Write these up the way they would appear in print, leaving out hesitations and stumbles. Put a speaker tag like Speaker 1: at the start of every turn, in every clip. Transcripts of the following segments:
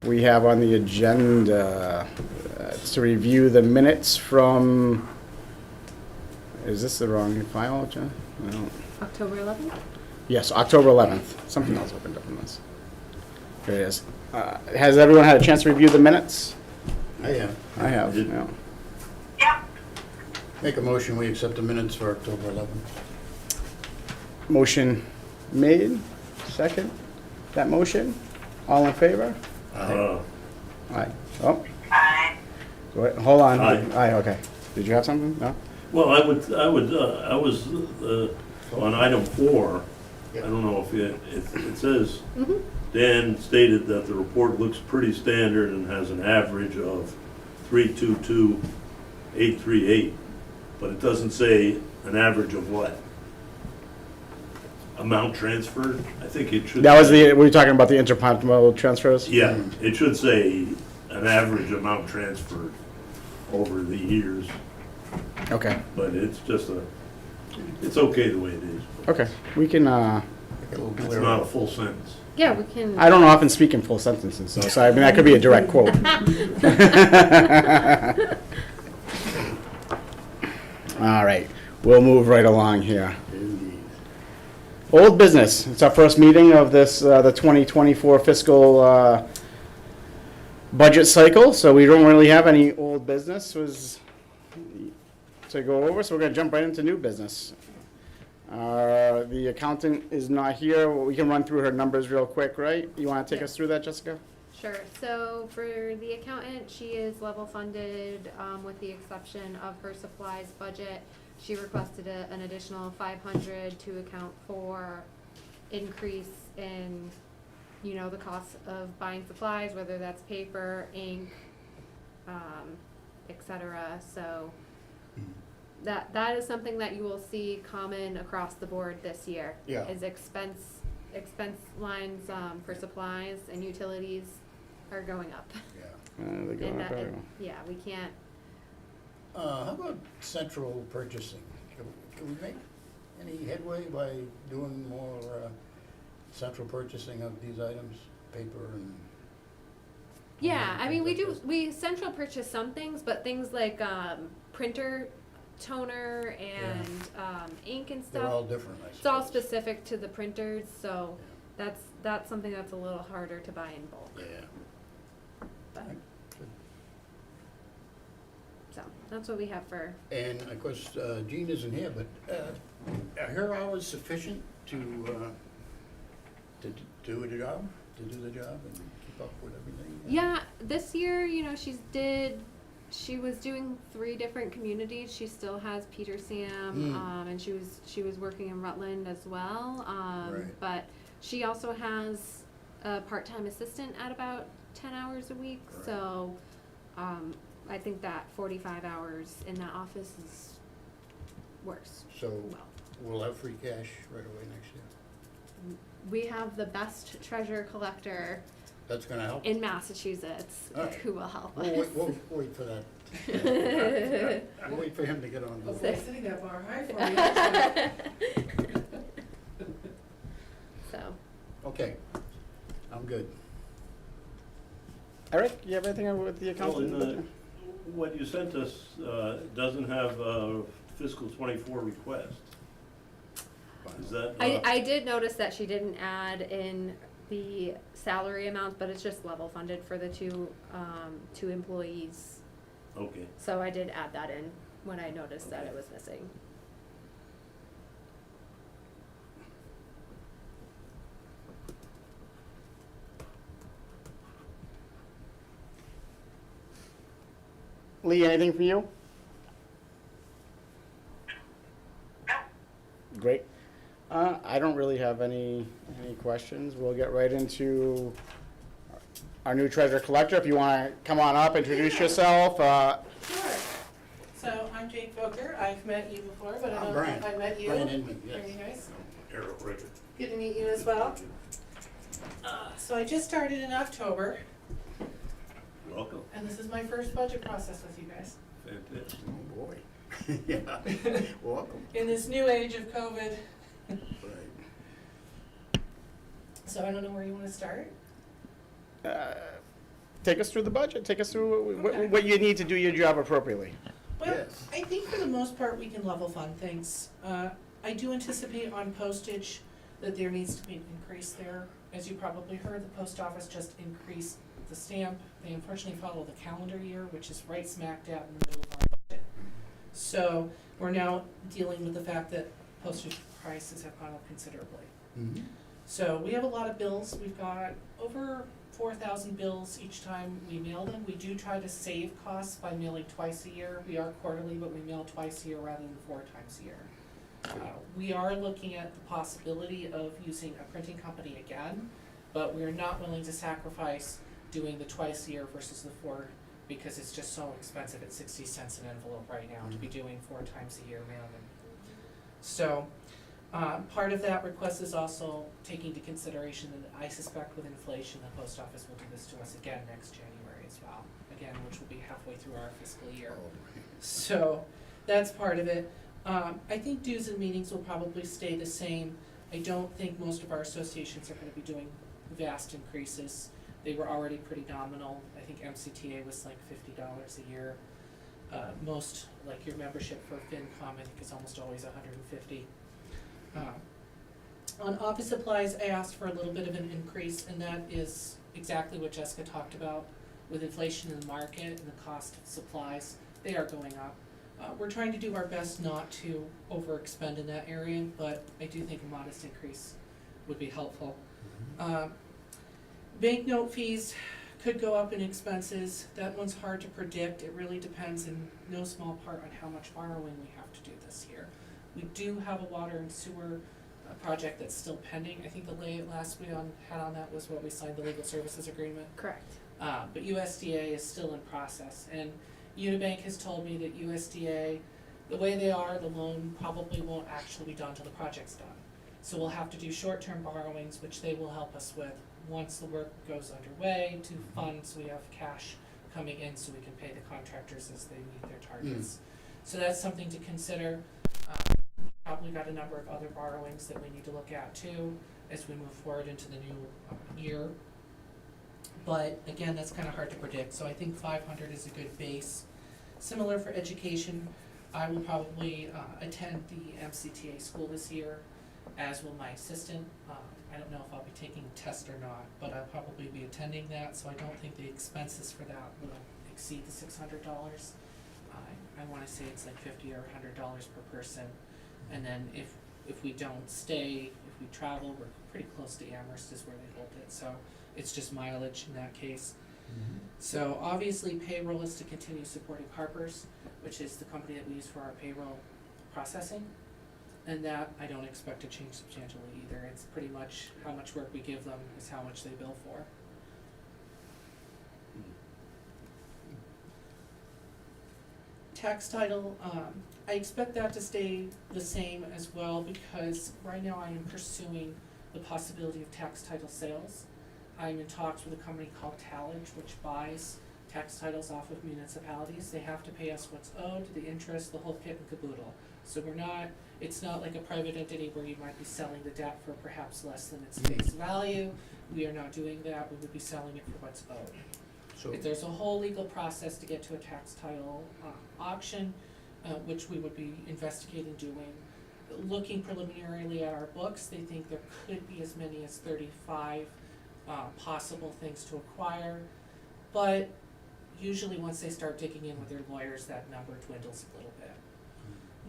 Speaker 1: We have on the agenda to review the minutes from, is this the wrong file, Jen? No.
Speaker 2: October 11th?
Speaker 1: Yes, October 11th. Something else opened up in this. There it is. Has everyone had a chance to review the minutes?
Speaker 3: I have.
Speaker 1: I have, yeah.
Speaker 3: Make a motion, we accept the minutes for October 11th.
Speaker 1: Motion made, second. That motion? All in favor? Aye. Oh.
Speaker 4: Aye.
Speaker 1: Go ahead. Hold on.
Speaker 5: Aye.
Speaker 1: Aye, okay. Did you have something? No?
Speaker 5: Well, I was on item 4. I don't know if it says, Dan stated that the report looks pretty standard and has an average of 322,838, but it doesn't say an average of what? Amount transferred? I think it should.
Speaker 1: That was were you talking about the interdepartmental transfers?
Speaker 5: Yeah, it should say an average amount transferred over the years,
Speaker 1: Okay,
Speaker 5: but it's just it's okay the way it is.
Speaker 1: okay. We can,
Speaker 3: Make it a little
Speaker 5: It's
Speaker 3: clearer.
Speaker 5: not a full sentence.
Speaker 2: Yeah, we can.
Speaker 1: I don't often speak in full sentences, so I mean, that could be a direct quote. All right, we'll move right along here.
Speaker 3: Indeed.
Speaker 1: Old business. It's our first meeting of this, the 2024 fiscal budget cycle, so we don't really have any old business to go over, so we're going to jump right into new business. The accountant is not here. We can run through her numbers real quick, right? You want to take us through that, Jessica?
Speaker 2: Sure. So for the accountant, she is level funded with the exception of her supplies budget. She requested an additional 500 to account for increase in, the cost of buying supplies, whether that's paper, ink, etc. So that is something that you will see common across the board this year.
Speaker 3: Yeah.
Speaker 2: Is expense lines for supplies and utilities are going up.
Speaker 3: Yeah.
Speaker 1: They're going up,
Speaker 2: Yeah, we can't.
Speaker 3: How about central purchasing? Can we make any headway by doing more central purchasing of these items, paper and?
Speaker 2: Yeah, I mean, we central purchase some things, but things like printer, toner, and ink and stuff.
Speaker 3: They're all different, I suppose.
Speaker 2: It's all specific to the printers, so that's something that's a little harder to buy in bulk.
Speaker 3: Yeah.
Speaker 2: But,
Speaker 3: Good.
Speaker 2: so that's what we have for.
Speaker 3: And of course, Jean isn't here, but are her hours sufficient to do the job and keep up with everything?
Speaker 2: Yeah, this year, she was doing 3 different communities. She still has Peter Sam, and she was working in Rutland as well.
Speaker 3: Right.
Speaker 2: But she also has a part-time assistant at about 10 hours a week.
Speaker 3: Right.
Speaker 2: So I think that 45 hours in that office works
Speaker 3: So
Speaker 2: well.
Speaker 3: we'll have free cash right away next year.
Speaker 2: We have the best treasure collector
Speaker 3: That's gonna help.
Speaker 2: in Massachusetts
Speaker 3: All right.
Speaker 2: who will help us.
Speaker 3: We'll wait for that. We'll wait for him to get on the.
Speaker 4: We're sitting that bar high for you.
Speaker 2: So.
Speaker 3: Okay, I'm good.
Speaker 1: Eric, you have anything with the
Speaker 5: Well,
Speaker 1: accountant?
Speaker 5: what you sent us doesn't have a fiscal 24 request. Is that?
Speaker 2: I did notice that she didn't add in the salary amount, but it's just level funded for the two employees.
Speaker 5: Okay.
Speaker 2: So I did add that in when I noticed that it was missing.
Speaker 1: Lee, anything from you? Great. I don't really have any questions. We'll get right into our new treasure collector. If you want to come on up, introduce yourself.
Speaker 4: Sure. So I'm Jake Boker. I've met you before, but I
Speaker 3: I'm
Speaker 4: don't
Speaker 3: Brian.
Speaker 4: know if I met you.
Speaker 3: Brian Inman, yes.
Speaker 4: Very nice.
Speaker 5: Arrow Rickard.
Speaker 4: Good to meet you as well. So I just started in October,
Speaker 5: Welcome.
Speaker 4: and this is my first budget process with you guys.
Speaker 5: Fantastic.
Speaker 3: Oh, boy. Yeah, welcome.
Speaker 4: In this new age of COVID.
Speaker 3: Right.
Speaker 4: So I don't know where you want to start.
Speaker 1: take us through the budget, take us through
Speaker 4: Okay.
Speaker 1: what you need to do your job appropriately.
Speaker 4: Well,
Speaker 3: Yes.
Speaker 4: I think for the most part, we can level fund things. I do anticipate on postage that there needs to be an increase there. As you probably heard, the post office just increased the stamp. They unfortunately follow the calendar year, which is right smack dab in the middle of our budget. So we're now dealing with the fact that postage prices have gone up considerably.
Speaker 3: Mhm.
Speaker 4: So we have a lot of bills. We've got over 4,000 bills each time we mail them. We do try to save costs by mailing twice a year. We are quarterly, but we mail twice a year rather than 4 times a year. We are looking at the possibility of using a printing company again, but we're not willing to sacrifice doing the twice a year versus the 4 because it's just so expensive at 60 cents an envelope right now to be doing 4 times a year mailing. So part of that request is also taking into consideration that I suspect with inflation, the post office will do this to us again next January as well, again, which will be halfway through our fiscal year.
Speaker 3: Oh,
Speaker 4: So that's part of it. I think dues and meetings will probably stay the same. I don't think most of our associations are gonna be doing vast increases. They were already pretty nominal. I think MCTA was like $50 a year. Most, like your membership for FinCom, I think is almost always $150. On office supplies, I asked for a little bit of an increase, and that is exactly what Jessica talked about. With inflation in the market and the cost of supplies, they are going up. We're trying to do our best not to overexpend in that area, but I do think a modest increase would be helpful. Banknote fees could go up in expenses. That one's hard to predict. It really depends in no small part on how much borrowing we have to do this year. We do have a water and sewer project that's still pending. I think the last we had on that was what we signed the legal services agreement.
Speaker 2: Correct.
Speaker 4: But USDA is still in process, and Unibank has told me that USDA, the way they are, the loan probably won't actually be done till the project's done. So we'll have to do short-term borrowings, which they will help us with once the work goes underway to fund, so we have cash coming in so we can pay the contractors as they meet their targets. So that's something to consider. Probably got a number of other borrowings that we need to look at too as we move forward into the new year. But again, that's kind of hard to predict, so I think 500 is a good base. Similar for education, I will probably attend the MCTA school this year, as will my assistant. I don't know if I'll be taking a test or not, but I'll probably be attending that, so I don't think the expenses for that will exceed the $600. I want to say it's like $50 or $100 per person. And then if we don't stay, if we travel, we're pretty close to Amherst is where they hold it, so it's just mileage in that case. So obviously payroll is to continue supporting Harper's, which is the company that we use for our payroll processing. And that I don't expect to change substantially either. It's pretty much how much work we give them is how much they bill for. Tax title, I expect that to stay the same as well because right now I am pursuing the possibility of tax title sales. I'm in talks with a company called Talage, which buys tax titles off of municipalities. They have to pay us what's owed, the interest, the whole kit and caboodle. So it's not like a private entity where you might be selling the debt for perhaps less than its face value. We are not doing that. We would be selling it for what's owed.
Speaker 3: So,
Speaker 4: There's a whole legal process to get to a tax title auction, which we would be investigating doing. Looking preliminarily at our books, they think there could be as many as 35 possible things to acquire. But usually once they start digging in with their lawyers, that number dwindles a little bit.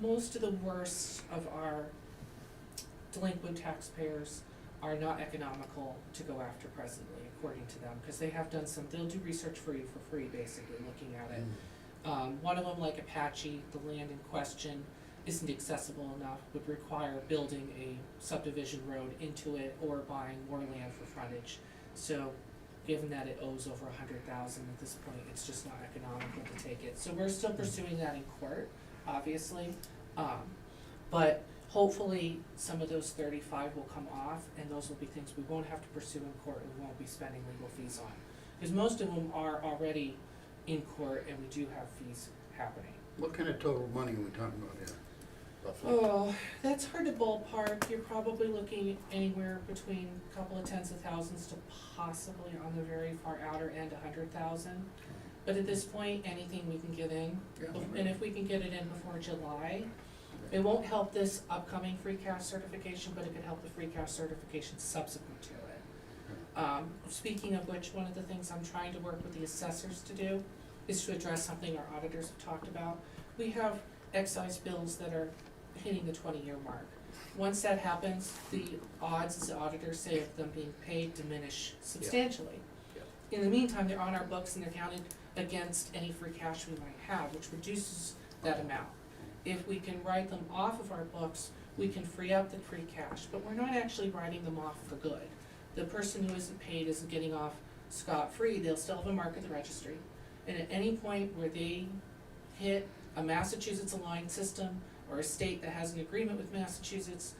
Speaker 4: Most of the worst of our delinquent taxpayers are not economical to go after presently, according to them, because they have done they'll do research for you for free, basically, looking at it. One of them, like Apache, the land in question isn't accessible enough, would require building a subdivision road into it or buying more land for frontage. So given that it owes over $100,000 at this point, it's just not economical to take it. So we're still pursuing that in court, obviously. But hopefully some of those 35 will come off, and those will be things we won't have to pursue in court and we won't be spending legal fees on. Because most of them are already in court and we do have fees happening.
Speaker 3: what kind of total money are we talking about here? roughly?
Speaker 4: Oh, that's hard to ballpark. You're probably looking anywhere between a couple of tens of thousands to possibly on the very far outer end, 100,000. But at this point, anything we can get in,
Speaker 3: Yeah.
Speaker 4: and if we can get it in before July, it won't help this upcoming free cash certification, but it could help the free cash certification subsequent to it. Speaking of which, one of the things I'm trying to work with the assessors to do is to address something our auditors have talked about. We have excise bills that are hitting the 20-year mark. Once that happens, the odds, as the auditors say, of them being paid diminish substantially. In the meantime, they're on our books and they're counted against any free cash we might have, which reduces that amount. If we can write them off of our books, we can free up the free cash, but we're not actually writing them off for good. The person who isn't paid isn't getting off scot-free. They'll still have a mark at the registry. And at any point where they hit a Massachusetts aligned system or a state that has an agreement with Massachusetts,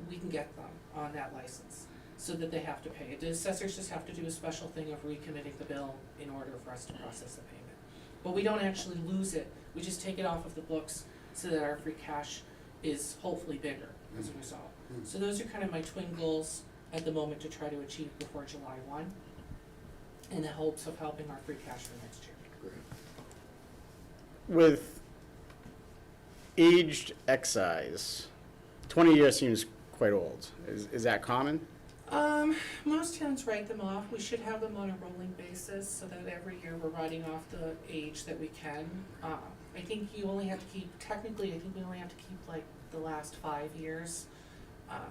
Speaker 4: we can get them on that license so that they have to pay. The assessors just have to do a special thing of recommitting the bill in order for us to process the payment. But we don't actually lose it. We just take it off of the books so that our free cash is hopefully bigger as a result. So those are kind of my twin goals at the moment to try to achieve before July 1 in the hopes of helping our free cash for next year.
Speaker 1: With aged excise, 20 years seems quite old. Is that common?
Speaker 4: Most towns write them off. We should have them on a rolling basis so that every year we're writing off the age that we can. I think you only have to keep, technically, I think we only have to keep like the last 5 years.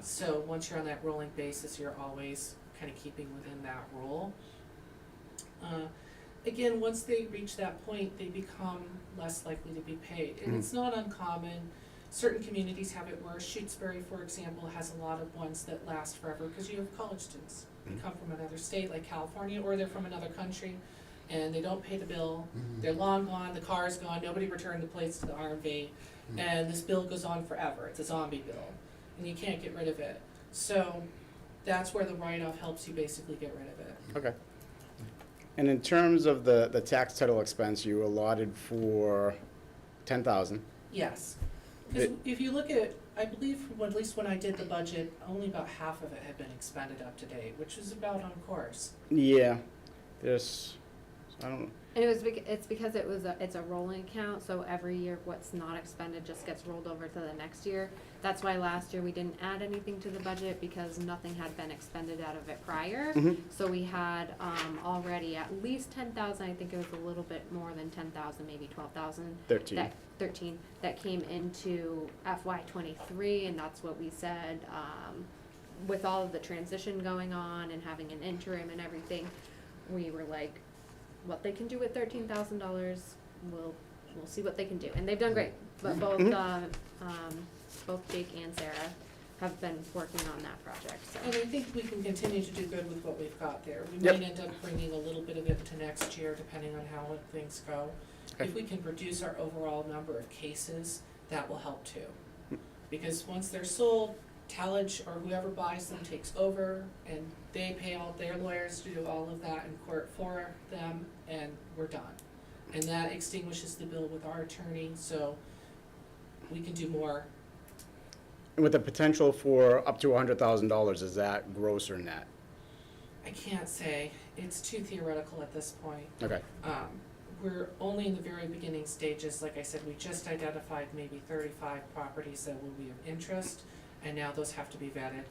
Speaker 4: So once you're on that rolling basis, you're always kind of keeping within that rule. Again, once they reach that point, they become less likely to be paid. And it's not uncommon. Certain communities have it worse. Shutesbury, for example, has a lot of ones that last forever because you have college students who come from another state like California, or they're from another country and they don't pay the bill. They're long gone, the car's gone, nobody returned the plates to the RMV, and this bill goes on forever. It's a zombie bill and you can't get rid of it. So that's where the write-off helps you basically get rid of it.
Speaker 1: Okay. And in terms of the tax title expense, you allotted for 10,000.
Speaker 4: Yes, because if you look at, I believe, at least when I did the budget, only about half of it had been expended up to date, which is about on course.
Speaker 1: Yeah. There's, I don't,
Speaker 2: And it's because it's a rolling account, so every year what's not expended just gets rolled over to the next year. That's why last year we didn't add anything to the budget because nothing had been expended out of it prior. So we had already at least 10,000. I think it was a little bit more than 10,000, maybe 12,000. 13 that came into FY23, and that's what we said. With all of the transition going on and having an interim and everything, we were like, what they can do with $13,000, we'll see what they can do, and they've done great. But both Jake and Sarah have been working on that project. So
Speaker 4: And I think we can continue to do good with what we've got there. We
Speaker 1: Yep.
Speaker 4: might end up bringing a little bit of it to next year, depending on how things go.
Speaker 1: Okay.
Speaker 4: If we can reduce our overall number of cases, that will help too. Because once they're sold, Talage or whoever buys them takes over, and they pay all their lawyers to do all of that in court for them, and we're done. And that extinguishes the bill with our attorney, so we can do more.
Speaker 1: with the potential for up to $100,000, is that gross or net?
Speaker 4: I can't say, it's too theoretical at this point.
Speaker 1: Okay.
Speaker 4: We're only in the very beginning stages. Like I said, we just identified maybe 35 properties that will be of interest, and now those have to be vetted.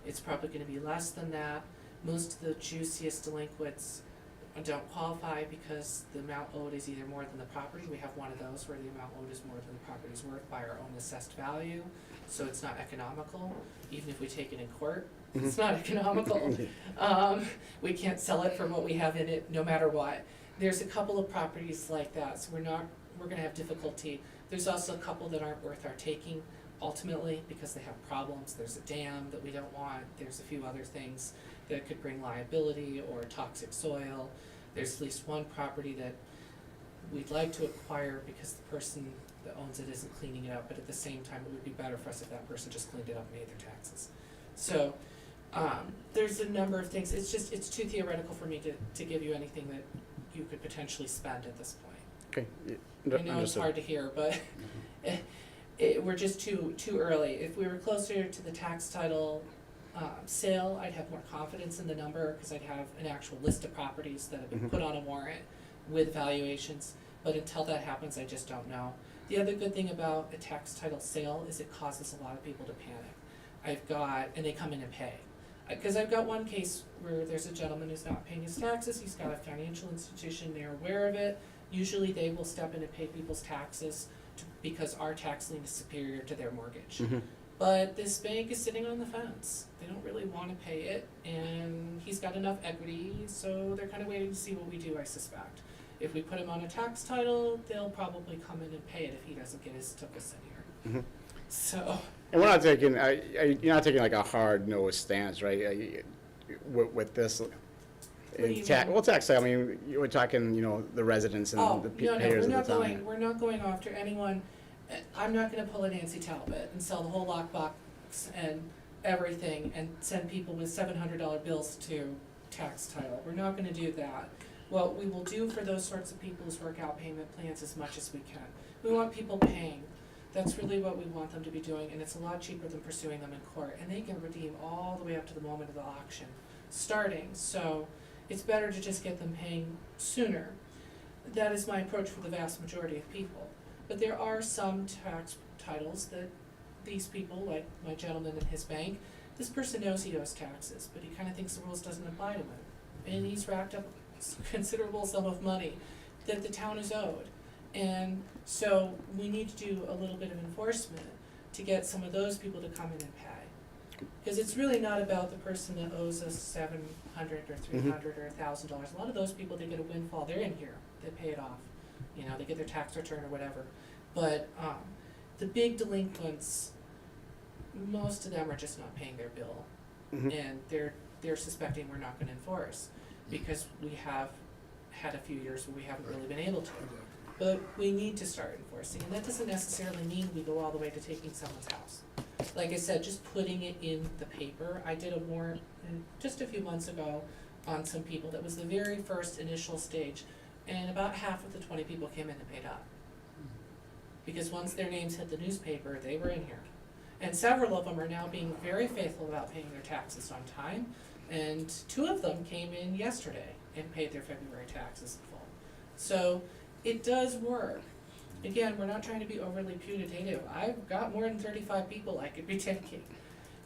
Speaker 4: It's probably gonna be less than that. Most of the juiciest delinquents don't qualify because the amount owed is either more than the property. We have one of those where the amount owed is more than the property's worth by our own assessed value, so it's not economical. Even if we take it in court, it's not economical. We can't sell it for what we have in it, no matter what. There's a couple of properties like that, so we're gonna have difficulty. There's also a couple that aren't worth our taking ultimately because they have problems. There's a dam that we don't want. There's a few other things that could bring liability or toxic soil. There's at least one property that we'd like to acquire because the person that owns it isn't cleaning it up, but at the same time, it would be better for us if that person just cleaned it up and made their taxes. So, there's a number of things. It's too theoretical for me to give you anything that you could potentially spend at this point.
Speaker 1: Okay.
Speaker 4: I know it's hard to hear, but we're just too early. If we were closer to the tax title sale, I'd have more confidence in the number, because I'd have an actual list of properties that have been put on a warrant with valuations. But until that happens, I just don't know. The other good thing about a tax title sale is it causes a lot of people to panic. And they come in and pay. Because I've got one case where there's a gentleman who's not paying his taxes, he's got a financial institution, they're aware of it. Usually they will step in and pay people's taxes because our tax lien is superior to their mortgage. But this bank is sitting on the fence. They don't really want to pay it, and he's got enough equity, so they're kind of waiting to see what we do, I suspect. If we put him on a tax title, they'll probably come in and pay it if he doesn't get his tuchus in here. So.
Speaker 1: And we're not taking, you're not taking like a hard nose stance, right? With this.
Speaker 4: do you mean?
Speaker 1: Well, tax sale, I mean, we're talking, the residents and the payers of the town.
Speaker 4: We're not going after anyone. I'm not gonna pull a Nancy Talbot and sell the whole lockbox and everything and send people with $700 bills to tax title. We're not gonna do that. What we will do for those sorts of people is work out payment plans as much as we can. We want people paying. That's really what we want them to be doing, and it's a lot cheaper than pursuing them in court. And they can redeem all the way up to the moment of the auction starting. So it's better to just get them paying sooner. That is my approach for the vast majority of people. But there are some tax titles that these people, like my gentleman at his bank, this person knows he owes taxes, but he kind of thinks the rules doesn't apply to him. And he's racked up a considerable sum of money that the town is owed. And so we need to do a little bit of enforcement to get some of those people to come in and pay. Because it's really not about the person that owes us $700 or $300 or $1,000. A lot of those people, they get a windfall, they're in here, they pay it off. They get their tax return or whatever. But the big delinquents, most of them are just not paying their bill. And they're suspecting we're not gonna enforce, because we have had a few years where we haven't really been able to. But we need to start enforcing, and that doesn't necessarily mean we go all the way to taking someone's house. Like I said, just putting it in the paper. I did a warrant just a few months ago on some people. That was the very first initial stage, and about half of the 20 people came in and paid up. Because once their names hit the newspaper, they were in here. And several of them are now being very faithful about paying their taxes on time, and 2 of them came in yesterday and paid their February taxes in full. So it does work. Again, we're not trying to be overly punitive. I've got more than 35 people I could be taking,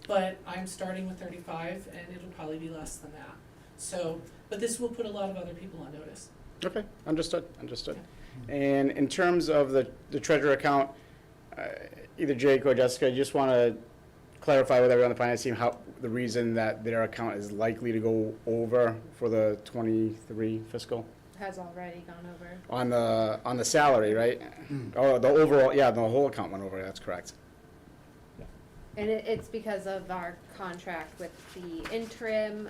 Speaker 4: but I'm starting with 35, and it'll probably be less than that. So, but this will put a lot of other people on notice.
Speaker 1: Okay, understood. And in terms of the treasurer account, either Jake or Jessica, you just want to clarify with everyone on the finance team how the reason that their account is likely to go over for the 23 fiscal?
Speaker 2: Has already gone over.
Speaker 1: On the salary, right? Oh, the overall, yeah, the whole account went over, that's correct.
Speaker 2: And it's because of our contract with the interim,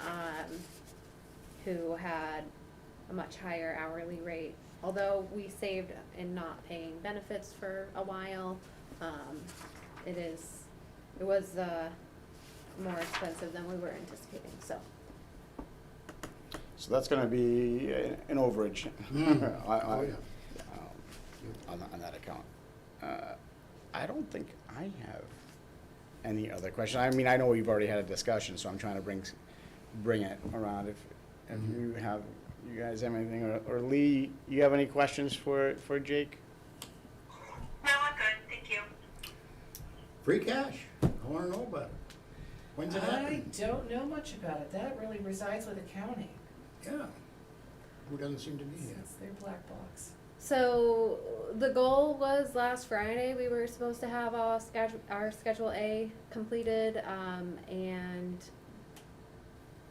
Speaker 2: who had a much higher hourly rate. Although we saved in not paying benefits for a while, it was more expensive than we were anticipating, so.
Speaker 1: So that's gonna be an overage on that account. I don't think I have any other question. I mean, I know we've already had a discussion, so I'm trying to bring it around. If you guys have anything, or Lee, you have any questions for Jake?
Speaker 6: No, I'm good, thank you.
Speaker 3: Free cash, I wanna know about it. When's it
Speaker 4: I
Speaker 3: happen?
Speaker 4: don't know much about it. That really resides with accounting.
Speaker 3: Yeah. Who doesn't seem to be here?
Speaker 4: It's their black box.
Speaker 2: So the goal was last Friday, we were supposed to have our Schedule A completed, and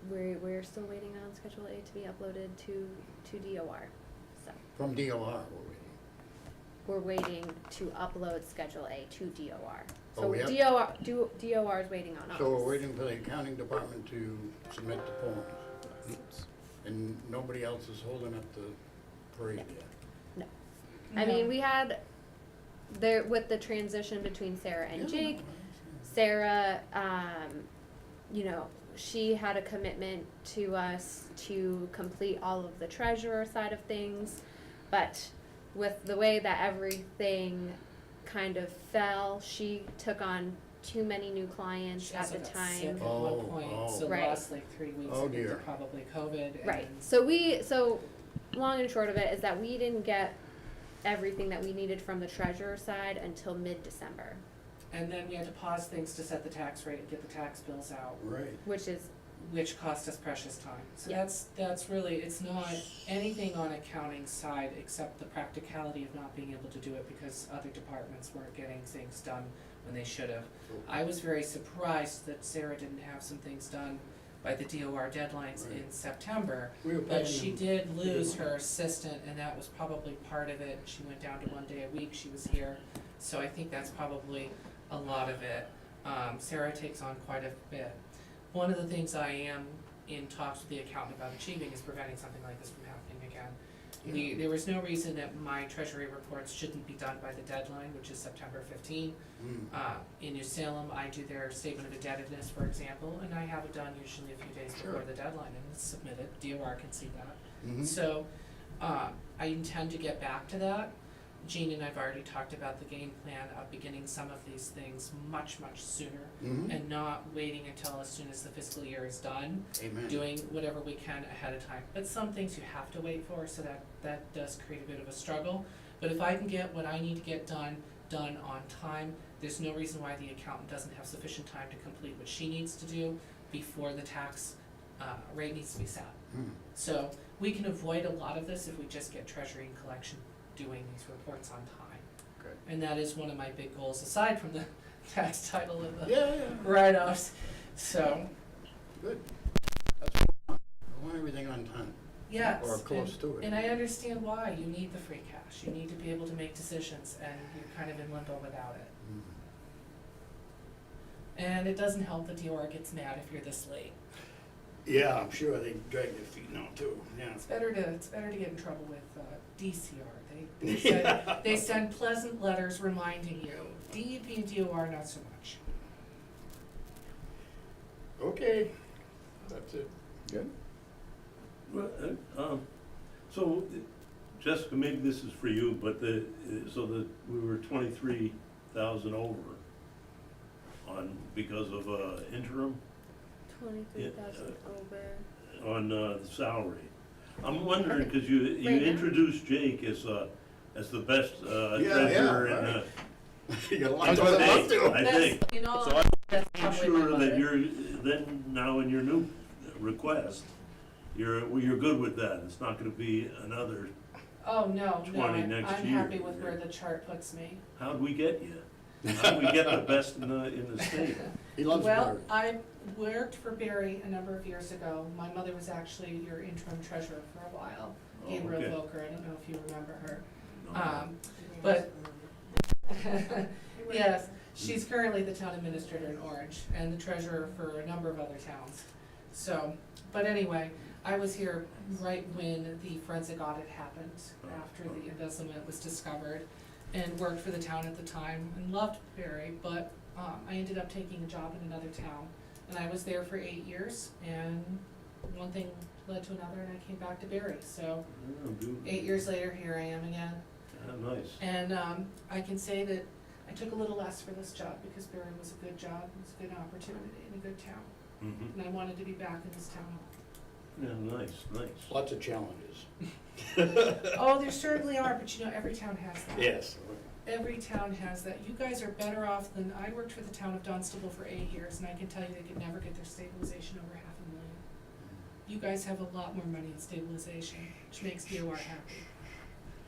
Speaker 2: we're still waiting on Schedule A to be uploaded to DOR, so.
Speaker 3: From DOR,
Speaker 2: We're waiting to upload Schedule A to DOR.
Speaker 3: Oh,
Speaker 2: So
Speaker 3: we have-
Speaker 2: DOR is waiting on us.
Speaker 3: So we're waiting for the accounting department to submit the forms. And nobody else is holding up the parade yet.
Speaker 2: No. I mean, we had, with the transition between Sarah and Jake, Sarah, she had a commitment to us to complete all of the treasurer side of things, but with the way that everything kind of fell. She took on too many new clients
Speaker 4: She
Speaker 2: at
Speaker 4: also
Speaker 2: the
Speaker 4: got sick
Speaker 2: time.
Speaker 4: at
Speaker 3: Oh,
Speaker 4: one point,
Speaker 3: oh.
Speaker 4: so
Speaker 2: Right.
Speaker 4: lost like 3 weeks
Speaker 3: Oh,
Speaker 4: into
Speaker 3: dear.
Speaker 4: probably COVID and.
Speaker 2: Right. So long and short of it is that we didn't get everything that we needed from the treasurer side until mid-December,
Speaker 4: And then we had to pause things to set the tax rate and get the tax bills out,
Speaker 3: Right.
Speaker 4: which cost us precious time. So
Speaker 2: Yeah.
Speaker 4: that's really, it's not anything on accounting side except the practicality of not being able to do it because other departments weren't getting things done when they should have. I was very surprised that Sarah didn't have some things done by the DOR deadlines in
Speaker 3: Right.
Speaker 4: September.
Speaker 3: We were
Speaker 4: But
Speaker 3: paying
Speaker 4: she
Speaker 3: them-
Speaker 4: did lose her assistant, and that was probably part of it. She went down to 1 day a week, she was here, so I think that's probably a lot of it. Sarah takes on quite a bit. One of the things I am in talks with the accountant about achieving is preventing something like this from happening again. There was no reason that my treasury reports shouldn't be done by the deadline, which is September 15. In New Salem, I do their statement of indebtedness, for example, and I have it done usually a few days before
Speaker 3: Sure.
Speaker 4: the deadline, and it's submitted, DOR can see that.
Speaker 3: Mhm.
Speaker 4: So, I intend to get back to that. Jean and I've already talked about the game plan of beginning some of these things much, much sooner,
Speaker 3: Mhm.
Speaker 4: and not waiting until as soon as the fiscal year is done,
Speaker 3: Amen.
Speaker 4: doing whatever we can ahead of time. But some things you have to wait for, so that does create a bit of a struggle. But if I can get what I need to get done on time, there's no reason why the accountant doesn't have sufficient time to complete what she needs to do before the tax rate needs to be set.
Speaker 3: Mm.
Speaker 4: So we can avoid a lot of this if we just get Treasury and Collection doing these reports on time.
Speaker 3: Good.
Speaker 4: And that is one of my big goals, aside from the tax title and the
Speaker 3: Yeah.
Speaker 4: write-offs. So,
Speaker 3: Good. That's what I want. I want everything on time.
Speaker 4: yes.
Speaker 3: Or close to it.
Speaker 4: And I understand why. You need the free cash. You need to be able to make decisions, and you're kind of in limbo without it.
Speaker 3: Mm.
Speaker 4: And it doesn't help that DOR gets mad if you're this late.
Speaker 3: Yeah, I'm sure they drag their feet now too, yeah.
Speaker 4: It's better to get in trouble with DCR. They send pleasant letters reminding you. DEP and DOR, not so much.
Speaker 3: Okay, that's it.
Speaker 1: Good.
Speaker 5: Well, so, Jessica, maybe this is for you, but we were 23,000 over because of interim
Speaker 2: 23,000 over.
Speaker 5: on the salary. I'm wondering, because you
Speaker 2: Right now?
Speaker 5: introduced Jake as the best
Speaker 3: Yeah,
Speaker 5: treasurer in
Speaker 3: right.
Speaker 5: the
Speaker 3: You got a lot
Speaker 1: That's
Speaker 3: to
Speaker 1: what
Speaker 3: live
Speaker 1: I
Speaker 3: up to.
Speaker 5: I think.
Speaker 4: You know,
Speaker 5: So
Speaker 4: that's
Speaker 5: I'm
Speaker 4: probably
Speaker 5: sure
Speaker 4: my
Speaker 5: that
Speaker 4: mother.
Speaker 5: you're, then now in your new request, you're good with that. It's not gonna be another,
Speaker 4: Oh, no,
Speaker 5: 20 next
Speaker 4: I'm
Speaker 5: year.
Speaker 4: happy with where the chart puts me.
Speaker 5: how'd we get you? How'd we get the best in the state?
Speaker 3: He loves
Speaker 4: Well,
Speaker 3: Barry.
Speaker 4: I worked for Barry a number of years ago. My mother was actually your interim treasurer for a while,
Speaker 5: Oh,
Speaker 4: Gabriel
Speaker 5: okay.
Speaker 4: Volker. I don't know if you remember her.
Speaker 5: No.
Speaker 4: But, yes, she's currently the town administrator in Orange and the treasurer for a number of other towns. So, but anyway, I was here right when the forensic audit happened, after the embezzlement was discovered, and worked for the town at the time and loved Barry, but I ended up taking a job in another town. And I was there for 8 years, and one thing led to another, and I came back to Barry. So
Speaker 5: Oh, good.
Speaker 4: 8 years later, here I am again.
Speaker 5: Ah, nice.
Speaker 4: And I can say that I took a little less for this job because Barry was a good job, it was a good opportunity and a good town.
Speaker 5: Mhm.
Speaker 4: And I wanted to be back in this town.
Speaker 5: Yeah, nice.
Speaker 3: Lots of challenges.
Speaker 4: Oh, there certainly are, but you know, every town has that.
Speaker 3: Yes.
Speaker 4: Every town has that. You guys are better off than, I worked for the town of Dunstable for 8 years, and I can tell you they could never get their stabilization over $500,000. You guys have a lot more money in stabilization, which makes DOR happy.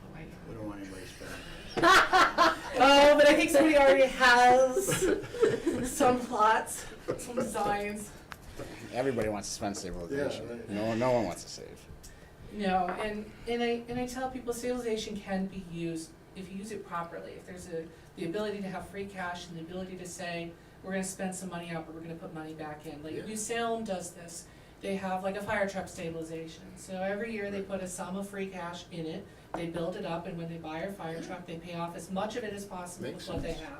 Speaker 4: Oh, I
Speaker 3: We
Speaker 4: know.
Speaker 3: don't want anybody spending.
Speaker 4: Oh, but I think somebody already has some plots, some designs.
Speaker 1: Everybody wants to spend stabilization.
Speaker 3: Yeah, right.
Speaker 1: No one wants to save.
Speaker 4: No, and I tell people stabilization can be used if you use it properly. If there's the ability to have free cash and the ability to say, we're gonna spend some money out, but we're gonna put money back in. Like
Speaker 3: Yeah.
Speaker 4: New Salem does this. They have like a fire truck stabilization. So every year they put a sum of free cash in it, they build it up, and when they buy a fire truck, they pay off as much of it as possible
Speaker 3: Makes
Speaker 4: with what they
Speaker 3: sense.
Speaker 4: have.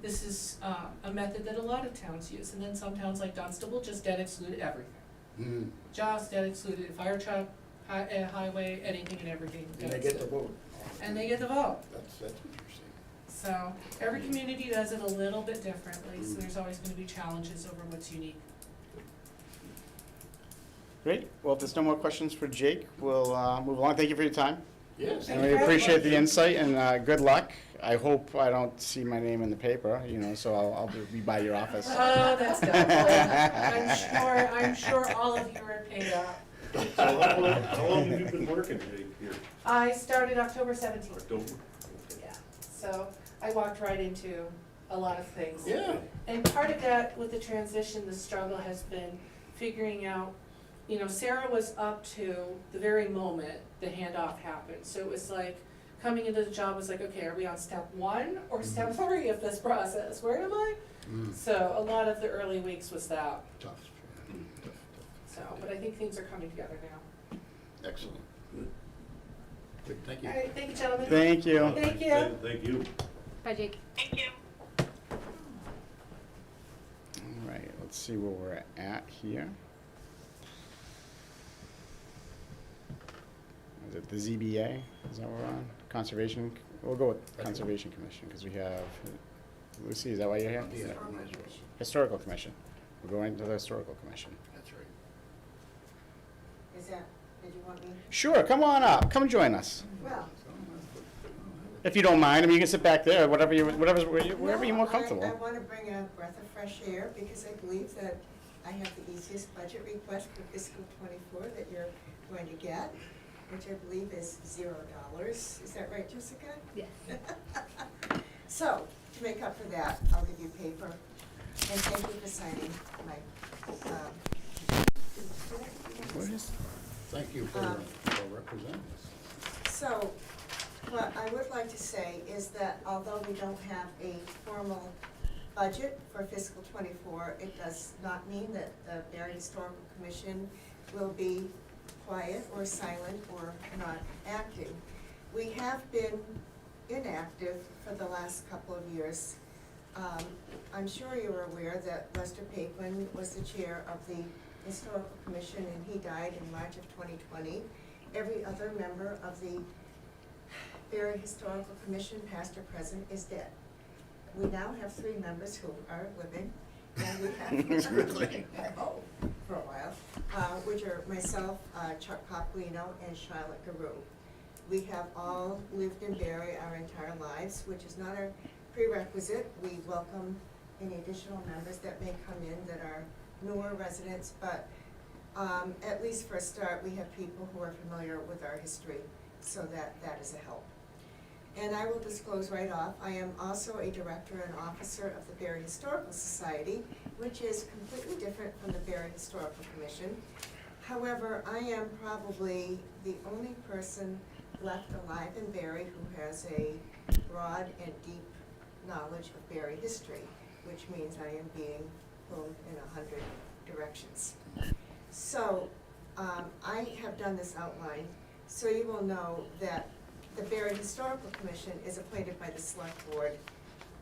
Speaker 4: This is a method that a lot of towns use, and then some towns like Dunstable just debt exclude everything.
Speaker 3: Mm.
Speaker 4: Just debt excluded, fire truck, highway, anything and everything.
Speaker 3: And
Speaker 4: debt
Speaker 3: they get the
Speaker 4: excluded.
Speaker 3: vote.
Speaker 4: And they get the vote.
Speaker 3: That's interesting.
Speaker 4: So every community does it a little bit differently, so there's always gonna be challenges over what's unique.
Speaker 1: Great. Well, if there's no more questions for Jake, we'll move along. Thank you for your time.
Speaker 3: Yes.
Speaker 1: And we appreciate the insight and good luck. I hope I don't see my name in the paper, so I'll be by your office.
Speaker 4: Oh, that's doubtful. I'm sure all of you are paid up.
Speaker 5: So how long have you been working here?
Speaker 4: I started October 17th.
Speaker 5: October?
Speaker 4: Yeah, so I walked right into a lot of things.
Speaker 3: Yeah.
Speaker 4: And part of that, with the transition, the struggle has been figuring out, Sarah was up to the very moment the handoff happened. So it was like, coming into the job was like, okay, are we on step 1 or step 3 of this process? Where am I? So a lot of the early weeks was that.
Speaker 3: Tough.
Speaker 4: So, but I think things are coming together now.
Speaker 3: Excellent. Good, thank you.
Speaker 4: All right, thank you, gentlemen.
Speaker 1: Thank you.
Speaker 4: Thank you.
Speaker 5: Thank you.
Speaker 2: Bye, Jake.
Speaker 6: Thank you.
Speaker 1: All right, let's see where we're at here. Is it the ZBA? Is that what we're on? Conservation? We'll go with Conservation Commission because we have, Lucy, is that why you're here?
Speaker 3: Yeah, might as well.
Speaker 1: Historical Commission. We're going to the Historical Commission.
Speaker 3: That's right.
Speaker 7: Is that, did you want me?
Speaker 1: Sure, come on up. Come join us.
Speaker 7: Well.
Speaker 1: If you don't mind, I mean, you can sit back there, wherever you're more comfortable.
Speaker 7: I want to bring a breath of fresh air because I believe that I have the easiest budget request for fiscal '24 that you're going to get, which I believe is $0. Is that right, Jessica?
Speaker 2: Yes.
Speaker 7: So, to make up for that, I'll give you paper, and thank you for signing my,
Speaker 1: Where is-
Speaker 3: Thank you for representing us.
Speaker 7: So, what I would like to say is that although we don't have a formal budget for fiscal '24, it does not mean that the Barre Historical Commission will be quiet or silent or not acting. We have been inactive for the last couple of years. I'm sure you're aware that Lester Paquin was the chair of the Historical Commission and he died in March of 2020. Every other member of the Barre Historical Commission, past or present, is dead. We now have 3 members who are living, and we have,
Speaker 3: Really?
Speaker 7: oh, for a while, which are myself, Chuck Copolino, and Charlotte Garou. We have all lived in Barre our entire lives, which is not a prerequisite. We welcome any additional members that may come in that are newer residents, but at least for a start, we have people who are familiar with our history, so that is a help. And I will disclose right off, I am also a director and officer of the Barre Historical Society, which is completely different from the Barre Historical Commission. However, I am probably the only person left alive in Barre who has a broad and deep knowledge of Barre history, which means I am being pulled in 100 directions. So, I have done this outline, so you will know that the Barre Historical Commission is appointed by the Select Board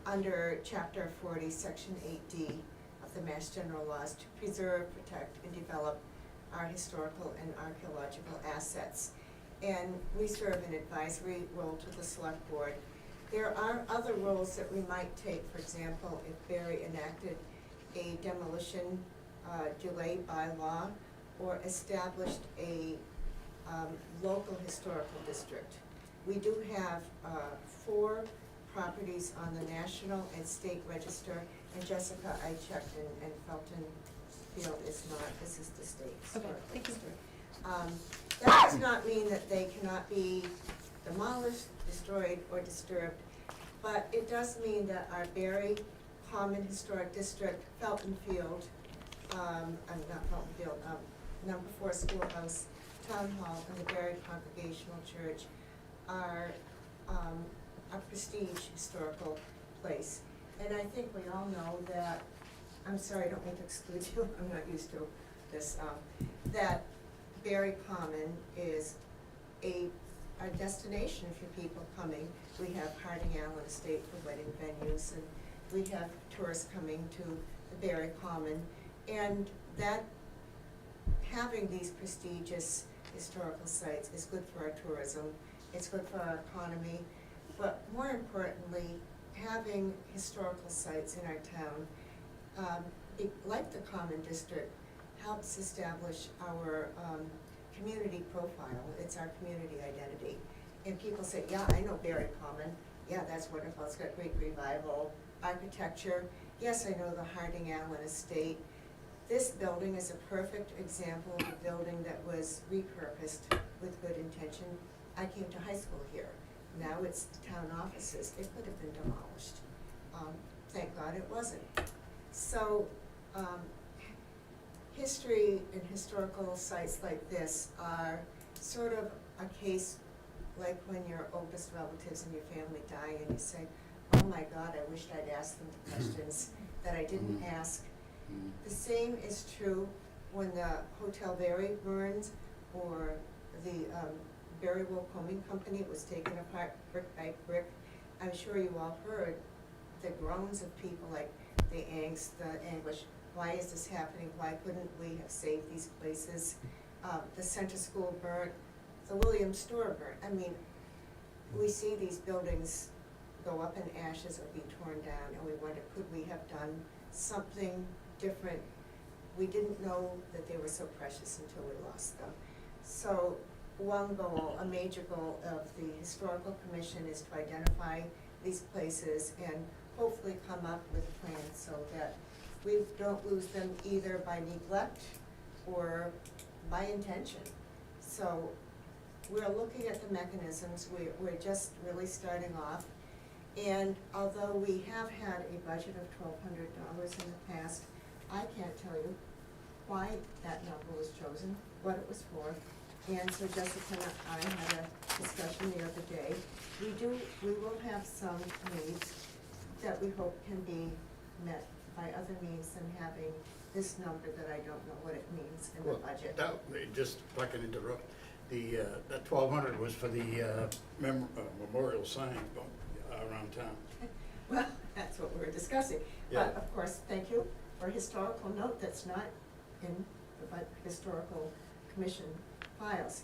Speaker 7: under Chapter 40, Section 8D of the Mass General Laws to preserve, protect, and develop our historical and archaeological assets. And we serve an advisory role to the Select Board. There are other roles that we might take. For example, if Barre enacted a demolition delay bylaw or established a local historical district. We do have 4 properties on the national and state register, and Jessica, I checked, and Felton Field is not, this is the state historical
Speaker 2: thank you.
Speaker 7: district. That does not mean that they cannot be demolished, destroyed, or disturbed, but it does mean that our Barre Common Historic District, Felton Field, not Felton Field, number 4 Schoolhouse, Town Hall, and the Barre Congregational Church are a prestige historical place. And I think we all know that, I'm sorry, I don't mean to exclude you, I'm not used to this, that Barre Common is a destination for people coming. We have Harding Allen Estate for wedding venues, and we have tourists coming to the Barre Common. And that, having these prestigious historical sites is good for our tourism. It's good for our economy, but more importantly, having historical sites in our town, like the Common District, helps establish our community profile. It's our community identity. And people say, yeah, I know Barre Common. Yeah, that's wonderful. It's got great revival, architecture. Yes, I know the Harding Allen Estate. This building is a perfect example of a building that was repurposed with good intention. I came to high school here. Now it's the town offices. It could have been demolished. Thank God it wasn't. So, history and historical sites like this are sort of a case like when your oldest relatives in your family die and you say, oh my God, I wished I'd asked them the questions that I didn't ask. The same is true when the Hotel Barre burned or the Barre Wool Combing Company was taken apart brick by brick. I'm sure you all heard the groans of people, like the angst, the anguish. Why is this happening? Why couldn't we have saved these places? The Center School burnt, the Williams Store burnt. I mean, we see these buildings go up in ashes or be torn down, and we wonder, could we have done something different? We didn't know that they were so precious until we lost them. So one goal, a major goal of the Historical Commission is to identify these places and hopefully come up with a plan so that we don't lose them either by neglect or by intention. So we're looking at the mechanisms. We're just really starting off. And although we have had a budget of $1,200 in the past, I can't tell you why that number was chosen, what it was for. And so Jessica and I had a discussion the other day. We will have some needs that we hope can be met by other means than having this number that I don't know what it means in the budget.
Speaker 3: Just if I can interrupt, that 1,200 was for the memorial sign around town.
Speaker 7: Well, that's what we were discussing.
Speaker 3: Yeah.
Speaker 7: But of course, thank you for a historical note that's not in the Historical Commission files.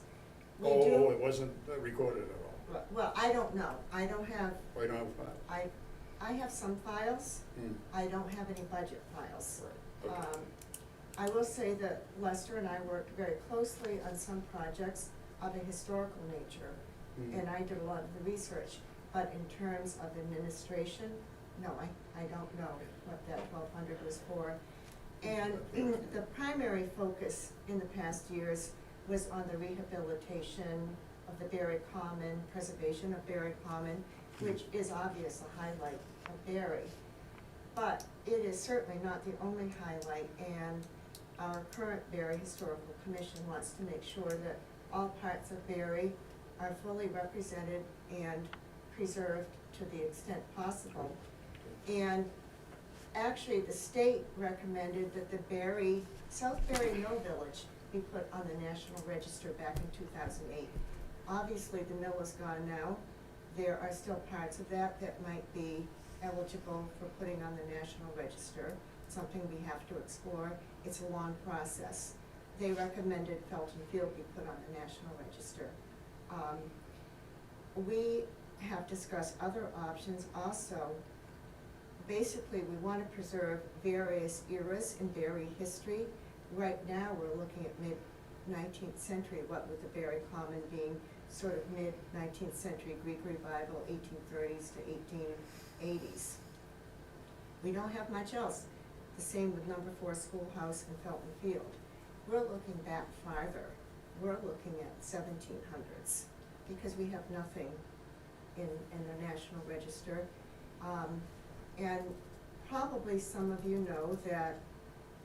Speaker 7: We do.
Speaker 3: It wasn't recorded at all.
Speaker 7: Well, I don't know. I don't have,
Speaker 3: We don't have a file.
Speaker 7: I have some files.
Speaker 3: Hmm.
Speaker 7: I don't have any budget files.
Speaker 3: Right, okay.
Speaker 7: I will say that Lester and I worked very closely on some projects of a historical nature,
Speaker 3: Mhm.
Speaker 7: and I did a lot of the research. But in terms of administration, no, I don't know what that 1,200 was for. And the primary focus in the past years was on the rehabilitation of the Barre Common, preservation of Barre Common, which is obvious a highlight of Barre. But it is certainly not the only highlight, and our current Barre Historical Commission wants to make sure that all parts of Barre are fully represented and preserved to the extent possible. And actually, the state recommended that the South Barre Mill Village be put on the National Register back in 2008. Obviously, the mill is gone now. There are still parts of that that might be eligible for putting on the National Register, something we have to explore. It's a long process. They recommended Felton Field be put on the National Register. We have discussed other options also. Basically, we want to preserve various eras in Barre history. Right now, we're looking at mid-19th century, what with the Barre Common being sort of mid-19th century Greek Revival, 1830s to 1880s. We don't have much else. The same with number 4 Schoolhouse and Felton Field. We're looking back farther. We're looking at 1700s because we have nothing in the National Register. And probably some of you know that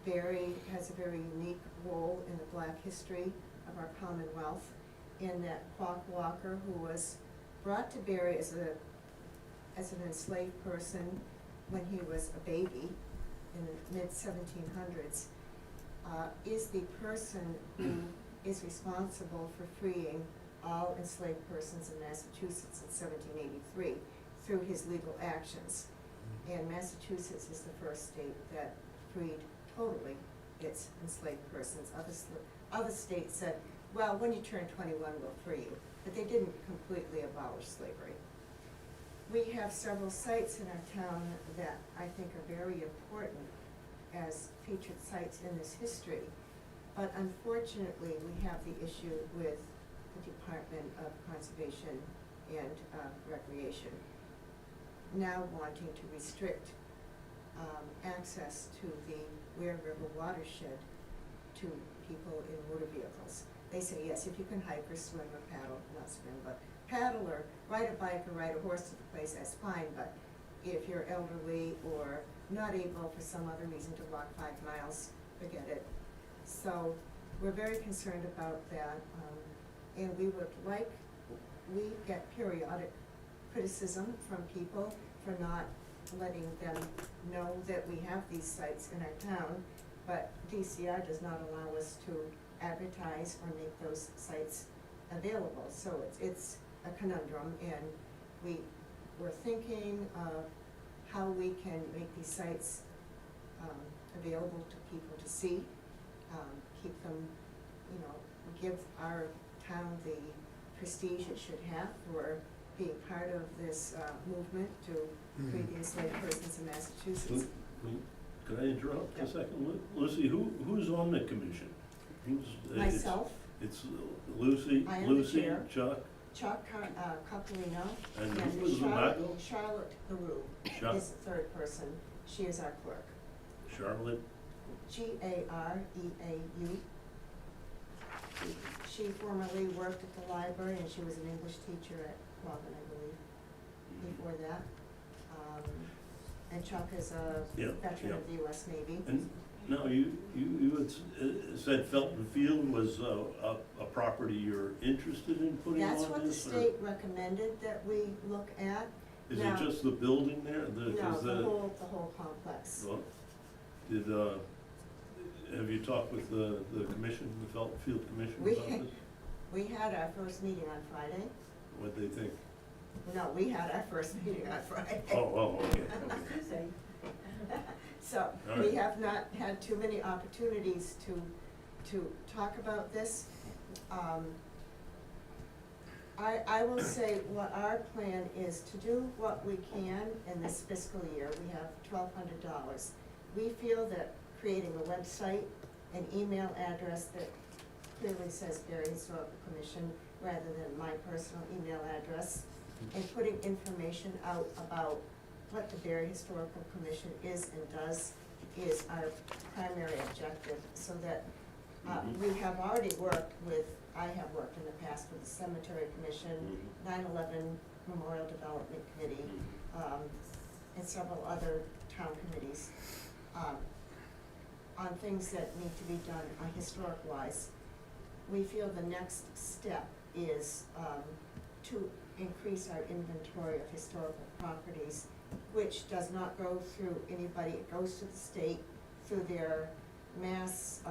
Speaker 7: Barre has a very unique role in the Black history of our Commonwealth, in that Quock Walker, who was brought to Barre as an enslaved person when he was a baby in the mid-1700s, is the person who is responsible for freeing all enslaved persons in Massachusetts in 1783 through his legal actions. And Massachusetts is the first state that freed totally its enslaved persons. Other states said, well, when you turn 21, we'll free you. But they didn't completely abolish slavery. we have several sites in our town that I think are very important as featured sites in this history. But unfortunately, we have the issue with the Department of Conservation and Recreation now wanting to restrict access to the Ware River watershed to people in motor vehicles. They say, yes, if you can hike or swim or paddle, not swim, but paddle or ride a bike or ride a horse to the place, that's fine, but if you're elderly or not able for some other reason to walk 5 miles, forget it. So we're very concerned about that, and we get periodic criticism from people for not letting them know that we have these sites in our town, but DCR does not allow us to advertise or make those sites available. So it's a conundrum, and we're thinking of how we can make these sites available to people to see, keep them, give our town the prestige it should have for being part of this movement to free the enslaved persons in Massachusetts.
Speaker 5: Could I interrupt
Speaker 7: Yeah.
Speaker 5: a second? Lucy, who's on the commission?
Speaker 7: Myself,
Speaker 5: It's Lucy,
Speaker 7: I am the
Speaker 5: Lucy,
Speaker 7: chair.
Speaker 5: Chuck,
Speaker 7: Chuck Capolino,
Speaker 5: and
Speaker 7: and
Speaker 5: who was the backup?
Speaker 7: Charlotte Garou is the third person. She is our clerk.
Speaker 5: Charlotte?
Speaker 7: Gareau. She formerly worked at the library, and she was an English teacher at Quabbin, I believe, before that. And Chuck is a
Speaker 5: Yeah,
Speaker 7: veteran
Speaker 5: yeah.
Speaker 7: of the US Navy.
Speaker 5: And, no, you had said Felton Field was a property you're interested in putting on this?
Speaker 7: That's what the
Speaker 5: or
Speaker 7: state recommended that we look at.
Speaker 5: Is
Speaker 7: now-
Speaker 5: it just the building there?
Speaker 7: No, the whole complex.
Speaker 5: Well, have you talked with the commission, the Felton Field Commission
Speaker 7: We-
Speaker 5: about this?
Speaker 7: We had our first meeting on Friday.
Speaker 5: What'd they think?
Speaker 7: No, we had our first meeting on Friday.
Speaker 5: Oh, okay.
Speaker 7: So,
Speaker 5: All
Speaker 7: we
Speaker 5: right.
Speaker 7: have not had too many opportunities to talk about this. I will say what our plan is to do what we can in this fiscal year. We have $1,200. We feel that creating a website, an email address that clearly says Barre Historical Commission rather than my personal email address, and putting information out about what the Barre Historical Commission is and does is our primary objective, so that we have already worked with, I have worked in the past with the Cemetery Commission, 9/11 Memorial Development Committee, and several other town committees, on things that need to be done historic-wise. We feel the next step is to increase our inventory of historical properties, which does not go through anybody. It goes to the state through their mass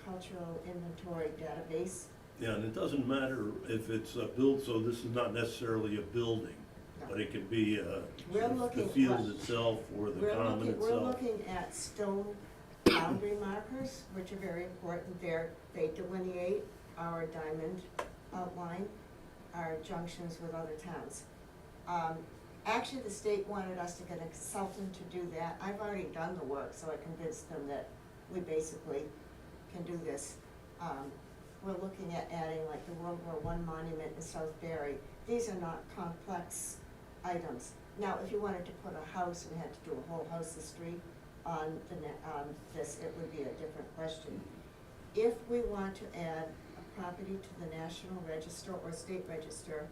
Speaker 7: cultural inventory database.
Speaker 5: Yeah, and it doesn't matter if it's a so this is not necessarily a building, but it could be
Speaker 7: We're
Speaker 5: the
Speaker 7: looking
Speaker 5: field
Speaker 7: at-
Speaker 5: itself or the
Speaker 7: We're
Speaker 5: common
Speaker 7: looking,
Speaker 5: itself.
Speaker 7: we're looking at stone boundary markers, which are very important. They delineate our diamond outline, our junctions with other towns. Actually, the state wanted us to get a consultant to do that. I've already done the work, so I convinced them that we basically can do this. We're looking at adding like the World War I monument in South Barre. These are not complex items. Now, if you wanted to put a house and had to do a whole house history on this, it would be a different question. If we want to add a property to the National Register or State Register,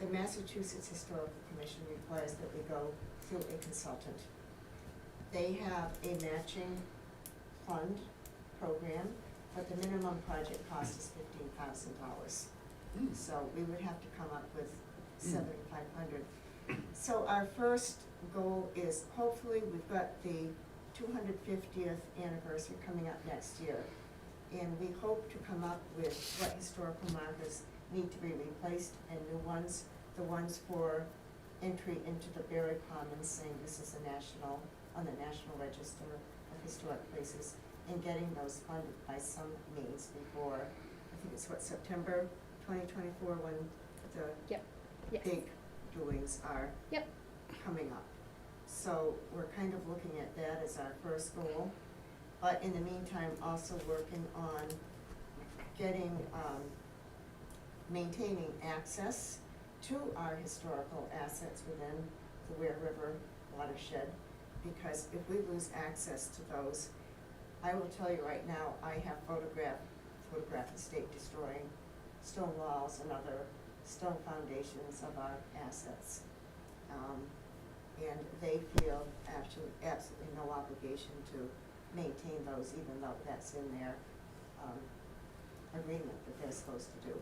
Speaker 7: the Massachusetts Historical Commission requires that we go through a consultant. They have a matching fund program, but the minimum project cost is $15,000. So we would have to come up with $7,500. So our first goal is, hopefully, we've got the 250th anniversary coming up next year. And we hope to come up with what historical markers need to be replaced and new ones, the ones for entry into the Barre Commons, saying this is on the National Register of Historic Places, and getting those funded by some means before, I think it's September 2024 when the
Speaker 2: Yep. Yes.
Speaker 7: big doings are.
Speaker 2: Yep.
Speaker 7: coming up. So we're kind of looking at that as our first goal. But in the meantime, also working on getting, maintaining access to our historical assets within the Ware River watershed. Because if we lose access to those, I will tell you right now, I have photographed the state destroying stone walls and other stone foundations of our assets. And they feel absolutely no obligation to maintain those, even though that's in their agreement that they're supposed to do.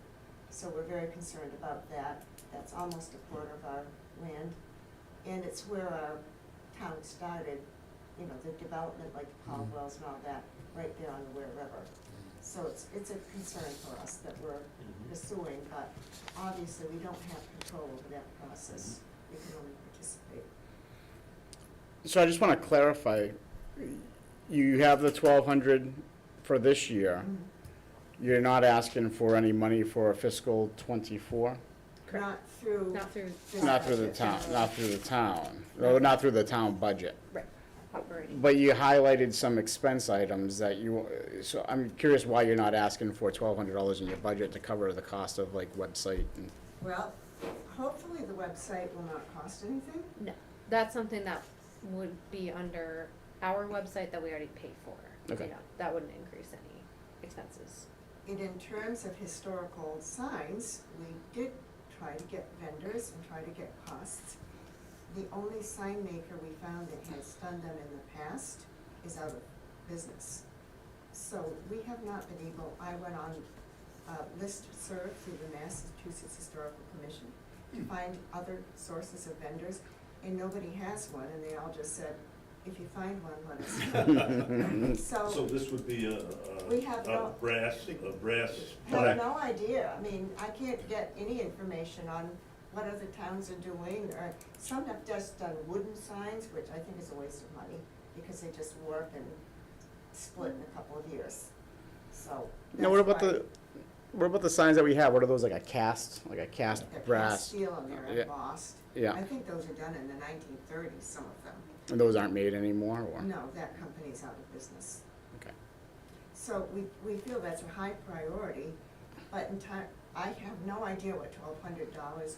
Speaker 7: So we're very concerned about that. That's almost a quarter of our land. And it's where our town started, you know, the development, like the Caldwells and all that, right there on the Ware River. So it's a concern for us that we're pursuing, but obviously we don't have control over that process. We can only participate.
Speaker 1: So I just want to clarify, you have the 1,200 for this year. You're not asking for any money for fiscal '24?
Speaker 7: Not through.
Speaker 2: Not through.
Speaker 7: this
Speaker 1: Not through the
Speaker 7: budget.
Speaker 1: town, not through the town, or not through the town budget.
Speaker 2: Right, operating.
Speaker 1: But you highlighted some expense items that you, so I'm curious why you're not asking for $1,200 in your budget to cover the cost of like website and.
Speaker 7: Well, hopefully the website will not cost anything.
Speaker 2: No, that's something that would be under our website that we already pay for.
Speaker 1: Okay.
Speaker 2: Yeah, that wouldn't increase any expenses.
Speaker 7: And in terms of historical signs, we did try to get vendors and try to get costs. The only sign maker we found that has done them in the past is out of business. So we have not been able, I went on listserv through the Massachusetts Historical Commission to find other sources of vendors, and nobody has one, and they all just said, if you find one, let us know.
Speaker 5: So this would be
Speaker 7: We have
Speaker 5: a
Speaker 7: no-
Speaker 5: brass
Speaker 7: I have
Speaker 5: plaque?
Speaker 7: no idea. I mean, I can't get any information on what other towns are doing, or some have just done wooden signs, which I think is a waste of money, because they just warp and split in a couple of years. So.
Speaker 1: Now, what
Speaker 7: that's
Speaker 1: about
Speaker 7: why
Speaker 1: what about the signs that we have? What are those, like a cast
Speaker 7: they're
Speaker 1: brass?
Speaker 7: cast steel and they're
Speaker 1: Yeah.
Speaker 7: embossed.
Speaker 1: Yeah.
Speaker 7: I think those are done in the 1930s, some of them.
Speaker 1: And those aren't made anymore, or?
Speaker 7: No, that company's out of business.
Speaker 1: Okay.
Speaker 7: So we feel that's a high priority, but in time, I have no idea what $1,200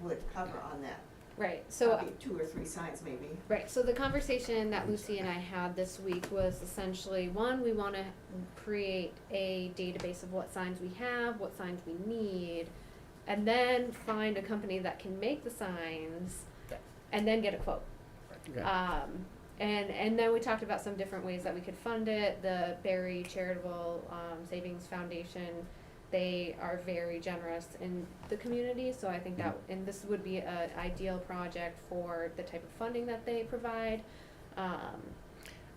Speaker 7: would cover on that.
Speaker 2: Right, so.
Speaker 7: Probably 2 or 3 signs maybe.
Speaker 2: Right, so the conversation that Lucy and I had this week was essentially, one, we wanna create a database of what signs we have, what signs we need, and then find a company that can make the signs, and then get a quote.
Speaker 1: Okay.
Speaker 2: And then we talked about some different ways that we could fund it. The Barre Charitable Savings Foundation, they are very generous in the community, so I think that, and this would be an ideal project for the type of funding that they provide.
Speaker 1: I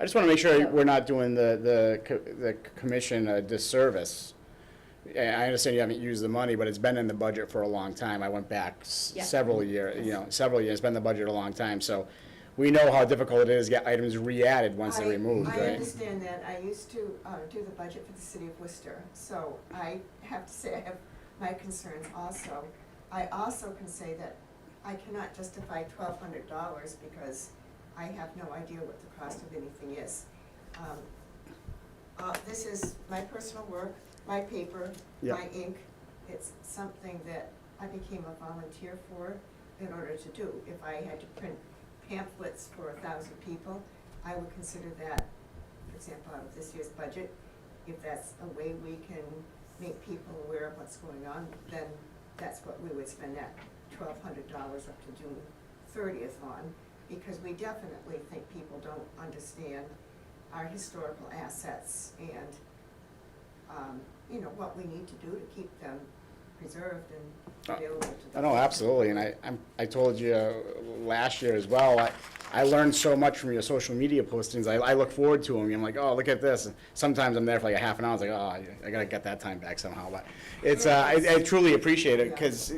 Speaker 1: just want to make sure we're not doing the commission a disservice. I understand you haven't used the money, but it's been in the budget for a long time. I went back
Speaker 2: Yeah.
Speaker 1: several years, it's been in the budget a long time, so we know how difficult it is to get items re-added once they're removed,
Speaker 7: I
Speaker 1: right?
Speaker 7: understand that. I used to do the budget for the city of Worcester, so I have to say I have my concerns also. I also can say that I cannot justify $1,200 because I have no idea what the cost of anything is. This is my personal work, my paper,
Speaker 1: Yeah.
Speaker 7: my ink. It's something that I became a volunteer for in order to do. If I had to print pamphlets for 1,000 people, I would consider that, for example, out of this year's budget. If that's a way we can make people aware of what's going on, then that's what we would spend that $1,200 up to June 30th on, because we definitely think people don't understand our historical assets and, what we need to do to keep them preserved and available to the.
Speaker 1: I know, absolutely, and I told you last year as well, I learned so much from your social media postings. I look forward to them. I'm like, oh, look at this. And sometimes I'm there for like a half an hour. I was like, oh, I gotta get that time back somehow. But it's I truly appreciate it, because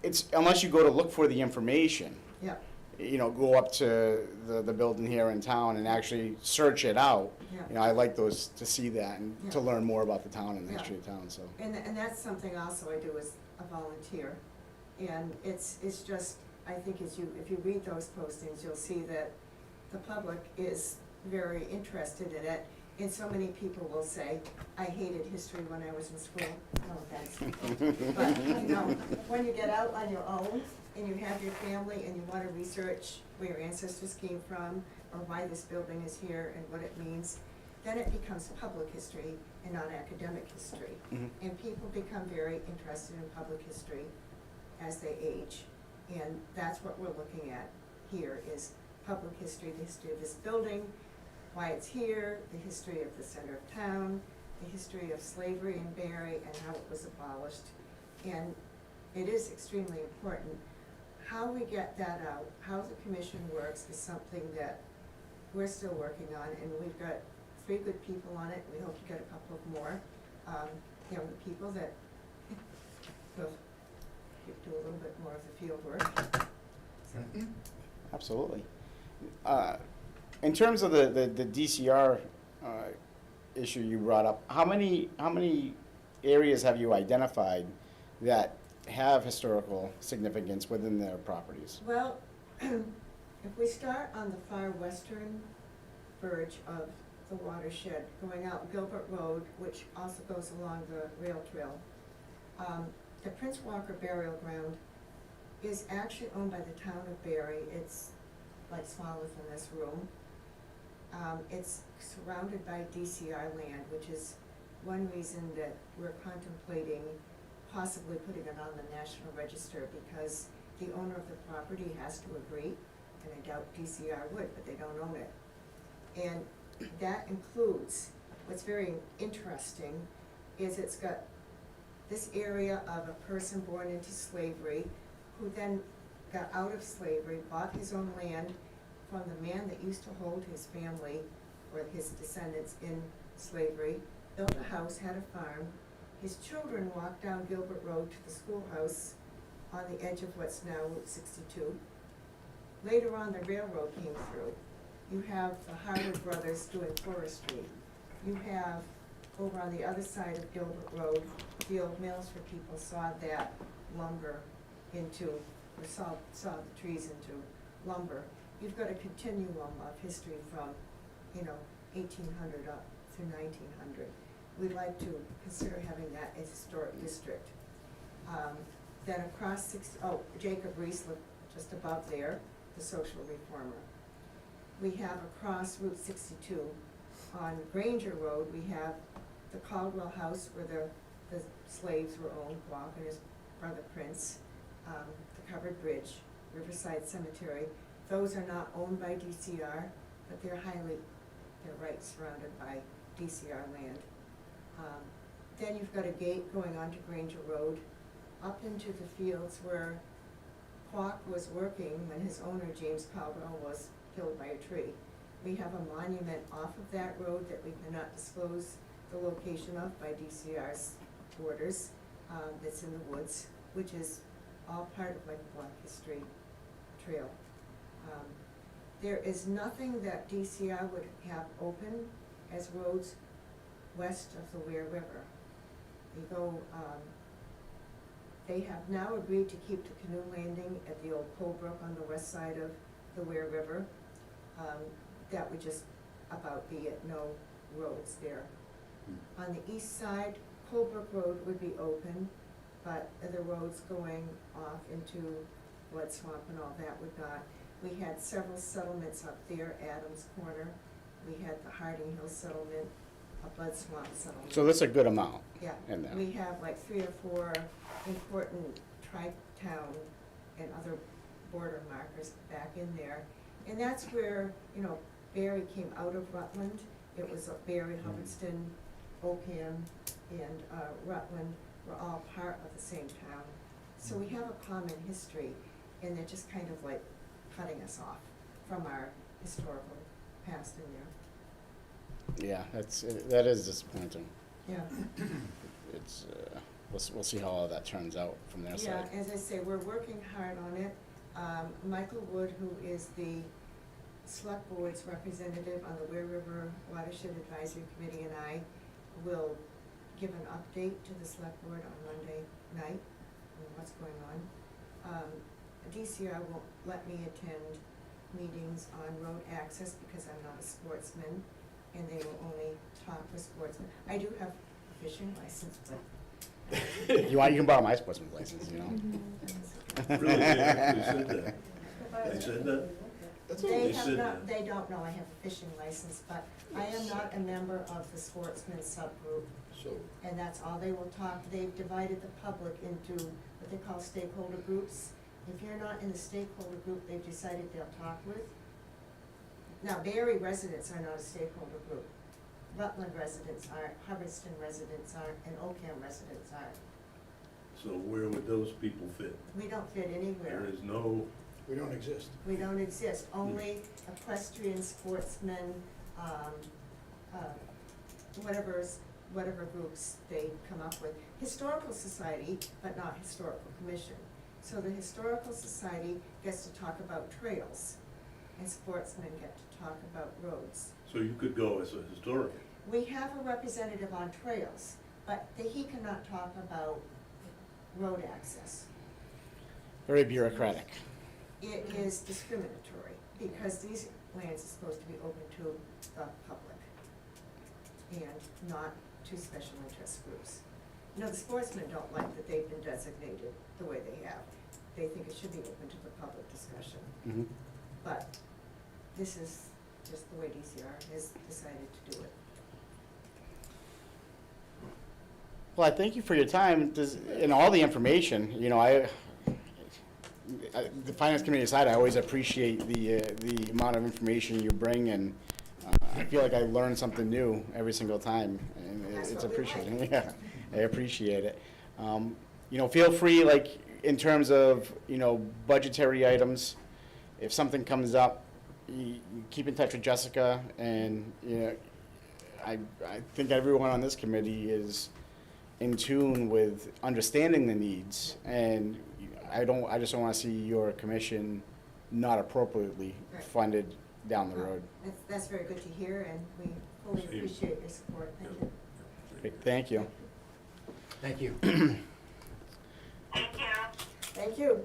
Speaker 1: it's unless you go to look for the information,
Speaker 7: Yeah,
Speaker 1: go up to the building here in town and actually search it out.
Speaker 7: yeah.
Speaker 1: I like those to see that and to
Speaker 7: Yeah.
Speaker 1: learn more about the town and the
Speaker 7: Yeah.
Speaker 1: history of town. So.
Speaker 7: And that's something also I do as a volunteer. And it's just, I think if you read those postings, you'll see that the public is very interested in it. And so many people will say, I hated history when I was in school. No offense. But, you know, when you get out on your own and you have your family and you want to research where your ancestors came from or why this building is here and what it means, then it becomes public history and not academic history.
Speaker 1: Mhm.
Speaker 7: And people become very interested in public history as they age. And that's what we're looking at here is public history, the history of this building, why it's here, the history of the center of town, the history of slavery in Barre and how it was abolished. And it is extremely important. How we get that out, how the commission works is something that we're still working on, and we've got 3 good people on it. We hope to get a couple of more, younger people that will do a little bit more of the field work.
Speaker 1: Absolutely. In terms of the DCR issue you brought up, how many areas have you identified that have historical significance within their properties?
Speaker 7: Well, if we start on the far western verge of the watershed, going out Gilbert Road, which also goes along the rail trail, the Prince Walker Burial Ground is actually owned by the town of Barre. It's like smaller than this room. It's surrounded by DCR land, which is one reason that we're contemplating possibly putting it on the National Register, because the owner of the property has to agree, and I doubt DCR would, but they don't own it. And that includes, what's very interesting, is it's got this area of a person born into slavery, who then got out of slavery, bought his own land from the man that used to hold his family, or his descendants in slavery, built a house, had a farm. His children walked down Gilbert Road to the schoolhouse on the edge of what's now Route 62. Later on, the railroad came through. You have the Harwood brothers doing forestry. You have, over on the other side of Gilbert Road, the old mills where people sawed that lumber into, or sawed the trees into lumber. You've got a continuum of history from, 1800 up through 1900. We'd like to consider having that as a historic district. Then across Jacob Rees lived just above there, the social reformer. We have across Route 62 on Granger Road, we have the Caldwell House where the slaves were owned, Walk and his brother Prince, the covered bridge, Riverside Cemetery. Those are not owned by DCR, but they're right surrounded by DCR land. Then you've got a gate going onto Granger Road, up into the fields where Quack was working when his owner, James Caldwell, was killed by a tree. We have a monument off of that road that we cannot disclose the location of by DCR's orders, that's in the woods, which is all part of like a Black History Trail. There is nothing that DCR would have open as roads west of the Ware River. You go, they have now agreed to keep the canoe landing at the old Colebrook on the west side of the Ware River. That would just about be it, no roads there. On the east side, Colebrook Road would be open, but the roads going off into Blood Swamp and all that would not. We had several settlements up there, Adams Corner. We had the Harding Hill settlement, a Blood Swamp settlement.
Speaker 1: So that's a good amount
Speaker 7: Yeah,
Speaker 1: in there.
Speaker 7: we have like 3 or 4 important tri-town and other border markers back in there. And that's where, Barre came out of Rutland. It was Barre, Hubbardston, Oakham, and Rutland were all part of the same town. So we have a common history, and they're just kind of like cutting us off from our historical past in there.
Speaker 1: Yeah, that is disappointing.
Speaker 7: Yeah.
Speaker 1: It's, we'll see how all that turns out from their side.
Speaker 7: Yeah, as I say, we're working hard on it. Michael Wood, who is the Select Board's representative on the Ware River Watershed Advisory Committee, and I will give an update to the Select Board on Monday night on what's going on. DCR won't let me attend meetings on road access because I'm not a sportsman, and they will only talk with sportsmen. I do have a fishing license, but
Speaker 1: You can borrow my sportsman's license, you know?
Speaker 5: Really, they actually said that. They said that?
Speaker 7: They
Speaker 5: They
Speaker 7: have
Speaker 5: said
Speaker 7: not,
Speaker 5: that.
Speaker 7: they don't know I have a fishing license, but I am not a member of the sportsman subgroup,
Speaker 3: So,
Speaker 7: and that's all they will talk. They've divided the public into what they call stakeholder groups. If you're not in the stakeholder group, they've decided they'll talk with. Now, Barre residents are not a stakeholder group. Rutland residents aren't, Hubbardston residents aren't, and Oakham residents aren't.
Speaker 5: So where would those people fit?
Speaker 7: We don't fit anywhere.
Speaker 5: There is no,
Speaker 3: we don't exist.
Speaker 7: We don't exist, only equestrian, sportsmen, whatever groups they come up with. Historical Society, but not Historical Commission. So the Historical Society gets to talk about trails, and sportsmen get to talk about roads.
Speaker 5: so you could go as a historian.
Speaker 7: We have a representative on trails, but he cannot talk about road access.
Speaker 1: Very bureaucratic.
Speaker 7: It is discriminatory, because these lands are supposed to be open to the public and not to special interest groups. You know, the sportsmen don't like that they've been designated the way they have. They think it should be open to the public discussion.
Speaker 1: Mhm.
Speaker 7: But this is just the way DCR has decided to do it.
Speaker 1: Well, I thank you for your time and all the information. You know, the Finance Committee aside, I always appreciate the amount of information you bring, and I feel like I learn something new every single time, and
Speaker 7: That's
Speaker 1: it's
Speaker 7: what we
Speaker 1: appreciated.
Speaker 7: like.
Speaker 1: Yeah, I appreciate it. You know, feel free, like, in terms of, you know, budgetary items, if something comes up, you keep in touch with Jessica, and, you know, I think everyone on this committee is in tune with understanding the needs, and I just don't want to see your commission not appropriately
Speaker 7: Right.
Speaker 1: funded down the road.
Speaker 7: That's very good to hear, and we fully
Speaker 5: Same.
Speaker 7: appreciate your support. Thank you.
Speaker 1: Great, thank you.
Speaker 3: Thank you.
Speaker 6: Thank you.
Speaker 7: Thank you.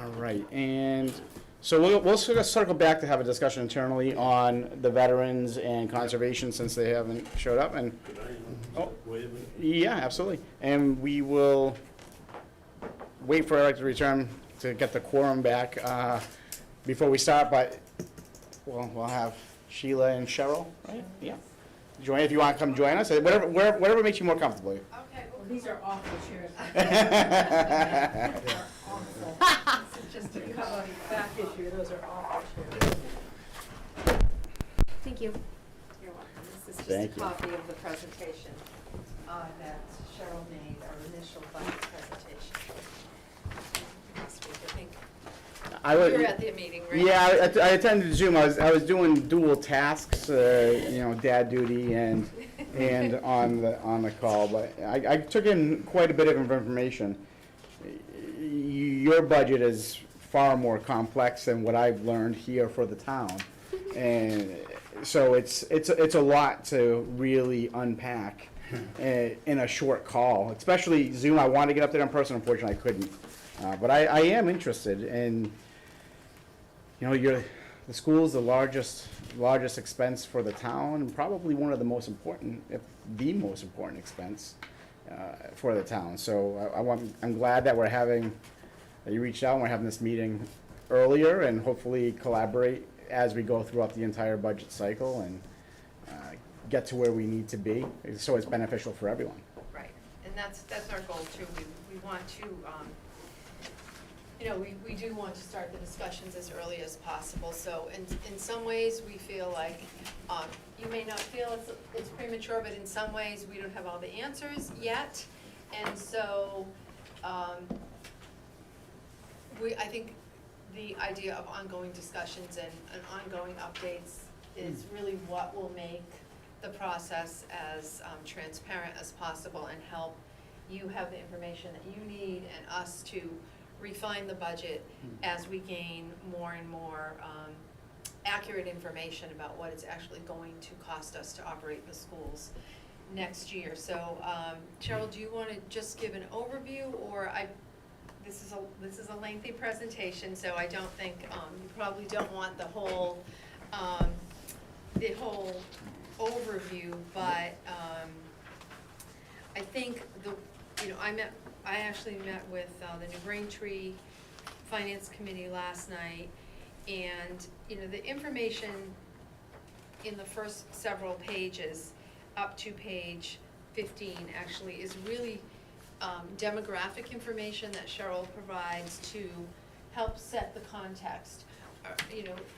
Speaker 1: All right, and so we'll sort of circle back to have a discussion internally on the veterans and conservation, since they haven't showed up, and,
Speaker 5: Could I,
Speaker 1: Oh.
Speaker 5: wait a minute?
Speaker 1: yeah, absolutely. And we will wait for Eric to return to get the quorum back before we start, but we'll have Sheila and Cheryl, right? Yeah. Join, if you want to come join us, whatever makes you more comfortable.
Speaker 8: Okay, well, these are awful chairs.
Speaker 1: They're
Speaker 8: Awful. Just to cover the back issue, those are awful chairs.
Speaker 2: Thank you.
Speaker 8: You're welcome. This is
Speaker 1: Thank
Speaker 8: just a
Speaker 1: you.
Speaker 8: copy of the presentation that Cheryl made, our initial budget presentation. Last week, I think. You were at the meeting, right?
Speaker 1: Yeah, I attended Zoom. I was doing dual tasks, you know, dad duty and on the call, but I took in quite a bit of information. Your budget is far more complex than what I've learned here for the town, and so it's a lot to really unpack in a short call, especially Zoom. I wanted to get up there in person, unfortunately I couldn't, but I am interested in. You know, the school's the largest expense for the town, and probably one of the most important, if the most important expense for the town. So I'm glad that that you reached out and we're having this meeting earlier, and hopefully collaborate as we go throughout the entire budget cycle and get to where we need to be, so it's beneficial for everyone.
Speaker 8: Right, and that's our goal too. We want to, you know, we do want to start the discussions as early as possible. So in some ways, we feel like, you may not feel it's premature, but in some ways, we don't have all the answers yet. And so, I think the idea of ongoing discussions and ongoing updates is really what will make the process as transparent as possible and help you have the information that you need and us to refine the budget as we gain more and more accurate information about what it's actually going to cost us to operate the schools next year. So Cheryl, do you want to just give an overview, or this is a lengthy presentation, so I don't think, you probably don't want the whole overview, but, I think I actually met with, the New Braintree Finance Committee last night, and, the information in the first several pages, up to page 15, actually, is really demographic information that Cheryl provides to help set the context.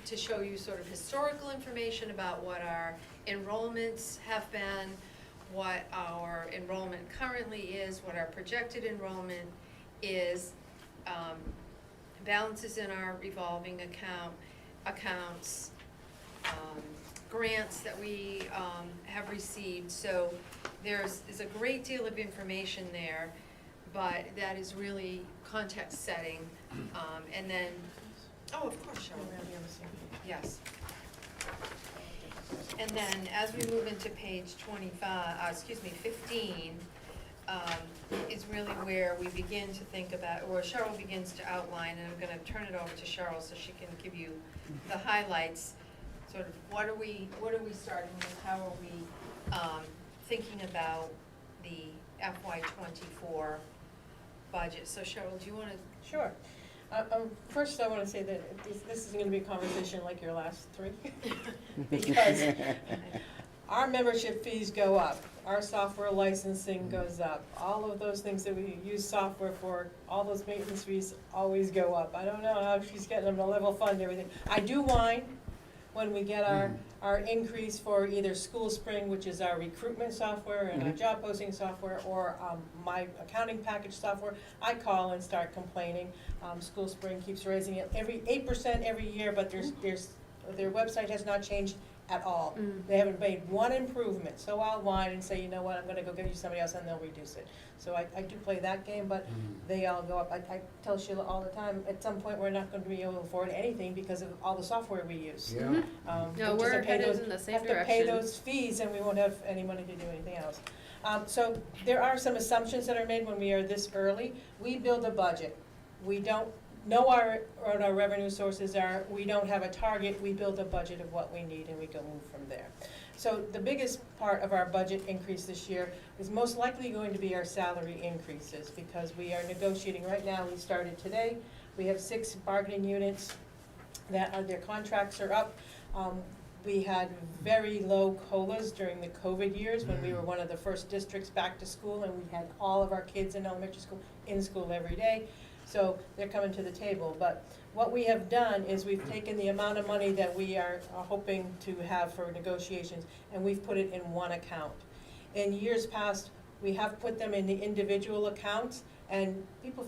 Speaker 8: To show you sort of historical information about what our enrollments have been, what our enrollment currently is, what our projected enrollment is, balances in our revolving accounts, grants that we have received. So there's a great deal of information there, but that is really context setting. And then, oh, of course, Cheryl. Yes. And then as we move into page 15, is really where we begin to think about, or Cheryl begins to outline, and I'm gonna turn it over to Cheryl so she can give you the highlights. Sort of what are we starting with, how are we thinking about the FY24 budget? So Cheryl, do you wanna?
Speaker 9: Sure. First, I want to say that this isn't going to be a conversation like your last three, because our membership fees go up, our software licensing goes up, all of those things that we use software for, all those maintenance fees always go up. I don't know how she's getting them to level fund everything. I do whine when we get our increase for either School Spring, which is our recruitment software and our job posting software, or my accounting package software. I call and start complaining. School Spring keeps raising it 8% every year, but their website has not changed at all. They haven't made one improvement, so I'll whine and say, you know what, I'm gonna go get you somebody else and they'll reduce it. So I do play that game, but they all go up. I tell Sheila all the time, at some point, we're not gonna be able to afford anything because of all the software we use.
Speaker 3: Yeah.
Speaker 2: No,
Speaker 9: Which is
Speaker 2: we're
Speaker 9: to pay
Speaker 2: headed
Speaker 9: those-
Speaker 2: in the same
Speaker 9: have to pay
Speaker 2: direction.
Speaker 9: those fees and we won't have any money to do anything else. So there are some assumptions that are made when we are this early. We build a budget. We don't know what our revenue sources are. We don't have a target. We build a budget of what we need and we go move from there. So the biggest part of our budget increase this year is most likely going to be our salary increases, because we are negotiating right now. We started today. We have 6 bargaining units that their contracts are up. We had very low COLAs during the COVID years when we were one of the first districts back to school, and we had all of our kids in elementary school in school every day. So they're coming to the table. But what we have done is we've taken the amount of money that we are hoping to have for negotiations, and we've put it in one account. In years past, we have put them in the individual accounts, and people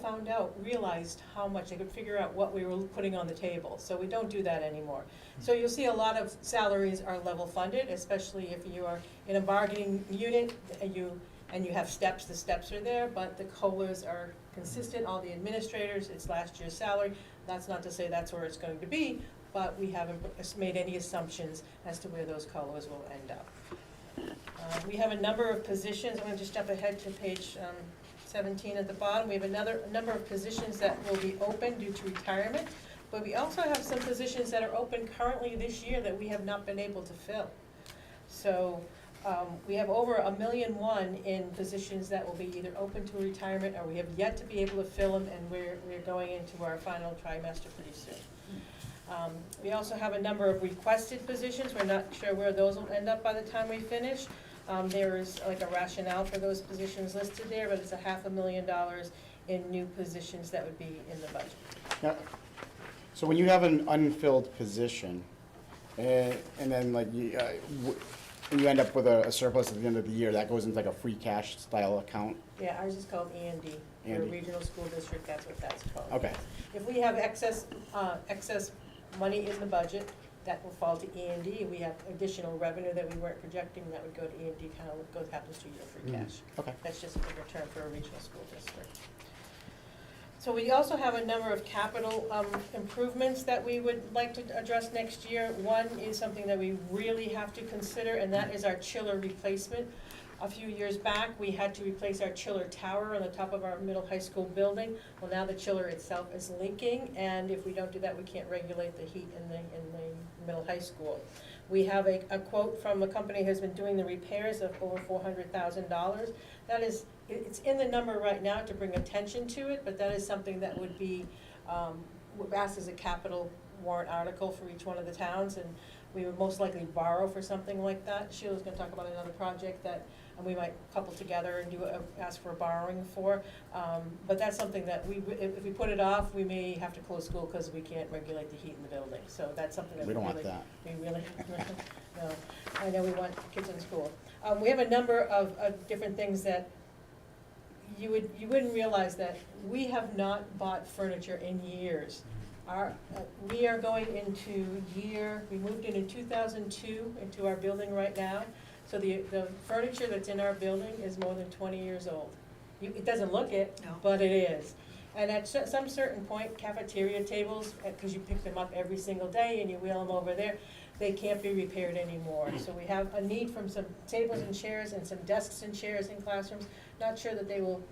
Speaker 9: realized how much they could figure out what we were putting on the table. So we don't do that anymore. So you'll see a lot of salaries are level funded, especially if you are in a bargaining unit and you have steps. The steps are there, but the COLAs are consistent. All the administrators, it's last year's salary. That's not to say that's where it's going to be, but we haven't made any assumptions as to where those COLAs will end up. We have a number of positions. I'm going to just jump ahead to page 17 at the bottom. We have a number of positions that will be open due to retirement, but we also have some positions that are open currently this year that we have not been able to fill. So we have over $1.1 million in positions that will be either open to retirement, or we have yet to be able to fill them, and we're going into our final trimester pretty soon. We also have a number of requested positions. We're not sure where those will end up by the time we finish. There is like a rationale for those positions listed there, but it's $500,000 in new positions that would be in the budget.
Speaker 1: Yeah. So when you have an unfilled position, and then like you end up with a surplus at the end of the year, that goes into like a free cash style account?
Speaker 9: Yeah, ours is called E&D. For a
Speaker 1: E&D.
Speaker 9: regional school district, that's what that's called.
Speaker 1: Okay.
Speaker 9: If we have excess money in the budget, that will fall to E&D. If we have additional revenue that we weren't projecting, that would go to E&D, kind of happens to your free cash.
Speaker 1: Okay.
Speaker 9: That's just a return for a regional school district. So we also have a number of capital improvements that we would like to address next year. One is something that we really have to consider, and that is our chiller replacement. A few years back, we had to replace our chiller tower on the top of our middle high school building. Well, now the chiller itself is leaking, and if we don't do that, we can't regulate the heat in the middle high school. We have a quote from a company who has been doing the repairs of over $400,000. That is, it's in the number right now to bring attention to it, but that is something that would be, asked as a capital warrant article for each one of the towns, and we would most likely borrow for something like that. Sheila's gonna talk about another project that, and we might couple together and ask for borrowing for. But that's something that if we put it off, we may have to close school because we can't regulate the heat in the building. So that's something that
Speaker 1: We don't want that.
Speaker 9: we really, no, I know we want kids in school. We have a number of different things that you wouldn't realize that we have not bought furniture in years. We are going into we moved in 2002 into our building right now. So the furniture that's in our building is more than 20 years old. It doesn't look it,
Speaker 8: No.
Speaker 9: but it is. And at some certain point, cafeteria tables, because you pick them up every single day and you wheel them over there, they can't be repaired anymore. So we have a need from some tables and chairs and some desks and chairs in classrooms. Not sure that they will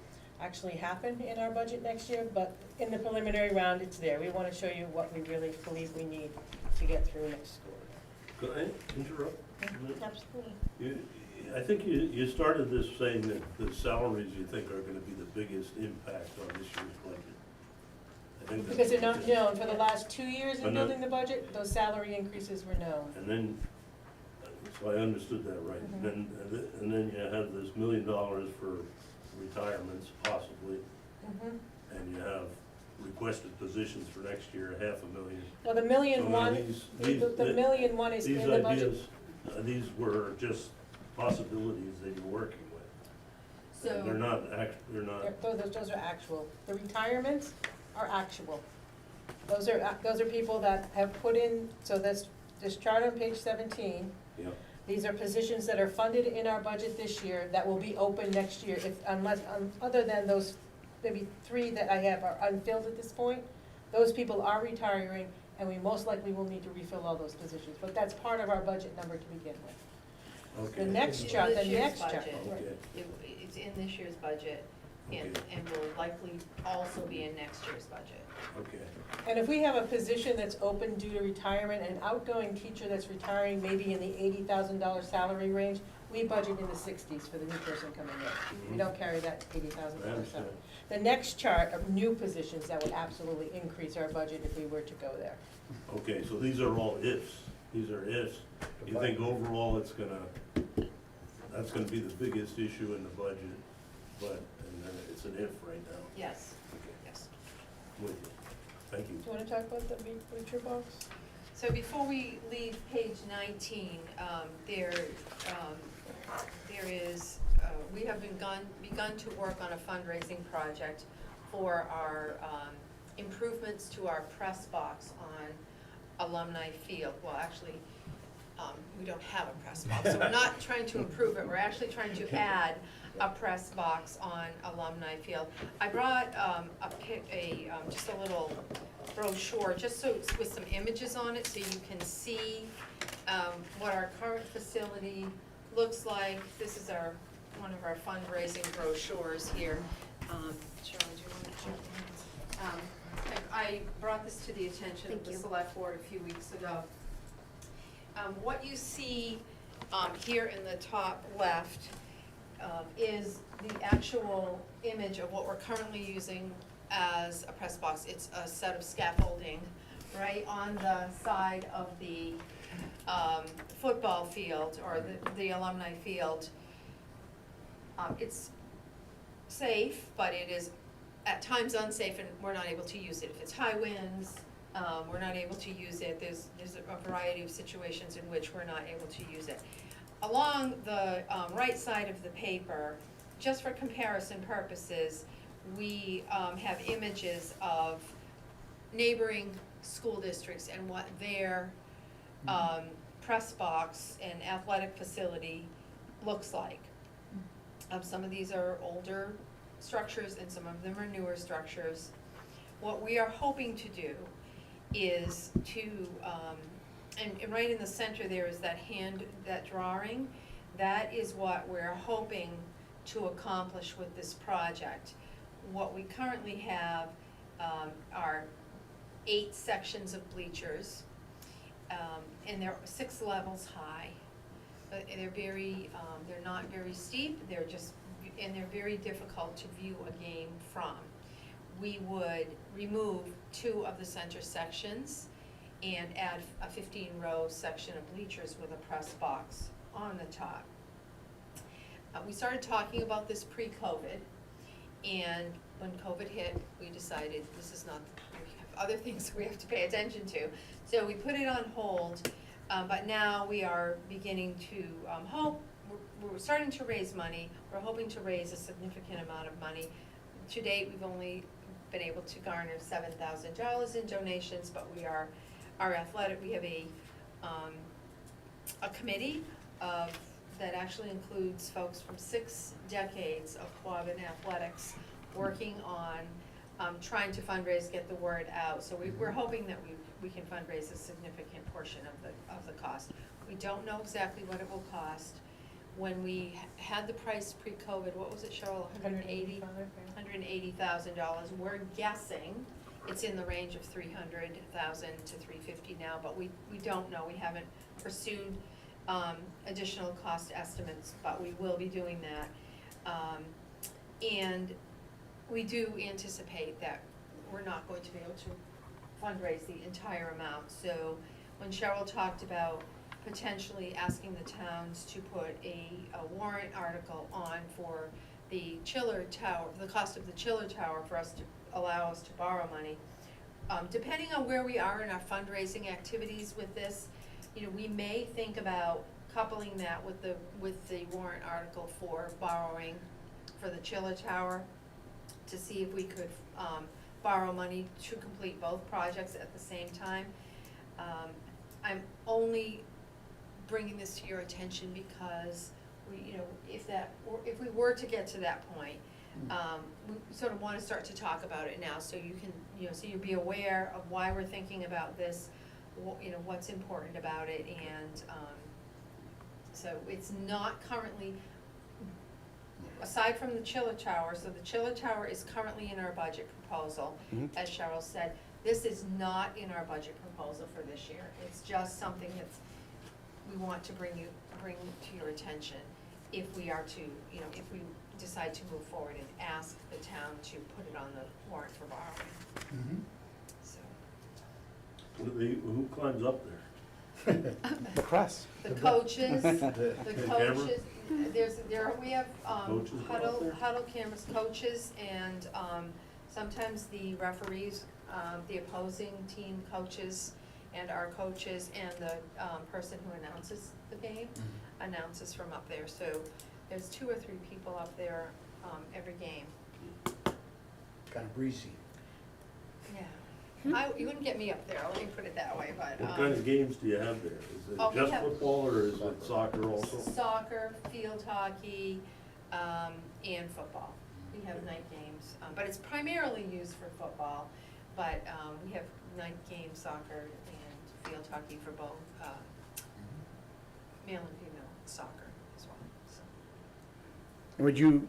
Speaker 9: actually happen in our budget next year, but in the preliminary round, it's there. We want to show you what we really believe we need to get through next school year.
Speaker 5: Could I interrupt?
Speaker 9: Absolutely.
Speaker 5: I think you started this saying that the salaries you think are gonna be the biggest impact on this year's budget. I think that's.
Speaker 9: Because they're not known, for the last 2 years in
Speaker 5: And then-
Speaker 9: building the budget, those salary increases were known.
Speaker 5: And then, so I understood that right. And then you have this $1 million for retirements possibly, and you have requested positions for next year, $500,000.
Speaker 9: Well, the
Speaker 5: So
Speaker 9: million
Speaker 5: now
Speaker 9: one,
Speaker 5: these-
Speaker 9: the million one is
Speaker 5: These
Speaker 9: in the budget.
Speaker 5: ideas, these were just possibilities that you're working with.
Speaker 8: So.
Speaker 5: They're not they're not,
Speaker 9: Those are actual. The retirements are actual. Those are people that have put in, so this chart on page 17,
Speaker 5: yeah,
Speaker 9: these are positions that are funded in our budget this year that will be open next year, unless, other than those, maybe 3 that I have are unfilled at this point. Those people are retiring, and we most likely will need to refill all those positions, but that's part of our budget number to begin with.
Speaker 5: okay.
Speaker 9: The next
Speaker 8: In
Speaker 9: chart,
Speaker 8: this
Speaker 9: the
Speaker 8: year's
Speaker 9: next chart.
Speaker 8: budget.
Speaker 5: Okay.
Speaker 8: It's in this year's budget and will likely also be in next year's budget.
Speaker 5: Okay,
Speaker 9: And if we have a position that's open due to retirement, an outgoing teacher that's retiring maybe in the $80,000 salary range, we budget in the 60s for the new person coming in. We don't carry that $80,000
Speaker 5: I understand.
Speaker 9: salary. The next chart are new positions that would absolutely increase our budget if we were to go there.
Speaker 5: Okay, so these are all ifs, these are ifs. You think overall that's gonna be the biggest issue in the budget, but, and then it's an if right now.
Speaker 8: Yes,
Speaker 5: Okay,
Speaker 8: yes.
Speaker 5: with you. Thank you.
Speaker 9: Do you want to talk about the bleacher box?
Speaker 8: So before we leave page 19, there is, we have begun to work on a fundraising project for our improvements to our press box on Alumni Field. Well, actually, we don't have a press box, so we're not trying to improve it, we're actually trying to add a press box on Alumni Field. I brought just a little brochure, just so with some images on it, so you can see what our current facility looks like. This is one of our fundraising brochures here. Sharon, do you want to hold it? I brought this to the attention of the select board a few weeks ago. What you see here in the top left is the actual image of what we're currently using as a press box. It's a set of scaffolding right on the side of the football field or the alumni field. It's safe, but it is at times unsafe, and we're not able to use it. If it's high winds, we're not able to use it. There's a variety of situations in which we're not able to use it. Along the right side of the paper, just for comparison purposes, we have images of neighboring school districts and what their press box and athletic facility looks like. Some of these are older structures and some of them are newer structures. What we are hoping to do is to, and right in the center there is that drawing. that is what we're hoping to accomplish with this project. What we currently have are 8 sections of bleachers, and they're 6 levels high. But they're they're not very steep, and they're very difficult to view a game from. We would remove 2 of the center sections and add a 15-row section of bleachers with a press box on the top. We started talking about this pre-COVID, and when COVID hit, we decided this is not, we have other things we have to pay attention to. So we put it on hold, but now we are beginning to hope, we're starting to raise money. We're hoping to raise a significant amount of money. To date, we've only been able to garner $7,000 in donations, but we have a committee that actually includes folks from 6 decades of Quabbin athletics working on trying to fundraise, get the word out. So we're hoping that we can fundraise a significant portion of the cost. We don't know exactly what it will cost. When we had the price pre-COVID, what was it, Cheryl? $180,000. We're guessing it's in the range of $300,000 to $350,000 now, but we don't know. We haven't pursued additional cost estimates, but we will be doing that. And we do anticipate that we're not going to be able to fundraise the entire amount. So when Cheryl talked about potentially asking the towns to put a warrant article on for the chiller tower, the cost of the chiller tower, for us to allow us to borrow money. Depending on where we are in our fundraising activities with this, we may think about coupling that with the warrant article for borrowing for the chiller tower, to see if we could borrow money to complete both projects at the same time. I'm only bringing this to your attention because if we were to get to that point, we sort of want to start to talk about it now, so you can, so you'll be aware of why we're thinking about this, what's important about it, and so it's not currently, aside from the chiller tower, so the chiller tower is currently in our budget proposal, as Cheryl said. This is not in our budget proposal for this year. It's just something that's, we want to bring to your attention if we are to, if we decide to move forward and ask the town to put it on the warrant for borrowing. So,
Speaker 5: Who climbs up there?
Speaker 1: The press.
Speaker 8: the coaches,
Speaker 5: The camera?
Speaker 8: we have
Speaker 5: Coaches go up there?
Speaker 8: huddle cameras, coaches, and sometimes the referees, the opposing team coaches, and our coaches, and the person who announces the game announces from up there. So there's 2 or 3 people up there every game.
Speaker 3: Kind of breezy.
Speaker 8: Yeah. You wouldn't get me up there, let me put it that way, but.
Speaker 5: What kind of games do you have there? Is it
Speaker 8: we
Speaker 5: just
Speaker 8: have-
Speaker 5: football or is it soccer also?
Speaker 8: Soccer, field hockey, and football. We have night games, but it's primarily used for football, but we have night game soccer and field hockey for both male and female soccer as well, so.
Speaker 1: Would you,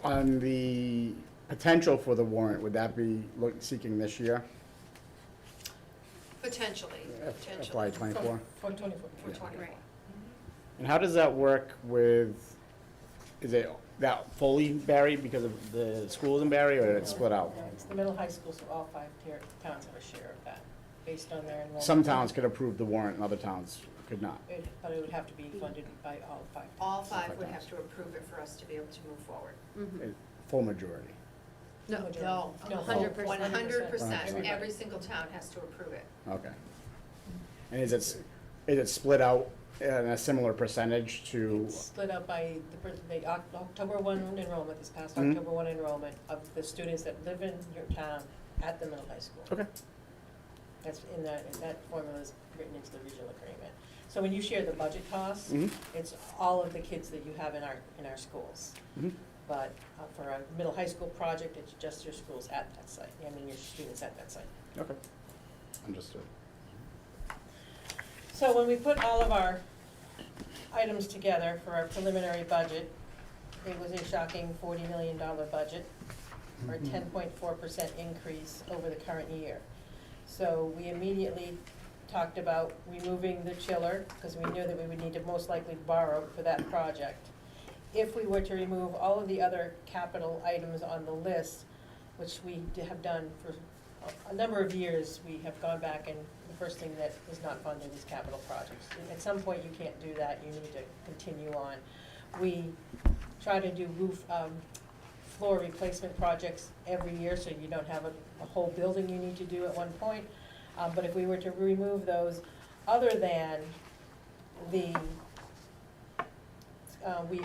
Speaker 1: on the potential for the warrant, would that be seeking this year?
Speaker 8: Potentially.
Speaker 1: FY '24?
Speaker 9: For 24.
Speaker 8: For 20, right.
Speaker 1: And how does that work with, is it that fully Barre because of the schools in Barre, or it's split out?
Speaker 9: Yeah, it's the middle high school, so all 5 towns have a share of that, based on their enrollment.
Speaker 1: Some towns could approve the warrant and other towns could not.
Speaker 9: But it would have to be funded by all 5.
Speaker 8: All 5 would have to approve it for us to be able to move forward.
Speaker 1: Full majority.
Speaker 8: No,
Speaker 9: No,
Speaker 8: 100%. 100%.
Speaker 9: Everybody.
Speaker 8: Every single town has to approve it.
Speaker 1: Okay. And is it split out in a similar percentage to,
Speaker 9: It's split up by the October 1 enrollment, this past
Speaker 1: Mhm.
Speaker 9: October 1 enrollment of the students that live in your town at the middle high school.
Speaker 1: okay,
Speaker 9: That's that formula is written into the regional agreement. So when you share the budget costs,
Speaker 1: Mhm.
Speaker 9: it's all of the kids that you have in our schools.
Speaker 1: Mhm.
Speaker 9: But for a middle high school project, it's just your schools at that site, your students at that site.
Speaker 1: okay, understood.
Speaker 9: So when we put all of our items together for our preliminary budget. It was a shocking $40 million budget, or a 10.4% increase over the current year. So we immediately talked about removing the chiller, because we knew that we would need to most likely borrow for that project. If we were to remove all of the other capital items on the list, which we have done for a number of years, we have gone back and the first thing that is not funded is capital projects. At some point, you can't do that, you need to continue on. We try to do floor replacement projects every year, so you don't have a whole building you need to do at one point. But if we were to remove those, other than we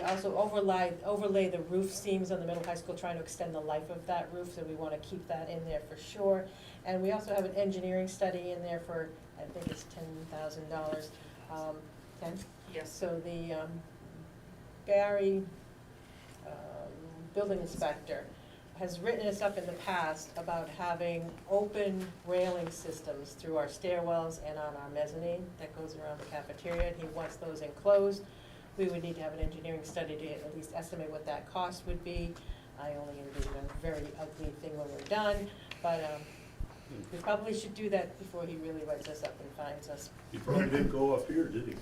Speaker 9: also overlay the roof seams on the middle high school, trying to extend the life of that roof, so we wanna keep that in there for sure. And we also have an engineering study in there for, I think it's $10,000, 10?
Speaker 8: Yes.
Speaker 9: So the Barre building inspector has written us up in the past about having open railing systems through our stairwells and on our mezzanine that goes around the cafeteria, and he wants those enclosed. We would need to have an engineering study to at least estimate what that cost would be. I only envision a very ugly thing when we're done, but we probably should do that before he really writes us up and fines us.
Speaker 5: He probably didn't go up here, did he?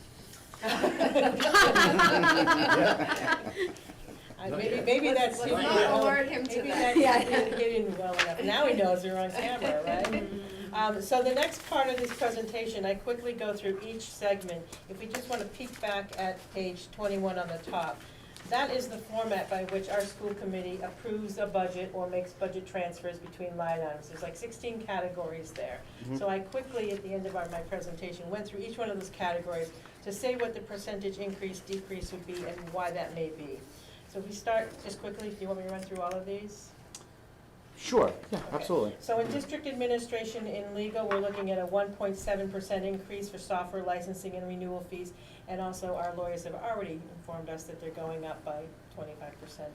Speaker 9: Maybe that's.
Speaker 2: Let's not award him to
Speaker 9: Maybe
Speaker 2: that.
Speaker 9: that's hidden well enough. Now he knows we're on camera, right? So the next part of this presentation, I quickly go through each segment. If we just want to peek back at page 21 on the top, that is the format by which our school committee approves a budget or makes budget transfers between line items. There's like 16 categories there. So I quickly, at the end of my presentation, went through each one of those categories to say what the percentage increase, decrease would be and why that may be. So if we start just quickly, do you want me to run through all of these?
Speaker 1: Sure, yeah,
Speaker 9: Okay.
Speaker 1: absolutely.
Speaker 9: So in district administration in legal, we're looking at a 1.7% increase for software licensing and renewal fees. And also our lawyers have already informed us that they're going up by 25%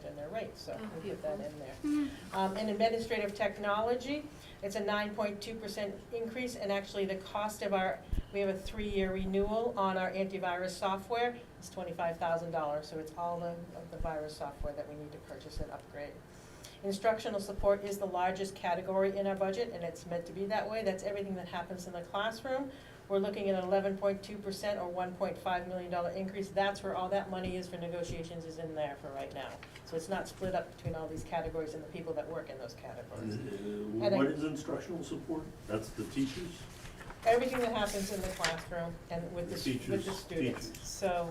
Speaker 9: in their rates, so we'll put that in there. In administrative technology, it's a 9.2% increase, and actually the cost of we have a 3-year renewal on our antivirus software. It's $25,000, so it's all of the virus software that we need to purchase and upgrade. Instructional support is the largest category in our budget, and it's meant to be that way. That's everything that happens in the classroom. We're looking at an 11.2% or $1.5 million increase. That's where all that money is for negotiations is in there for right now. So it's not split up between all these categories and the people that work in those categories.
Speaker 5: What is instructional support? That's the teachers?
Speaker 9: Everything that happens in the classroom and with the students.
Speaker 5: Teachers.
Speaker 9: So,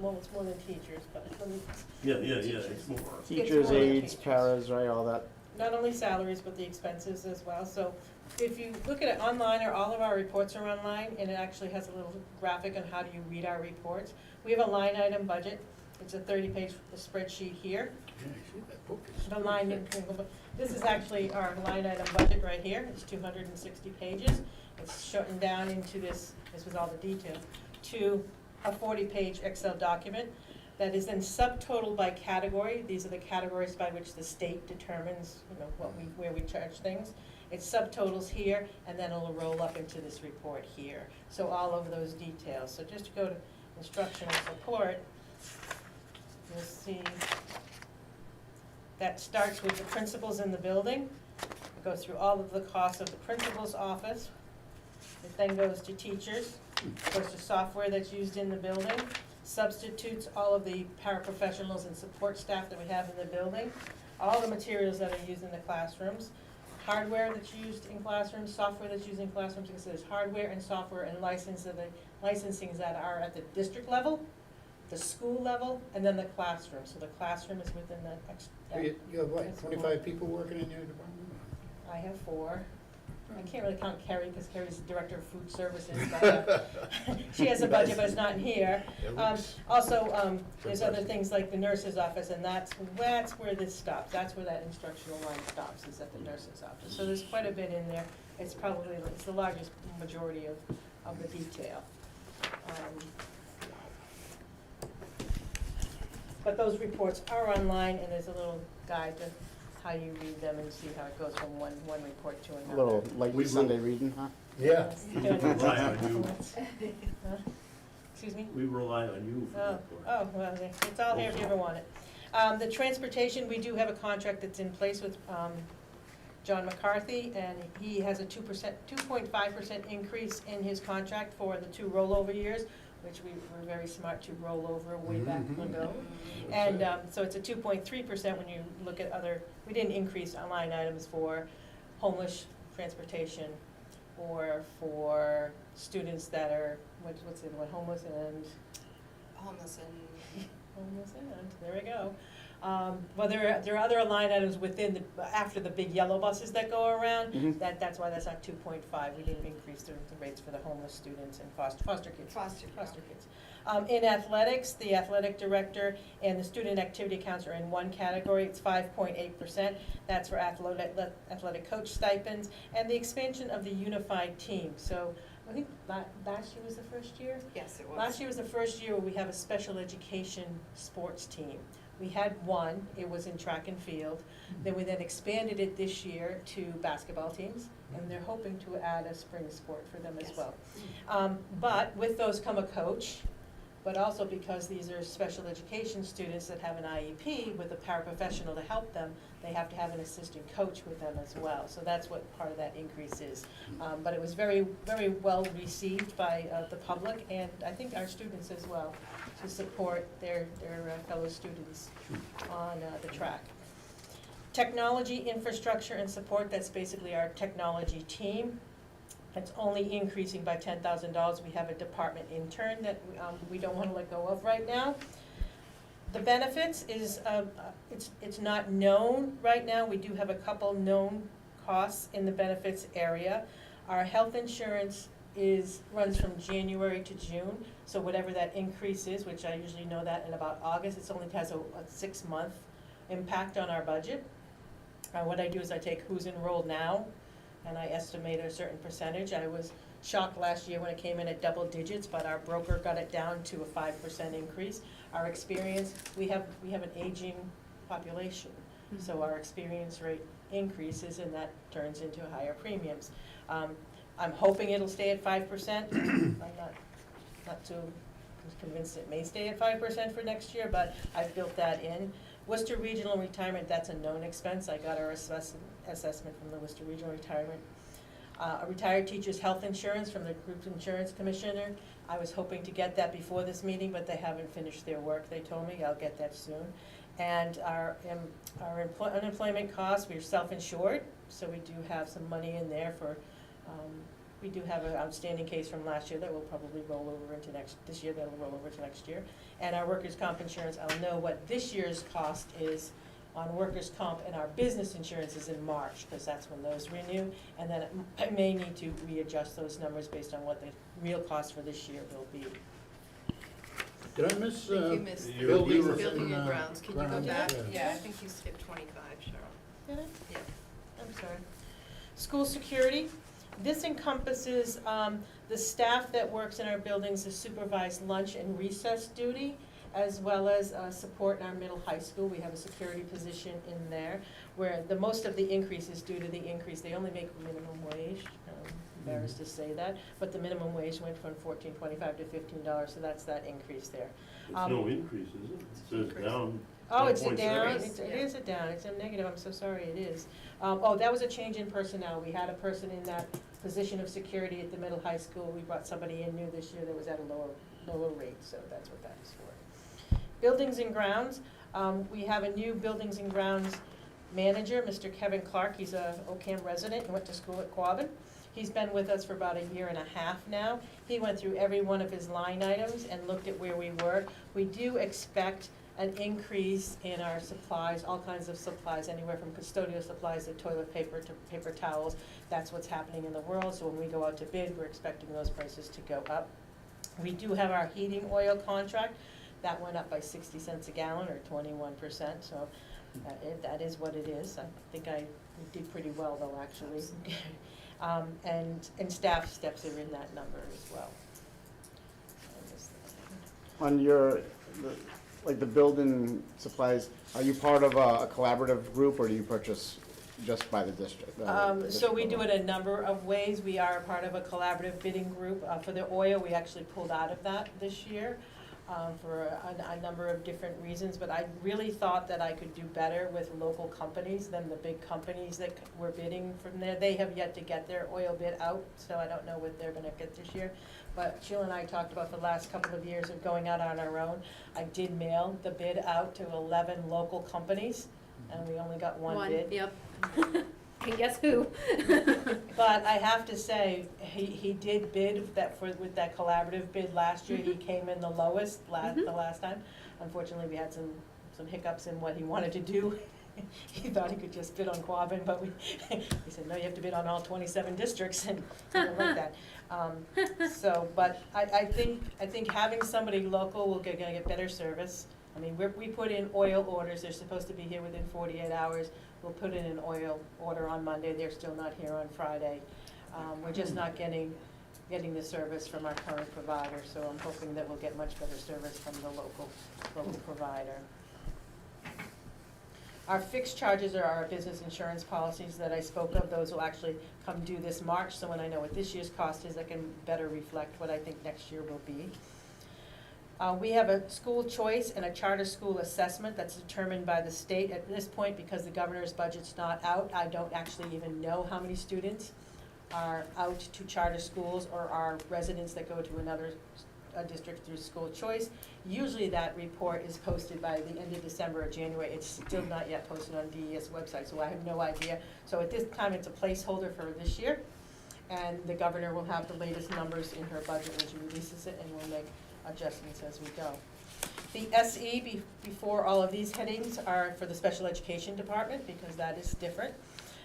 Speaker 9: well, it's more than teachers, but let me.
Speaker 5: Yeah, it's more.
Speaker 1: Teachers,
Speaker 9: more than
Speaker 1: aides,
Speaker 9: teachers.
Speaker 1: paras, right, all that.
Speaker 9: Not only salaries, but the expenses as well. So if you look at it online, or all of our reports are online, and it actually has a little graphic on how do you read our reports. We have a line item budget. It's a 30-page spreadsheet here.
Speaker 3: Yeah, I see that book is.
Speaker 9: The line, this is actually our line item budget right here. It's 260 pages. It's shortened down into this was all the detail, to a 40-page Excel document that is then subtotaled by category. These are the categories by which the state determines, where we charge things. It subtotals here, and then it'll roll up into this report here. So all of those details. So just to go to instructional support, you'll see that starts with the principals in the building. It goes through all of the costs of the principal's office. It then goes to teachers, it goes to software that's used in the building, substitutes all of the paraprofessionals and support staff that we have in the building, all the materials that are used in the classrooms, hardware that's used in classrooms, software that's used in classrooms, because there's hardware and software and licensings that are at the district level, the school level, and then the classroom. So the classroom is within the.
Speaker 3: You have what, 25 people working in your department?
Speaker 9: I have 4. I can't really count Carrie, because Carrie's the director of food services, but she has a budget, but it's not in here. Also, there's other things like the nurse's office, and that's where this stops. That's where that instructional line stops, is at the nurse's office. So there's quite a bit in there. It's the largest majority of the detail. But those reports are online, and there's a little guide to how you read them and see how it goes from one report to another.
Speaker 1: A little like Sunday reading, huh?
Speaker 3: Yeah.
Speaker 9: Yes.
Speaker 5: Right, I do.
Speaker 9: Huh? Excuse me?
Speaker 5: We rely on you for
Speaker 9: Oh,
Speaker 5: that part.
Speaker 9: oh, well, it's all here if you ever want it. The transportation, we do have a contract that's in place with, John McCarthy, and he has a 2.5% increase in his contract for the 2 rollover years, which we were very smart to roll over way back ago. And, so it's a 2.3% when you look at other, we didn't increase our line items for homeless transportation or for students that are, what's the other one, homeless and
Speaker 8: Homeless and
Speaker 9: there we go. Well, there are other line items within after the big yellow buses that go around,
Speaker 1: Mhm.
Speaker 9: that's why that's not 2.5, we didn't increase the rates for the homeless students and foster kids.
Speaker 8: foster care.
Speaker 9: Foster kids. In athletics, the athletic director and the student activity accounts are in one category, it's 5.8%, that's for athletic coach stipends, and the expansion of the unified team, so I think last year was the first year?
Speaker 8: Yes, it was.
Speaker 9: Last year was the first year where we have a special education sports team. We had one, it was in track and field. Then we expanded it this year to basketball teams, and they're hoping to add a spring sport for them as
Speaker 8: Yes.
Speaker 9: well. But with those come a coach, but also because these are special education students that have an IEP with a paraprofessional to help them, they have to have an assistant coach with them as well. So that's what part of that increase is. But it was very, very well received by the public and I think our students as well, to support their fellow students on the track. Technology, infrastructure, and support, that's basically our technology team. It's only increasing by $10,000. We have a department intern that we don't want to let go of right now. The benefits is, it's not known right now. We do have a couple known costs in the benefits area. Our health insurance runs from January to June, so whatever that increase is, which I usually know that in about August, it only has a 6-month impact on our budget. What I do is I take who's enrolled now, and I estimate a certain percentage. I was shocked last year when it came in at double digits, but our broker got it down to a 5% increase. Our experience, we have an aging population, so our experience rate increases and that turns into higher premiums. I'm hoping it'll stay at 5%. I'm not too convinced it may stay at 5% for next year, but I've built that in. Worcester Regional Retirement, that's a known expense. I got our assessment from the Worcester Regional Retirement. A retired teacher's health insurance from the Group Insurance Commissioner. I was hoping to get that before this meeting, but they haven't finished their work. They told me I'll get that soon. And our unemployment costs, we're self-insured, so we do have some money in there for, we do have an outstanding case from last year that will probably roll over into this year, that'll roll over to next year. And our workers' comp insurance, I'll know what this year's cost is on workers' comp, and our business insurance is in March, because that's when those renew. And then I may need to readjust those numbers based on what the real cost for this year will be.
Speaker 3: Did I miss,
Speaker 8: I think you missed
Speaker 5: you
Speaker 3: buildings
Speaker 5: were-
Speaker 8: building and
Speaker 3: and,
Speaker 8: grounds. Can you go
Speaker 3: grounds?
Speaker 8: back?
Speaker 3: Yeah.
Speaker 8: Yeah, I think you skipped 25, Cheryl.
Speaker 9: Did I?
Speaker 8: Yeah.
Speaker 9: I'm sorry. School security, this encompasses the staff that works in our buildings to supervise lunch and recess duty, as well as support in our middle high school. We have a security position in there, where the most of the increase is due to the increase. They only make minimum wage, embarrassed to say that, but the minimum wage went from $14.25 to $15, so that's that increase there.
Speaker 5: It's no increase, is it? It says down.
Speaker 9: Oh, it's a
Speaker 5: 10.7.
Speaker 9: down,
Speaker 8: Increase,
Speaker 9: it
Speaker 8: yeah.
Speaker 9: is a down, it's a negative, I'm so sorry, it is. That was a change in personnel, we had a person in that position of security at the middle high school, we brought somebody in new this year that was at a lower rate, so that's what that is for. Buildings and grounds, we have a new buildings and grounds manager, Mr. Kevin Clark, he's a Ocam resident, and went to school at Quabbin. He's been with us for about 1.5 years now. He went through every one of his line items and looked at where we were. We do expect an increase in our supplies, all kinds of supplies, anywhere from custodial supplies to toilet paper to paper towels. That's what's happening in the world, so when we go out to bid, we're expecting those prices to go up. We do have our heating oil contract. That went up by 60 cents a gallon, or 21%, so that is what it is. I think we did pretty well, though, actually. And staff steps are in that number as well.
Speaker 1: On like the building supplies, are you part of a collaborative group, or do you purchase just by the district?
Speaker 9: So we do it a number of ways. We are part of a collaborative bidding group. For the oil, we actually pulled out of that this year for a number of different reasons. But I really thought that I could do better with local companies than the big companies that were bidding from there. They have yet to get their oil bid out, so I don't know what they're gonna get this year. But Sheila and I talked about the last couple of years of going out on our own. I did mail the bid out to 11 local companies, and we only got one bid.
Speaker 2: Yep. And guess who?
Speaker 9: But I have to say, he did bid with that collaborative bid last year. He came in the lowest the last time. Unfortunately, we had some hiccups in what he wanted to do. He thought he could just bid on Quabbin, but he said, no, you have to bid on all 27 districts, and I don't like that. But I think having somebody local will gonna get better service. I mean, we put in oil orders. They're supposed to be here within 48 hours. We'll put in an oil order on Monday. They're still not here on Friday. We're just not getting the service from our current provider, so I'm hoping that we'll get much better service from the local provider. Our fixed charges are our business insurance policies that I spoke of. Those will actually come due this March, so when I know what this year's cost is, I can better reflect what I think next year will be. We have a school choice and a charter school assessment that's determined by the state. At this point, because the governor's budget's not out, I don't actually even know how many students are out to charter schools or are residents that go to another district through school choice. Usually that report is posted by the end of December or January. It's still not yet posted on DES website, so I have no idea. So at this time, it's a placeholder for this year, and the governor will have the latest numbers in her budget when she releases it, and we'll make adjustments as we go. The SE before all of these headings are for the special education department, because that is different.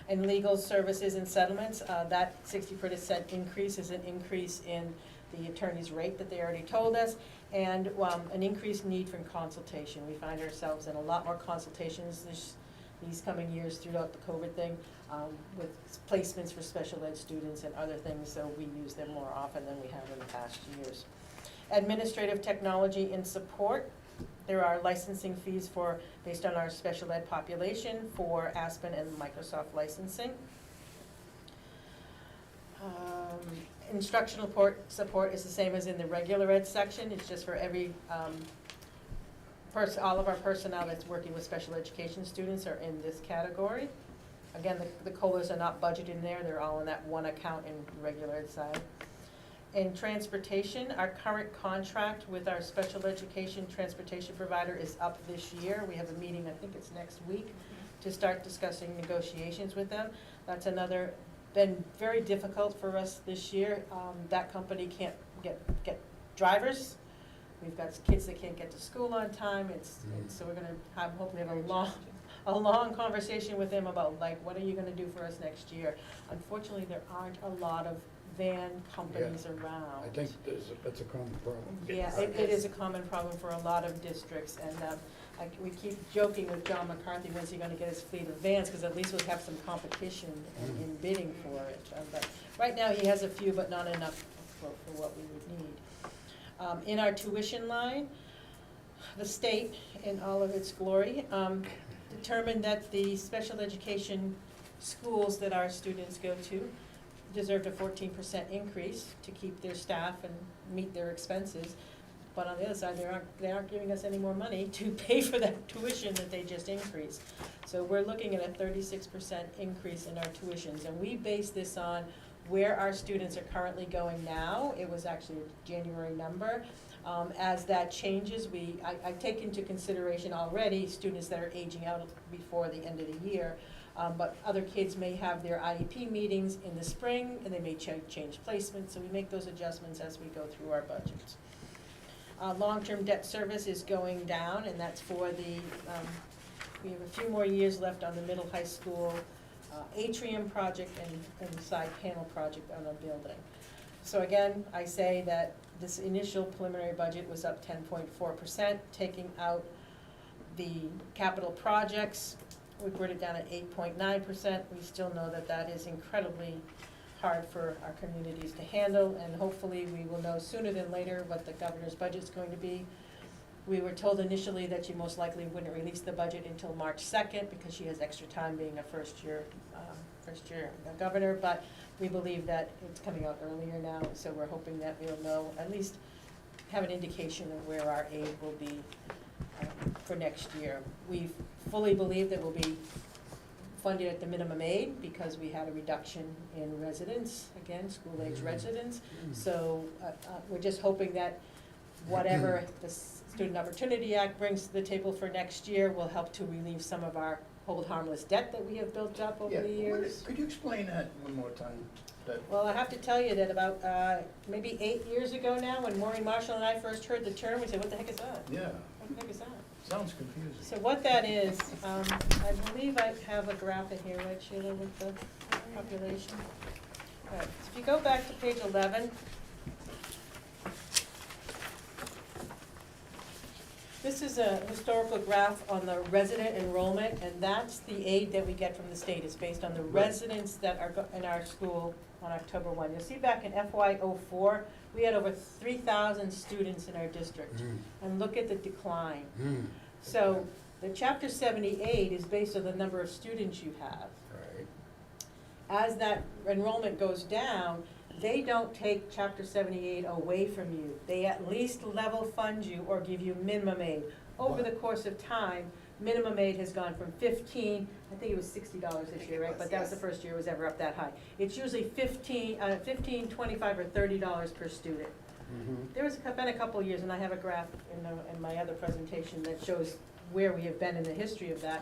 Speaker 9: And legal services and settlements, that 60% increase is an increase in the attorney's rate that they already told us, and an increased need for consultation. We find ourselves in a lot more consultations these coming years throughout the COVID thing, with placements for special ed students and other things, so we use them more often than we have in the past years. Administrative technology and support. There are licensing fees based on our special ed population for Aspen and Microsoft licensing. Instructional support is the same as in the regular ed section. It's just for every all of our personnel that's working with special education students are in this category. Again, the COLAs are not budgeted in there. They're all in that one account in the regular ed side. In transportation, our current contract with our special education transportation provider is up this year. We have a meeting, I think it's next week, to start discussing negotiations with them. That's been very difficult for us this year. That company can't get drivers. We've got kids that can't get to school on time. So we're gonna hopefully have a long conversation with them about, like, what are you gonna do for us next year? Unfortunately, there aren't a lot of van companies around.
Speaker 3: I think that's a common problem.
Speaker 9: Yeah, it is a common problem for a lot of districts, and we keep joking with John McCarthy, when's he gonna get his fleet of vans, because at least we'll have some competition in bidding for it. But right now, he has a few, but not enough for what we would need. In our tuition line, the state, in all of its glory, determined that the special education schools that our students go to deserved a 14% increase to keep their staff and meet their expenses. But on the other side, they aren't giving us any more money to pay for that tuition that they just increased. So we're looking at a 36% increase in our tuitions, and we base this on where our students are currently going now. It was actually a January number. As that changes, I take into consideration already students that are aging out before the end of the year. But other kids may have their IEP meetings in the spring, and they may change placements, so we make those adjustments as we go through our budgets. Long-term debt service is going down, and that's for we have a few more years left on the middle high school atrium project and side panel project on a building. So again, I say that this initial preliminary budget was up 10.4%, taking out the capital projects. We brought it down at 8.9%. We still know that that is incredibly hard for our communities to handle, and hopefully we will know sooner than later what the governor's budget is going to be. We were told initially that she most likely wouldn't release the budget until March 2nd because she has extra time being a first year governor, but we believe that it's coming out earlier now, so we're hoping that we'll know, at least have an indication of where our aid will be for next year. We fully believe that we'll be funded at the minimum aid because we had a reduction in residents, again, school-age residents. So we're just hoping that whatever the Student Opportunity Act brings to the table for next year will help to relieve some of our hold harmless debt that we have built up over
Speaker 3: Yeah,
Speaker 9: the years.
Speaker 3: could you explain that one more time? That-
Speaker 9: Well, I have to tell you that about maybe 8 years ago now, when Maureen Marshall and I first heard the term, we said, what the heck is that?
Speaker 3: Yeah,
Speaker 9: What the heck is that?
Speaker 3: sounds confusing.
Speaker 9: So what that is, I believe I have a graph in here, right, Sheila, with the population? All right, so if you go back to page 11, this is a historical graph on the resident enrollment, and that's the aid that we get from the state. It's based on the
Speaker 3: Right.
Speaker 9: residents that are in our school on October 1. You'll see back in FY '04, we had over 3,000 students in our district. And look at the decline. So the Chapter 78 is based on the number of students you have.
Speaker 3: Right.
Speaker 9: As that enrollment goes down, they don't take Chapter 78 away from you. They at least level fund you or give you minimum aid. Over the course of time, minimum aid has gone from 15, I think it was $60 this year, right? But that was the first year it was ever up that high. It's usually 15, 25, or $30 per student. There was been a couple of years, and I have a graph in my other presentation that shows where we have been in the history of that.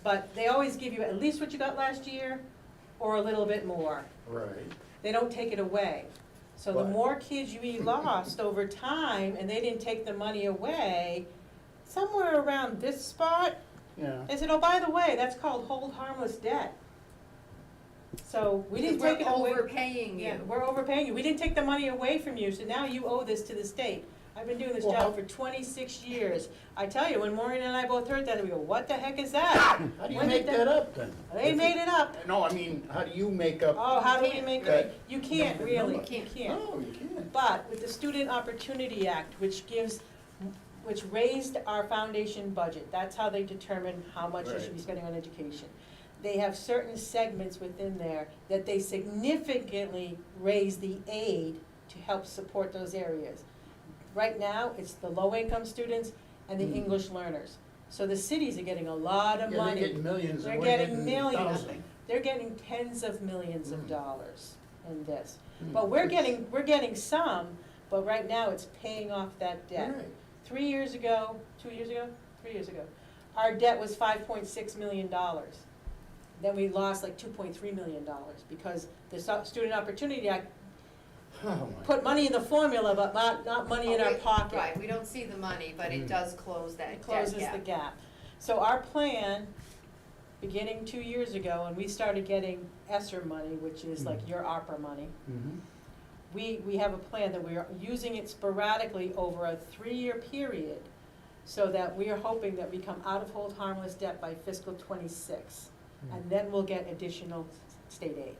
Speaker 9: But they always give you at least what you got last year, or a little bit more.
Speaker 3: Right.
Speaker 9: They don't take it away. So the
Speaker 3: But-
Speaker 9: more kids you lost over time, and they didn't take the money away, somewhere around this spot,
Speaker 3: Yeah.
Speaker 9: they said, oh, by the way, that's called hold harmless debt. So we didn't take it away.
Speaker 2: We're overpaying
Speaker 9: Yeah,
Speaker 2: you.
Speaker 9: we're overpaying you. We didn't take the money away from you, so now you owe this to the state. I've been doing this
Speaker 3: Well, how-
Speaker 9: job for 26 years. I tell you, when Maureen and I both heard that, we go, what the heck is that?
Speaker 3: How do you
Speaker 9: When
Speaker 3: make
Speaker 9: did
Speaker 3: that up then?
Speaker 9: They made it up.
Speaker 3: No, I mean, how do you make up?
Speaker 9: Oh, how do we
Speaker 2: can't.
Speaker 9: make
Speaker 3: That-
Speaker 9: it? You can't really,
Speaker 3: number.
Speaker 9: you can't.
Speaker 3: No, you can't.
Speaker 9: But with the Student Opportunity Act, which raised our foundation budget, that's how they determine how much you should be
Speaker 3: Right.
Speaker 9: spending on education. They have certain segments within there that they significantly raise the aid to help support those areas. Right now, it's the low-income students and the English learners. So the cities are getting a lot of
Speaker 3: Yeah, they're
Speaker 9: money.
Speaker 3: getting millions
Speaker 9: They're
Speaker 3: and we're
Speaker 9: getting
Speaker 3: getting
Speaker 9: millions.
Speaker 3: thousands.
Speaker 9: They're getting tens of millions of
Speaker 3: Mm.
Speaker 9: dollars in this.
Speaker 3: Mm.
Speaker 9: But we're getting some, but right now it's paying off that debt.
Speaker 3: Right.
Speaker 9: 3 years ago, 2 years ago, 3 years ago, our debt was $5.6 million. Then we lost like $2.3 million because the Student Opportunity Act
Speaker 3: Oh, my.
Speaker 9: put money in the formula, but not money in our pocket.
Speaker 8: Right, we don't see the money, but it does close that
Speaker 9: It
Speaker 8: debt
Speaker 9: closes
Speaker 8: gap.
Speaker 9: the gap. So our plan, beginning 2 years ago, and we started getting ESSER money, which is like your ARPA money,
Speaker 3: Mhm.
Speaker 9: we have a plan that we are using it sporadically over a 3-year period so that we are hoping that we come out of hold harmless debt by fiscal '26. And then we'll get additional state aid.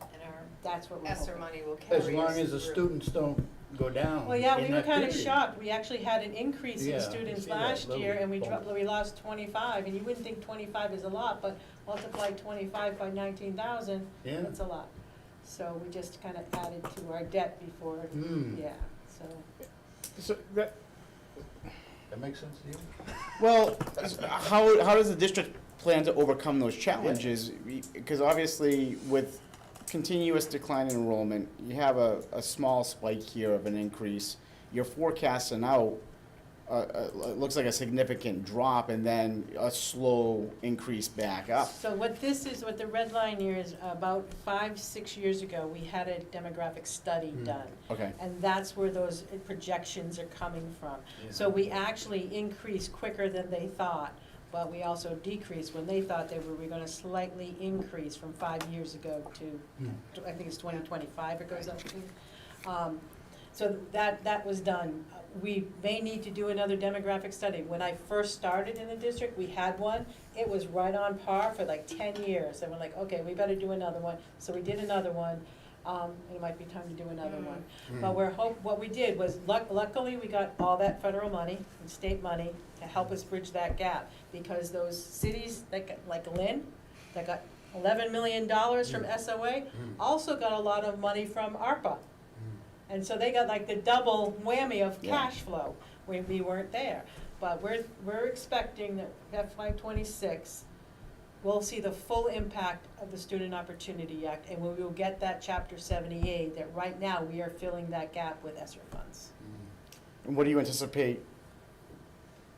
Speaker 8: And our
Speaker 9: That's what we're
Speaker 8: ESSER
Speaker 9: hoping.
Speaker 8: money will carry us
Speaker 3: As long as the
Speaker 8: through.
Speaker 3: students don't go down.
Speaker 9: Well, yeah,
Speaker 3: in
Speaker 9: we were
Speaker 3: that
Speaker 9: kind of
Speaker 3: period.
Speaker 9: shocked. We actually had an increase in
Speaker 3: Yeah,
Speaker 9: students
Speaker 3: I see that
Speaker 9: last year,
Speaker 3: little
Speaker 9: and we
Speaker 3: bump.
Speaker 9: we lost 25, and you wouldn't think 25 is a lot, but multiply 25 by 19,000,
Speaker 3: Yeah.
Speaker 9: that's a lot. So we just kind of added to our debt before,
Speaker 3: Mm.
Speaker 9: yeah, so.
Speaker 1: So that,
Speaker 3: That makes sense to you?
Speaker 1: well, how does the district plan to overcome those challenges? Because obviously with continuous decline in enrollment, you have a small spike here of an increase. You're forecasting out, it looks like a significant drop and then a slow increase back up.
Speaker 9: So what the red line here is, about 5-6 years ago, we had a demographic study done.
Speaker 1: Okay.
Speaker 9: And that's where those projections are coming from. So we actually increased quicker than they thought, but we also decreased when they thought they were gonna slightly increase from 5 years ago to, I think it's 2025 it goes up to. So that was done. We may need to do another demographic study. When I first started in the district, we had one. It was right on par for like 10 years. And we're like, okay, we better do another one. So we did another one. It might be time to do another one. But what we did was, luckily, we got all that federal money and state money to help us bridge that gap. Because those cities, like Lynn, that got $11 million from SOA, also got a lot of money from ARPA. And so they got like the double whammy of cash flow, when we weren't there. But we're expecting that FY '26, we'll see the full impact of the Student Opportunity Act, and we will get that Chapter 78, that right now we are filling that gap with ESSER funds.
Speaker 1: And what do you anticipate?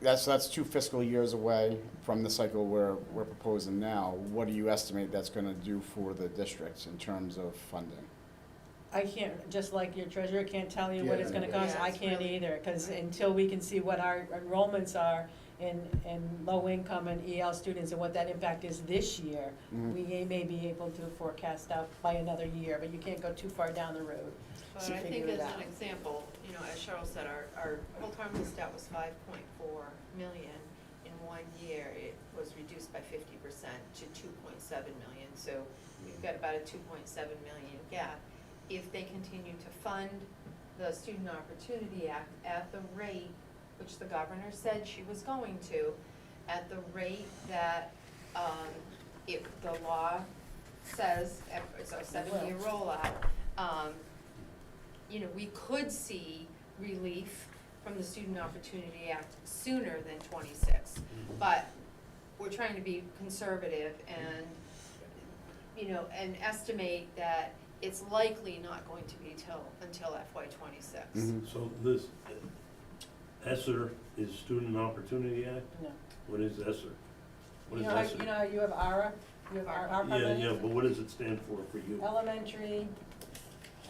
Speaker 1: That's 2 fiscal years away from the cycle we're proposing now. What do you estimate that's gonna do for the districts in terms of funding?
Speaker 9: I can't, just like your treasurer can't tell you what it's gonna
Speaker 3: Yeah.
Speaker 9: cost,
Speaker 8: Yeah,
Speaker 9: I
Speaker 8: it's
Speaker 9: can't
Speaker 8: really-
Speaker 9: either, because until we can see what our enrollments are in low income and EL students and what that impact is this year,
Speaker 1: Mhm.
Speaker 9: we may be able to forecast out by another year, but you can't go too far down the road.
Speaker 8: But
Speaker 9: to
Speaker 8: I think
Speaker 9: figure it
Speaker 8: as
Speaker 9: out.
Speaker 8: an example, you know, as Cheryl said, our whole harmless debt was 5.4 million. In 1 year, it was reduced by 50% to 2.7 million, so we've got about a 2.7 million gap. If they continue to fund the Student Opportunity Act at the rate which the governor said she was going to, at the rate that, the law says, it's a 7-year rollout, you know, we could see relief from the Student Opportunity Act sooner than 26. But we're trying to be conservative and, you know, and estimate that it's likely not going to be until FY '26.
Speaker 1: Mhm.
Speaker 5: So this, ESSER is Student Opportunity Act?
Speaker 9: No.
Speaker 5: What is ESSER? What
Speaker 9: You
Speaker 5: is
Speaker 9: know, how-
Speaker 5: ESSER?
Speaker 9: you know, you have ARA, you have ARPA money.
Speaker 5: Yeah, but what does it stand for you?
Speaker 9: Elementary,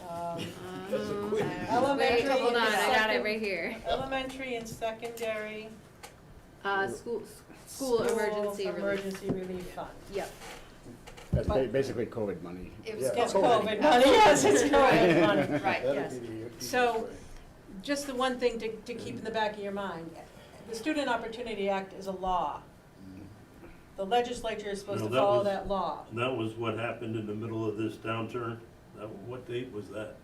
Speaker 3: That's a quick-
Speaker 9: Elementary
Speaker 2: Wait, hold on,
Speaker 9: and
Speaker 2: I got it
Speaker 9: second-
Speaker 2: right here.
Speaker 9: elementary and secondary.
Speaker 2: School emergency relief.
Speaker 9: Emergency relief fund.
Speaker 2: Yep.
Speaker 1: That's
Speaker 9: But-
Speaker 1: basically COVID money.
Speaker 8: It was
Speaker 3: Yeah.
Speaker 9: It's
Speaker 8: COVID.
Speaker 9: COVID money, yes, it's COVID money.
Speaker 8: Right,
Speaker 3: That'd
Speaker 9: yes.
Speaker 3: be the easiest
Speaker 9: So-
Speaker 3: way.
Speaker 9: Just the one thing to keep in the back of your mind, the Student Opportunity Act is a law. The legislature is supposed
Speaker 5: No,
Speaker 9: to
Speaker 5: that
Speaker 9: follow
Speaker 5: was-
Speaker 9: that law.
Speaker 5: That was what happened in the middle of this downturn? What date was that?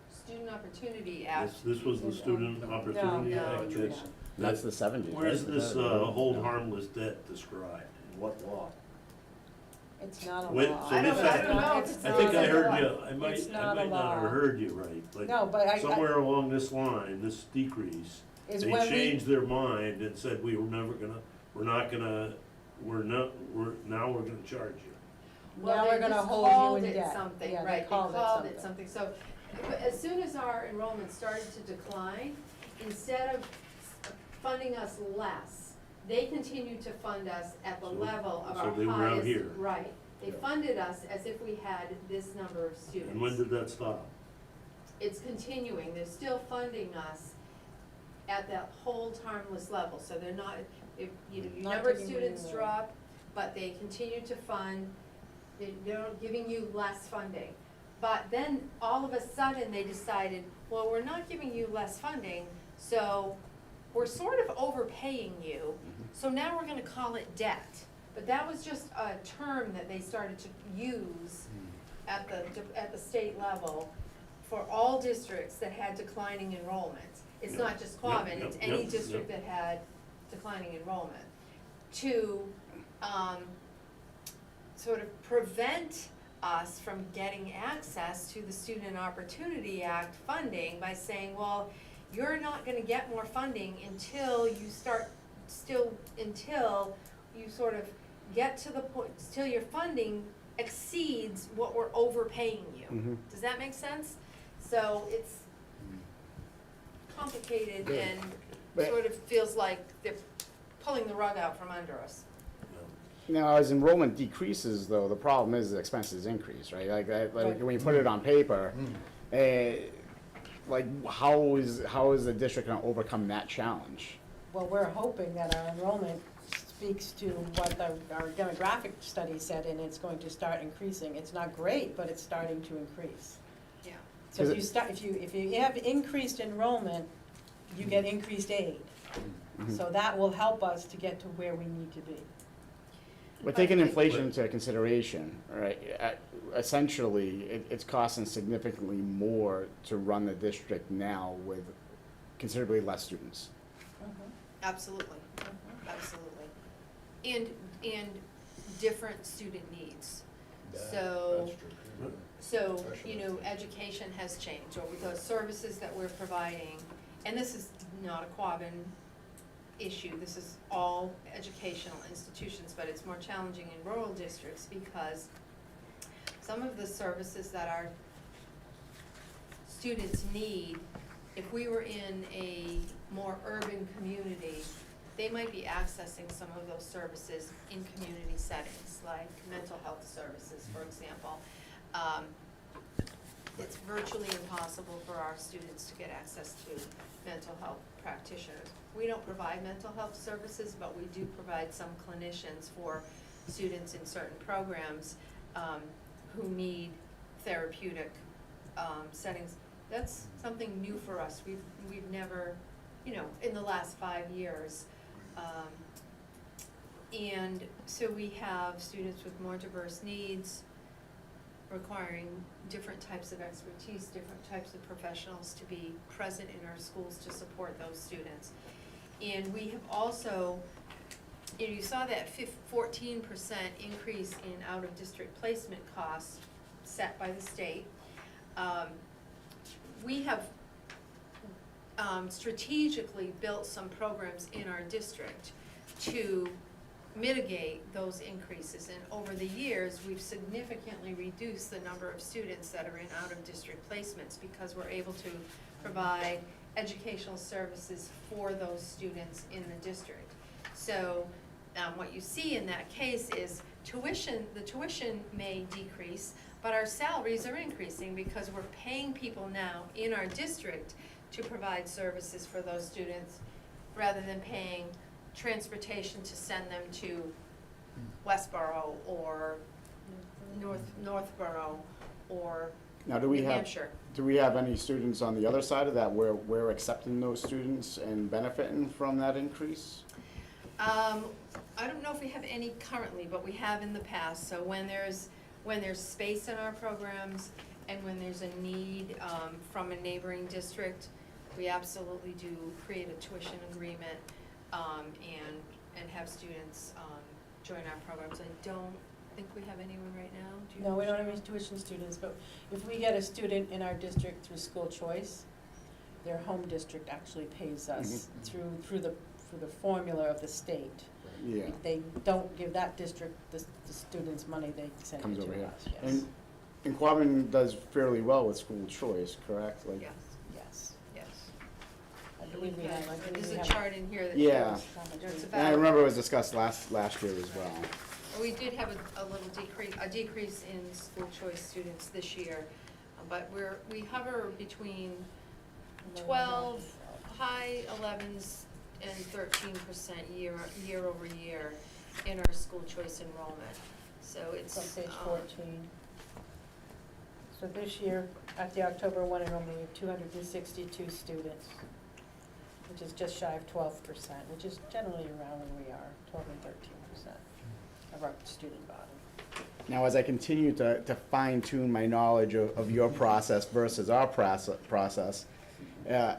Speaker 8: Student Opportunity Act.
Speaker 5: This was the Student Opportunity
Speaker 9: No,
Speaker 5: Act?
Speaker 9: no.
Speaker 5: That's-
Speaker 1: That's the 70s.
Speaker 5: Where's
Speaker 1: right?
Speaker 5: this hold harmless debt described? In what law?
Speaker 9: It's not a
Speaker 5: Wait,
Speaker 9: law.
Speaker 5: so this
Speaker 8: I don't know if
Speaker 9: It's
Speaker 8: it's
Speaker 5: I think
Speaker 9: not
Speaker 5: I
Speaker 9: a
Speaker 5: heard
Speaker 9: law.
Speaker 5: you,
Speaker 9: It's
Speaker 5: I
Speaker 9: not a
Speaker 5: might not
Speaker 9: law.
Speaker 5: have heard you right, but
Speaker 9: No, but I.
Speaker 5: somewhere along this line, this decrease,
Speaker 9: Is
Speaker 5: they
Speaker 9: when we-
Speaker 5: changed their mind and said, now we're gonna charge you.
Speaker 9: Now we're gonna hold you in debt.
Speaker 8: They just called it something,
Speaker 9: Yeah, they
Speaker 8: right,
Speaker 9: called it
Speaker 8: something, so, but as soon as our enrollment started to decline, instead of funding us less, they continued to fund us at the
Speaker 5: So-
Speaker 8: level of
Speaker 5: so
Speaker 8: our
Speaker 5: they were out
Speaker 8: highest,
Speaker 5: here.
Speaker 8: right. They
Speaker 3: Yeah.
Speaker 8: funded us as if we had this number of students.
Speaker 5: And when did that stop?
Speaker 8: It's continuing, they're still funding us at that hold harmless level, so they're not, if, you know, your
Speaker 9: Not
Speaker 8: number of
Speaker 9: taking
Speaker 8: students
Speaker 9: money away.
Speaker 8: drop, but they continue to fund, they're giving you less funding. But then, all of a sudden, they decided, well, we're not giving you less funding, so we're sort of overpaying you, so now we're gonna call it debt. But that was just a term that they started to use at the state level for all districts that had declining enrollment. It's
Speaker 5: Yep,
Speaker 8: not just Quabbin,
Speaker 5: yep,
Speaker 8: it's
Speaker 5: yep,
Speaker 8: any
Speaker 5: yep,
Speaker 8: district
Speaker 5: yep.
Speaker 8: that had declining enrollment. To, sort of prevent us from getting access to the Student Opportunity Act funding by saying, well, you're not gonna get more funding until you until you sort of get to the point, till your funding exceeds what we're overpaying you.
Speaker 1: Mhm.
Speaker 8: Does that make sense? So it's complicated
Speaker 3: Good.
Speaker 8: and
Speaker 1: But-
Speaker 8: sort of feels like they're pulling the rug out from under us.
Speaker 1: Now, as enrollment decreases, though, the problem is the expenses increase, right? Like
Speaker 9: Right.
Speaker 1: when you put it on paper, like, how is the district gonna overcome that challenge?
Speaker 9: Well, we're hoping that our enrollment speaks to what our demographic study said, and it's going to start increasing. It's not great, but it's starting to increase.
Speaker 8: Yeah.
Speaker 9: So if you have increased enrollment, you get increased aid.
Speaker 1: Mhm.
Speaker 9: So that will help us to get to where we need to be.
Speaker 1: We're taking inflation into consideration, right? Essentially, it's costing significantly more to run the district now with considerably less students.
Speaker 8: Absolutely, absolutely. And different student needs. So, education has changed, or the services that we're providing, and this is not a Quabbin issue, this is all educational institutions, but it's more challenging in rural districts because some of the services that our students need, if we were in a more urban community, they might be accessing some of those services in community settings, like mental health services, for example. It's virtually impossible for our students to get access to mental health practitioners. We don't provide mental health services, but we do provide some clinicians for students in certain programs who need therapeutic settings. That's something new for us. We've never, in the last 5 years. And so we have students with more diverse needs, requiring different types of expertise, different types of professionals to be present in our schools to support those students. And we have also, you saw that 14% increase in out-of-district placement costs set by the state. We have strategically built some programs in our district to mitigate those increases, and over the years, we've significantly reduced the number of students that are in out-of-district placements because we're able to provide educational services for those students in the district. So what you see in that case is the tuition may decrease, but our salaries are increasing because we're paying people now in our district to provide services for those students rather than paying transportation to send them to Westboro or Northborough or
Speaker 1: Now,
Speaker 8: New Hampshire.
Speaker 1: do we have any students on the other side of that where we're accepting those students and benefiting from that increase?
Speaker 8: I don't know if we have any currently, but we have in the past. So when there's space in our programs and when there's a need from a neighboring district, we absolutely do create a tuition agreement and have students join our programs. I don't think we have anyone right now. Do you?
Speaker 9: No, we don't have any tuition students, but if we get a student in our district through school choice, their home district actually pays us through the formula of the state.
Speaker 1: Yeah.
Speaker 9: They don't give that district the students money, they send it
Speaker 1: Comes over
Speaker 9: to
Speaker 1: here.
Speaker 9: us, yes.
Speaker 1: And Quabbin does fairly well with school choice, correct? Like,
Speaker 8: Yes,
Speaker 9: Yes.
Speaker 8: yes.
Speaker 9: I believe we have,
Speaker 8: There's a chart in here that
Speaker 1: Yeah.
Speaker 8: shows
Speaker 9: how much
Speaker 8: it's
Speaker 9: we-
Speaker 1: and I
Speaker 8: about.
Speaker 1: remember it was discussed last year as well.
Speaker 8: We did have a little decrease in school choice students this year, but we hover between 12, high 11s and 13% year over year in our school choice enrollment. So it's
Speaker 9: It's on page 14. So this year, at the October 1 enrollment, we have 262 students, which is just shy of 12%, which is generally around where we are, 12 and 13% of our student body.
Speaker 1: Now, as I continue to fine tune my knowledge of your process versus our process, an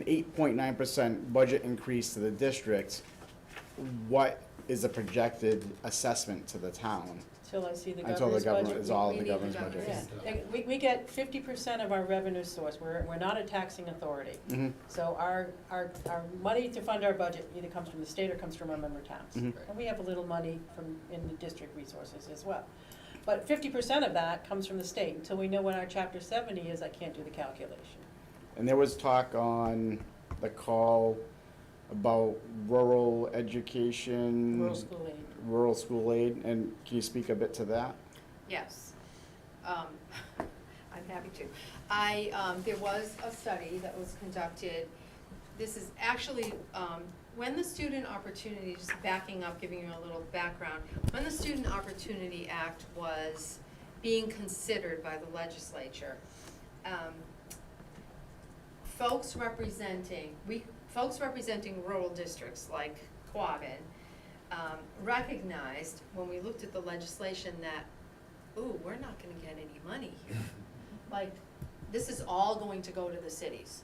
Speaker 1: 8.9% budget increase to the district, what is the projected assessment to the town?
Speaker 9: Until I see the
Speaker 1: Until the
Speaker 9: governor's
Speaker 1: government
Speaker 9: budget.
Speaker 1: is all
Speaker 8: we
Speaker 1: the
Speaker 8: need the
Speaker 1: governor's
Speaker 8: governor's.
Speaker 1: budget.
Speaker 9: Yeah, we get 50% of our revenue source, we're not a taxing authority.
Speaker 1: Mhm.
Speaker 9: So our money to fund our budget either comes from the state or comes from our member towns.
Speaker 1: Mhm.
Speaker 9: And we have a little money in the district resources as well. But 50% of that comes from the state. Until we know what our chapter 70 is, I can't do the calculation.
Speaker 1: And there was talk on the call about rural education.
Speaker 9: Rural school aid.
Speaker 1: Rural school aid, and can you speak a bit to that?
Speaker 8: Yes. I'm happy to. There was a study that was conducted. This is actually, when the Student Opportunity, just backing up, giving you a little background, when the Student Opportunity Act was being considered by the legislature, folks representing rural districts like Quabbin recognized when we looked at the legislation that, ooh, we're not gonna get any money here. Like, this is all going to go to the cities.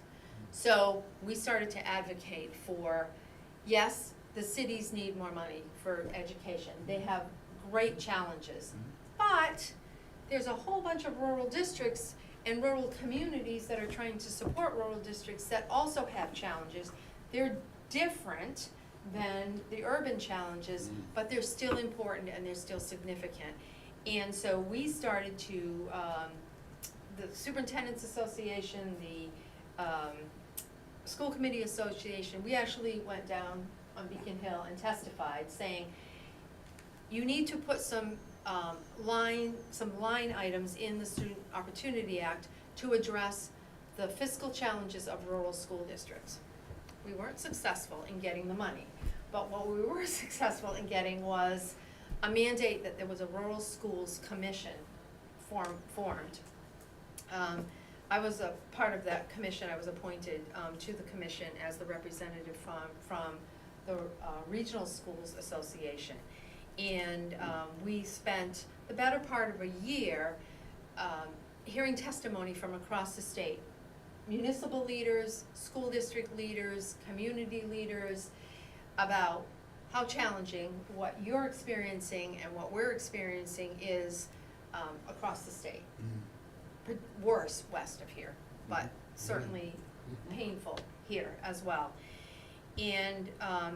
Speaker 8: So we started to advocate for, yes, the cities need more money for education. They have great challenges. But there's a whole bunch of rural districts and rural communities that are trying to support rural districts that also have challenges. They're different than the urban challenges, but they're still important and they're still significant. And so we started to, the Superintendent's Association, the School Committee Association, we actually went down on Beacon Hill and testified, saying, you need to put some line items in the Student Opportunity Act to address the fiscal challenges of rural school districts. We weren't successful in getting the money, but what we were successful in getting was a mandate that there was a rural schools commission formed. I was a part of that commission. I was appointed to the commission as the representative from the Regional Schools Association. And we spent the better part of a year hearing testimony from across the state. Municipal leaders, school district leaders, community leaders, about how challenging what you're experiencing and what we're experiencing is across the state. Worse west of here, but certainly painful here as well. And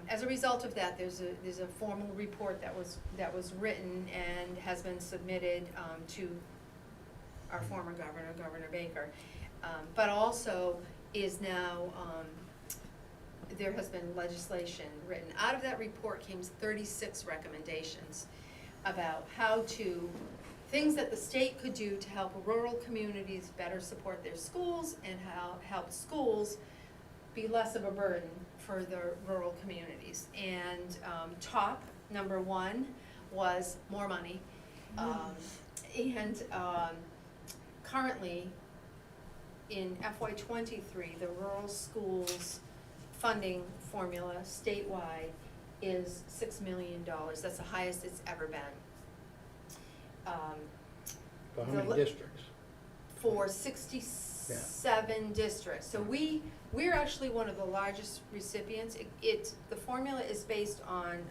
Speaker 8: as a result of that, there's a formal report that was written and has been submitted to our former governor, Governor Baker, but also is now, there has been legislation written. Out of that report came 36 recommendations about how to, things that the state could do to help rural communities better support their schools and how help schools be less of a burden for the rural communities. And top number one was more money. Currently in FY23, the rural schools funding formula statewide is $6 million. That's the highest it's ever been.
Speaker 3: For how many districts?
Speaker 8: For 67 districts. So we're actually one of the largest recipients. The formula is based on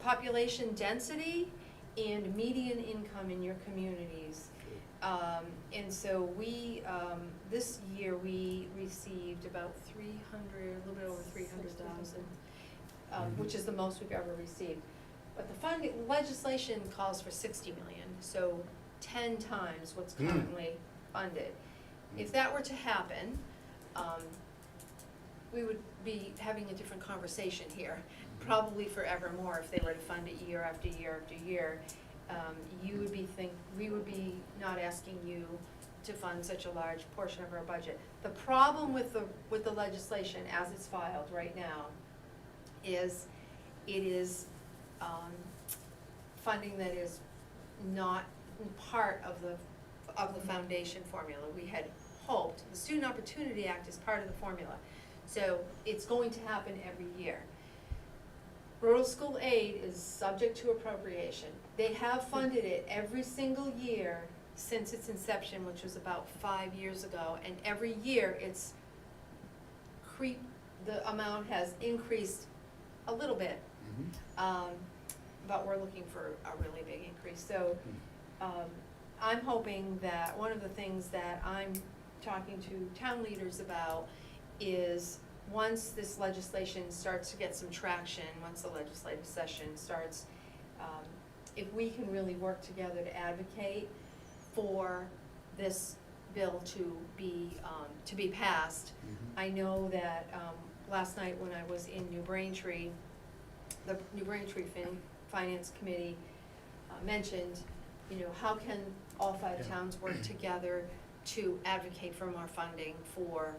Speaker 8: population density and median income in your communities. And so we, this year, we received about 300, a little bit over 300,000, which is the most we've ever received. But the funding, legislation calls for 60 million, so 10 times what's currently funded. If that were to happen, we would be having a different conversation here, probably forevermore if they were to fund it year after year after year. We would be not asking you to fund such a large portion of our budget. The problem with the legislation as it's filed right now is it is funding that is not part of the foundation formula. We had hoped, the Student Opportunity Act is part of the formula, so it's going to happen every year. Rural school aid is subject to appropriation. They have funded it every single year since its inception, which was about 5 years ago, and every year the amount has increased a little bit. But we're looking for a really big increase. So I'm hoping that one of the things that I'm talking to town leaders about is once this legislation starts to get some traction, once the legislative session starts, if we can really work together to advocate for this bill to be passed. I know that last night when I was in New Braintree, the New Braintree Finance Committee mentioned, how can all 5 towns work together to advocate for more funding for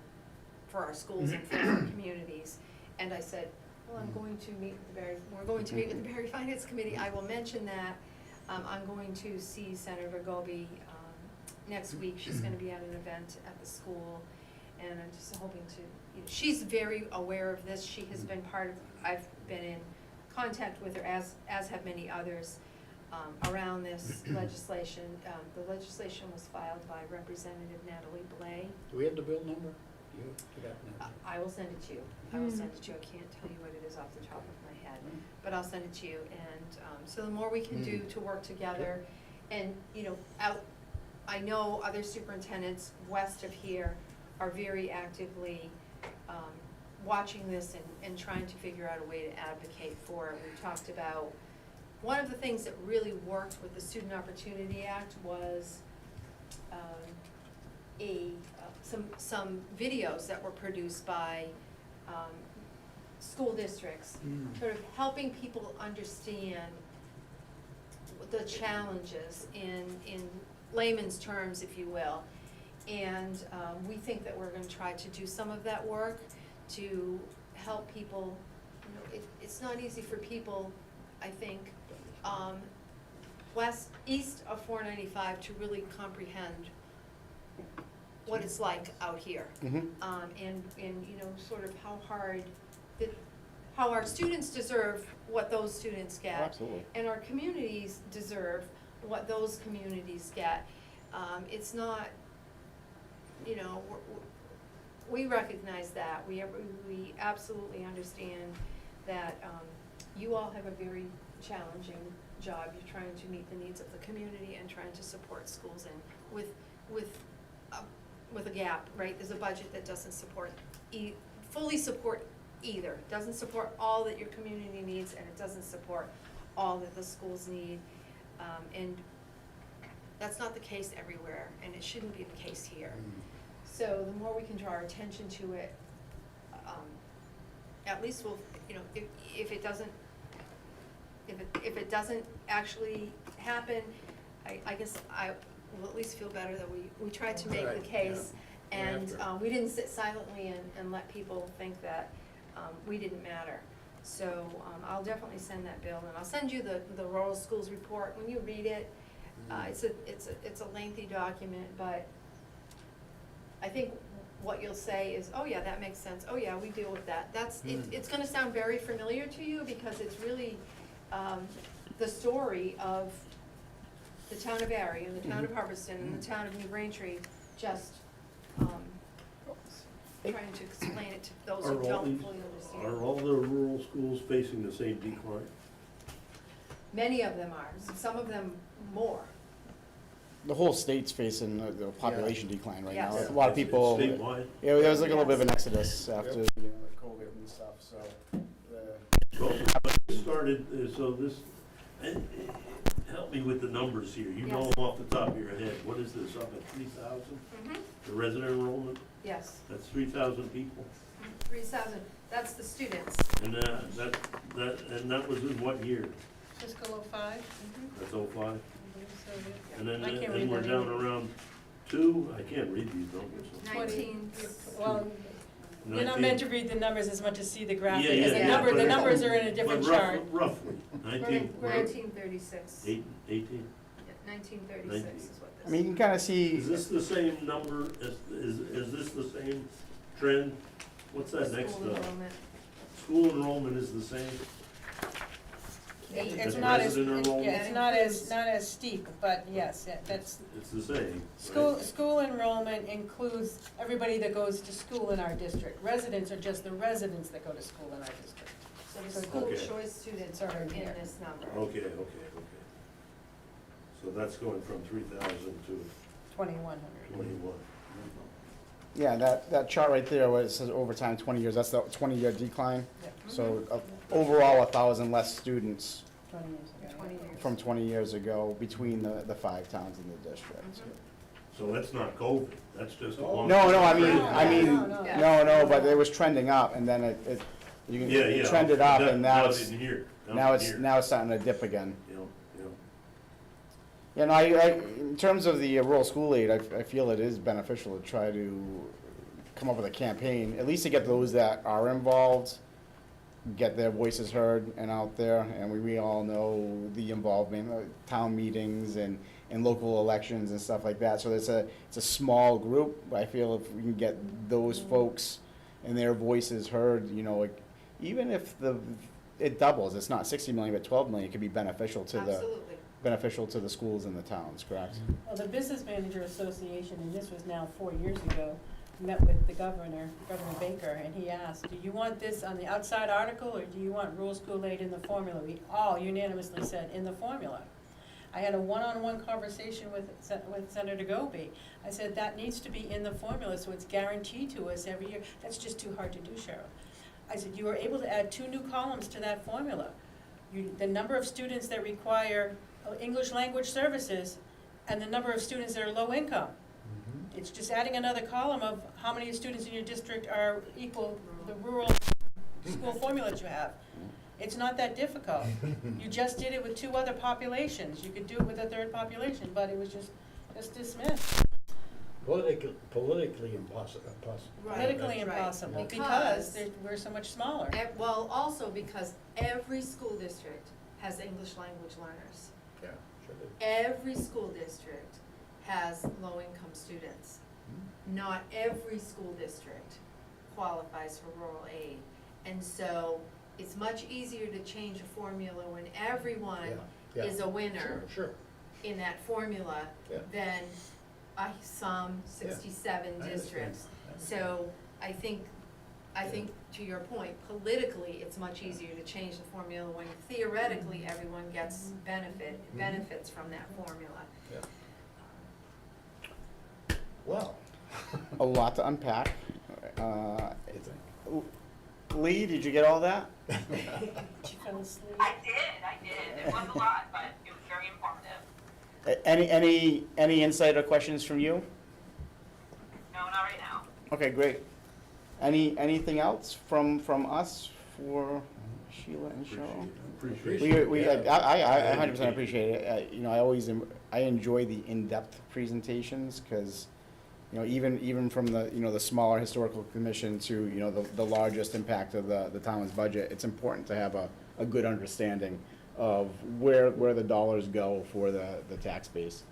Speaker 8: our schools and for our communities. And I said, well, we're going to meet with the Barre Finance Committee. I will mention that. I'm going to see Senator Goby next week. She's going to be at an event at the school, and I'm just hoping to, she's very aware of this. She has been I've been in
Speaker 10: contact with her, as have many others, around this legislation. The legislation was filed by Representative Natalie Blais.
Speaker 3: Do we have the bill number? Do you forgot now?
Speaker 10: I will send it to you. I will send it to you. I can't tell you what it is off the top of my head, but I'll send it to you. And so the more we can do to work together, and, you know, I know other superintendents west of here are very actively watching this and trying to figure out a way to advocate for it. We talked about, one of the things that really worked with the Student Opportunity Act was some videos that were produced by school districts, sort of helping people understand the challenges in layman's terms, if you will. And we think that we're gonna try to do some of that work to help people. You know, it's not easy for people, I think, east of 495 to really comprehend what it's like out here.
Speaker 1: Mhm.
Speaker 10: And you know, sort of how our students deserve what those students get.
Speaker 1: Absolutely.
Speaker 10: And our communities deserve what those communities get. It's not, you know, we recognize that. We absolutely understand that you all have a very challenging job. You're trying to meet the needs of the community and trying to support schools, and with a gap, right? There's a budget that doesn't support, fully support either. Doesn't support all that your community needs, and it doesn't support all that the schools need. And that's not the case everywhere, and it shouldn't be the case here. So the more we can draw our attention to it, at least we'll, you know, if it doesn't actually happen, I guess I will at least feel better that we tried to make
Speaker 3: Right,
Speaker 10: the case.
Speaker 3: yeah.
Speaker 10: And
Speaker 3: After.
Speaker 10: we didn't sit silently and let people think that we didn't matter. So I'll definitely send that bill, and I'll send you the rural schools report. When you read it, it's a lengthy document, but I think what you'll say is, oh yeah, that makes sense, oh yeah, we deal with that. It's gonna sound very familiar to you, because it's really the story of the town of Barre and the town of Hubbardston and the town of New Braintree, just trying to explain it to those who don't fully understand.
Speaker 5: Are all the rural schools facing the same decline?
Speaker 10: Many of them are, some of them more.
Speaker 1: The whole state's facing the population decline right now.
Speaker 10: Yes.
Speaker 1: A lot of people,
Speaker 5: Statewide?
Speaker 1: yeah, there was like a little bit of an
Speaker 10: Yes.
Speaker 1: exodus after, you know, like COVID and stuff, so.
Speaker 5: So, it started, so this, help me with the numbers here. You know
Speaker 10: Yes.
Speaker 5: them off the top of your head. What is this, up at 3,000? The resident enrollment?
Speaker 10: Yes,
Speaker 5: That's 3,000 people?
Speaker 10: 3,000, that's the students.
Speaker 5: And that was in what year?
Speaker 9: Fiscal '05?
Speaker 5: That's 05?
Speaker 9: So, yeah.
Speaker 5: And then,
Speaker 9: I can't
Speaker 5: and
Speaker 9: read
Speaker 5: we're
Speaker 9: that
Speaker 5: down
Speaker 9: either.
Speaker 5: around 2, I can't read these numbers.
Speaker 10: 19.
Speaker 9: Well, you're not meant to read the numbers as much as see the graphic,
Speaker 5: Yeah,
Speaker 9: because
Speaker 5: yeah,
Speaker 9: the
Speaker 5: but-
Speaker 9: numbers are in a different
Speaker 5: but
Speaker 9: chart.
Speaker 5: Roughly,
Speaker 10: We're
Speaker 5: 1936.
Speaker 10: 1936.
Speaker 5: 18?
Speaker 10: 1936 is what this.
Speaker 1: I mean, you can kind of see,
Speaker 5: Is this the same number, is this the same trend? What's that next
Speaker 10: School
Speaker 5: up?
Speaker 10: enrollment.
Speaker 5: School enrollment is the same?
Speaker 9: It's
Speaker 5: That's
Speaker 9: not as,
Speaker 5: resident enrollment?
Speaker 9: yeah, it's not as steep, but yes, yeah, that's,
Speaker 5: It's the same,
Speaker 9: school,
Speaker 5: right?
Speaker 9: school enrollment includes everybody that goes to school in our district. Residents are just the residents that go to school in our district.
Speaker 10: So the school
Speaker 5: Okay.
Speaker 10: choice students are in this number.
Speaker 5: Okay. So that's going from 3,000 to
Speaker 9: 2,100.
Speaker 5: 21.
Speaker 1: yeah, that chart right there where it says over time, 20 years, that's the 20-year decline.
Speaker 9: Yeah,
Speaker 1: So overall, 1,000 less students
Speaker 9: 20 years ago.
Speaker 10: 20 years.
Speaker 1: from 20 years ago between the 5 towns in the district.
Speaker 5: So that's not COVID, that's just a
Speaker 3: No,
Speaker 5: long.
Speaker 1: No, I mean,
Speaker 9: No.
Speaker 1: no, but it was trending up, and then it
Speaker 5: Yeah.
Speaker 1: trended up, and now
Speaker 5: Not
Speaker 1: it's,
Speaker 5: in here.
Speaker 1: now it's starting to dip again.
Speaker 5: Yeah.
Speaker 1: Yeah, no, in terms of the rural school aid, I feel it is beneficial to try to come up with a campaign, at least to get those that are involved, get their voices heard and out there, and we all know the involvement, town meetings and local elections and stuff like that, so it's a small group, but I feel if we can get those folks and their voices heard, you know, like, even if it doubles, it's not 60 million, but 12 million, it could be beneficial to the schools and the towns, correct?
Speaker 9: Well, the Business Manager Association, and this was now 4 years ago, met with the Governor Baker, and he asked, do you want this on the outside article, or do you want rules Kool-Aid in the formula? We all unanimously said, in the formula. I had a one-on-one conversation with Senator Goby. I said, that needs to be in the formula, so it's guaranteed to us every year. That's just too hard to do, Cheryl. I said, you were able to add 2 new columns to that formula. The number of students that require English language services and the number of students that are low income. It's just adding another column of how many students in your district are equal the rural school formula that you have. It's not that difficult. You just did it with 2 other populations. You could do it with a 3rd population, but it was just dismissed.
Speaker 3: Politically impossible.
Speaker 9: Politically impossible, because we're so much smaller.
Speaker 8: Well, also because every school district has English language learners.
Speaker 3: Yeah, sure did.
Speaker 8: Every school district has low-income students. Not every school district qualifies for rural aid. And so it's much easier to change a formula when everyone is a winner
Speaker 3: Sure.
Speaker 8: in that formula
Speaker 3: Yeah.
Speaker 8: than some 67
Speaker 3: I
Speaker 8: districts.
Speaker 3: understand.
Speaker 8: So I think to your point, politically, it's much easier to change the formula when theoretically everyone gets benefits from that formula.
Speaker 3: Yeah. Well.
Speaker 1: A lot to unpack. Lee, did you get all that?
Speaker 9: Did you fall asleep?
Speaker 6: I did. It was a lot, but it was very informative.
Speaker 1: Any insight or questions from you?
Speaker 6: No, not right now.
Speaker 1: Okay, great. Anything else from us for Sheila and Cheryl? I 100% appreciate it. I enjoy the in-depth presentations, because even from the smaller historical commission to the largest impact of the town's budget, it's important to have a good understanding of where the dollars go for the tax base.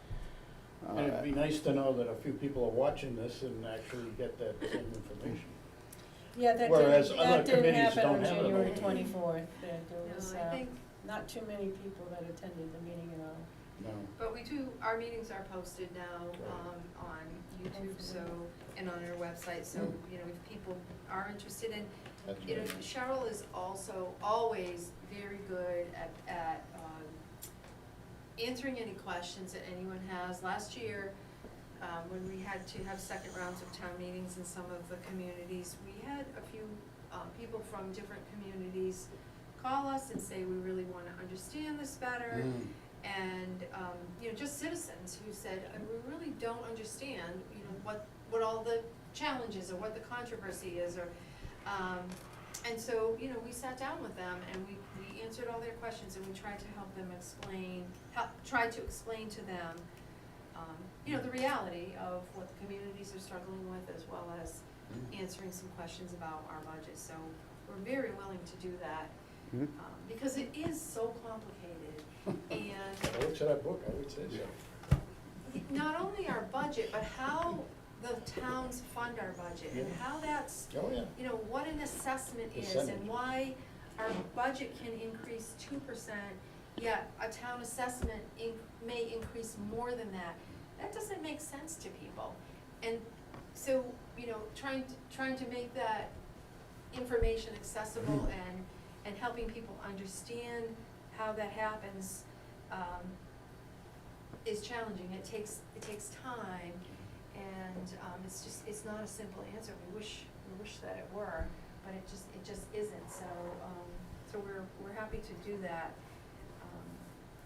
Speaker 3: And it'd be nice to know that a few people are watching this and actually get that same information.
Speaker 9: Yeah, that
Speaker 3: Whereas
Speaker 9: didn't,
Speaker 3: other
Speaker 9: that didn't
Speaker 3: committees
Speaker 9: happen
Speaker 3: don't
Speaker 9: on
Speaker 3: have it.
Speaker 9: January 24th. There was
Speaker 8: No, I think,
Speaker 9: not too many people that attended the meeting at all.
Speaker 3: No.
Speaker 8: but our meetings are posted now, on YouTube, so, and on our website, so, if people are interested in,
Speaker 3: That's right.
Speaker 8: Cheryl is also always very good at answering any questions that anyone has. Last year, when we had to have second rounds of town meetings in some of the communities, we had a few people from different communities call us and say, we really want to understand this better. And, just citizens who said, we really don't understand, what all the challenges or what the controversy is, or, and so, we sat down with them and we answered all their questions, and we tried to help them tried to explain to them, the reality of what the communities are struggling with, as well as answering some questions about our budget. So we're very willing to do that, because it is so complicated. And
Speaker 3: I looked at our book, I would say so.
Speaker 8: not only our budget, but how the towns fund our budget, and how that's,
Speaker 3: Oh, yeah.
Speaker 8: what an assessment is,
Speaker 3: Percentage.
Speaker 8: and why our budget can increase 2%, yet a town assessment may increase more than that. That doesn't make sense to people. And so, trying to make that information accessible and helping people understand how that happens, is challenging. It takes time, and it's not a simple answer. We wish that it were, but it just isn't. So we're happy to do that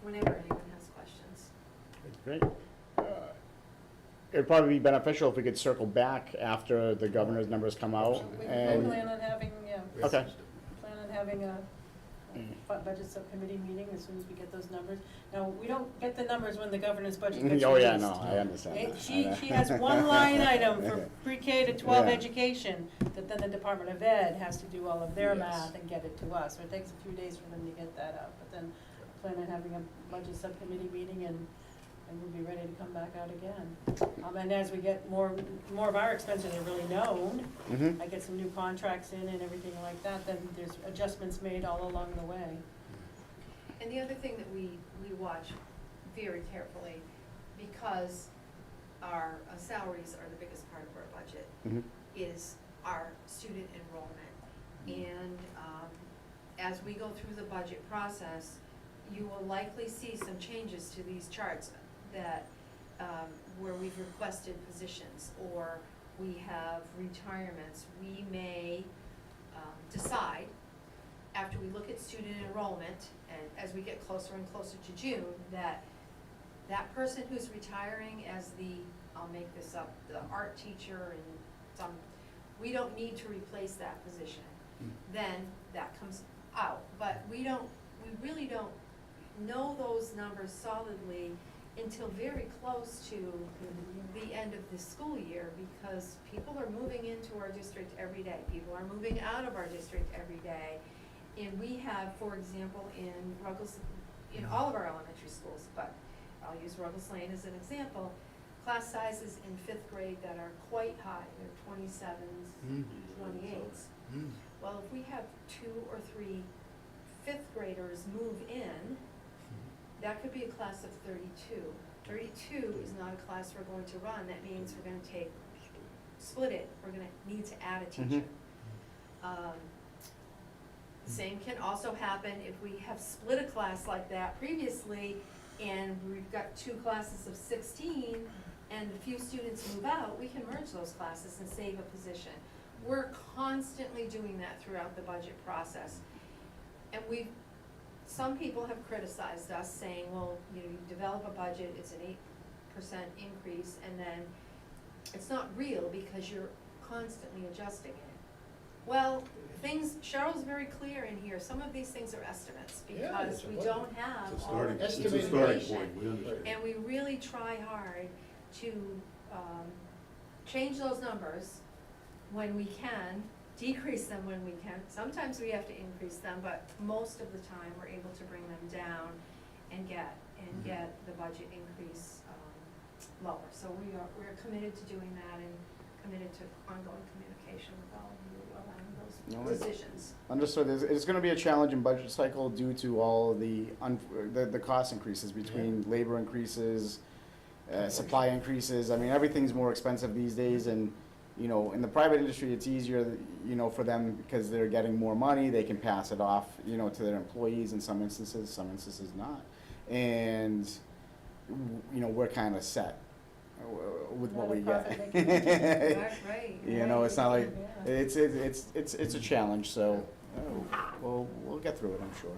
Speaker 8: whenever anyone has questions.
Speaker 1: Great. It'd probably be beneficial if we could circle back after the governor's numbers come out.
Speaker 9: We
Speaker 1: And
Speaker 9: plan on having,
Speaker 1: okay.
Speaker 9: plan on having a budget subcommittee meeting as soon as we get those numbers. Now, we don't get the numbers when the governor's budget gets released.
Speaker 1: Oh yeah, no, I understand that.
Speaker 9: She has one line item for pre-K to 12
Speaker 1: Yeah.
Speaker 9: education, that then the Department of Ed has to do all of their
Speaker 1: Yes.
Speaker 9: math and get it to us. So it takes a few days for them to get that out. But then plan on having a budget subcommittee meeting and and we'll be ready to come back out again. And as we get more of our expenses are really known,
Speaker 1: Mm-hmm.
Speaker 9: I get some new contracts in and everything like that, then there's adjustments made all along the way.
Speaker 8: And the other thing that we watch very carefully, because our salaries are the biggest part of our budget,
Speaker 1: Mhm.
Speaker 8: is our student enrollment. And as we go through the budget process, you will likely see some changes to these charts that, where we've requested positions or we have retirements. We may decide, after we look at student enrollment, and as we get closer and closer to June, that that person who's retiring as I'll make this up, the art teacher and we don't need to replace that position. Then that comes out, but we really don't know those numbers solidly until very close to the end of the school year, because people are moving into our district every day. People are moving out of our district every day. And we have, for example, in Ruggles, in all of our elementary schools, but I'll use Ruggles Lane as an example, class sizes in 5th grade that are quite high. They're 27s, 28s. Well, if we have 2 or 3 5th graders move in, that could be a class of 32. 32 is not a class we're going to run. That means we're going to split it. We're going to need to add a teacher. The same can also happen if we have split a class like that previously, and we've got 2 classes of 16, and a few students move out, we can merge those classes and save a position. We're constantly doing that throughout the budget process. And some people have criticized us, saying, well, you develop a budget, it's an 8% increase, and then it's not real because you're constantly adjusting it. Well, Cheryl's very clear in here, some of these things are estimates,
Speaker 3: Yeah,
Speaker 8: because
Speaker 3: it's a
Speaker 8: we
Speaker 3: budget.
Speaker 8: don't have
Speaker 5: It's a
Speaker 8: all
Speaker 5: starting,
Speaker 8: of the
Speaker 5: it's a
Speaker 3: Estimated
Speaker 5: starting
Speaker 8: information.
Speaker 5: point, we understand.
Speaker 8: And we really try hard to change those numbers when we can, decrease them when we can. Sometimes we have to increase them, but most of the time, we're able to bring them down and get the budget increase lower. So we're committed to doing that and committed to ongoing communication with all of you around those decisions.
Speaker 1: Understood. It's gonna be a challenging budget cycle due to all the cost increases between labor increases, supply increases. I mean, everything's more expensive these days, and, you know, in the private industry, it's easier, you know, for them because they're getting more money, they can pass it off, you know, to their employees in some instances not. And, you know, we're kind of set with what we get.
Speaker 8: Right.
Speaker 1: You know, it's not like,
Speaker 9: Yeah.
Speaker 1: it's a challenge, so we'll get through it, I'm sure.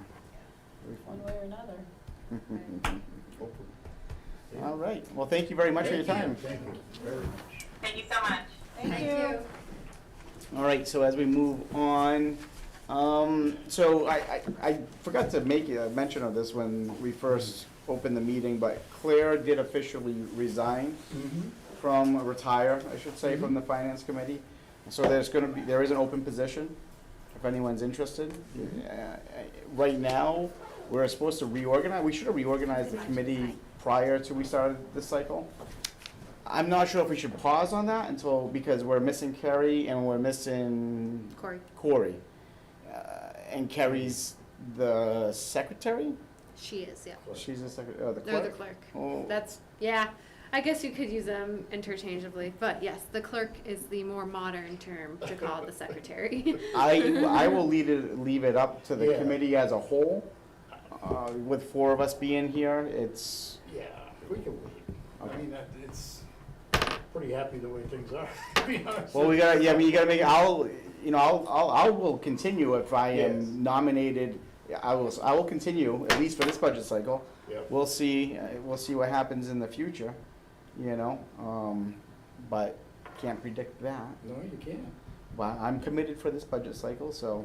Speaker 1: It'll be
Speaker 9: One
Speaker 1: fun.
Speaker 9: way or another.
Speaker 3: Hopefully.
Speaker 1: All right, well, thank you very much for your time.
Speaker 3: Thank you very much.
Speaker 6: Thank you so much.
Speaker 8: Thank you.
Speaker 1: All right, so as we move on, so I forgot to make a mention of this when we first opened the meeting, but Claire did officially resign retire, I should say, from the finance committee. So there is an open position, if anyone's interested. Right now, we're supposed to reorganize, we should have reorganized the committee prior to we started this cycle. I'm not sure if we should pause on that because we're missing Carrie and we're missing Corey. And Carrie's the secretary?
Speaker 2: She is, yeah.
Speaker 1: She's the secretary, the
Speaker 2: They're
Speaker 1: clerk?
Speaker 2: the clerk.
Speaker 1: Oh.
Speaker 2: Yeah, I guess you could use them interchangeably, but yes, the clerk is the more modern term to call the secretary.
Speaker 1: I will leave it up to the
Speaker 3: Yeah.
Speaker 1: committee as a whole. With 4 of us being here, it's,
Speaker 3: Yeah, we can wait.
Speaker 1: Okay.
Speaker 3: I mean, it's pretty happy the way things are, to be honest.
Speaker 1: well, you gotta make, I will continue if I
Speaker 3: Yes.
Speaker 1: am nominated. I will continue, at least for this budget cycle.
Speaker 3: Yep.
Speaker 1: We'll see what happens in the future, you know, but can't predict that.
Speaker 3: No, you can't.
Speaker 1: But I'm committed for this budget cycle, so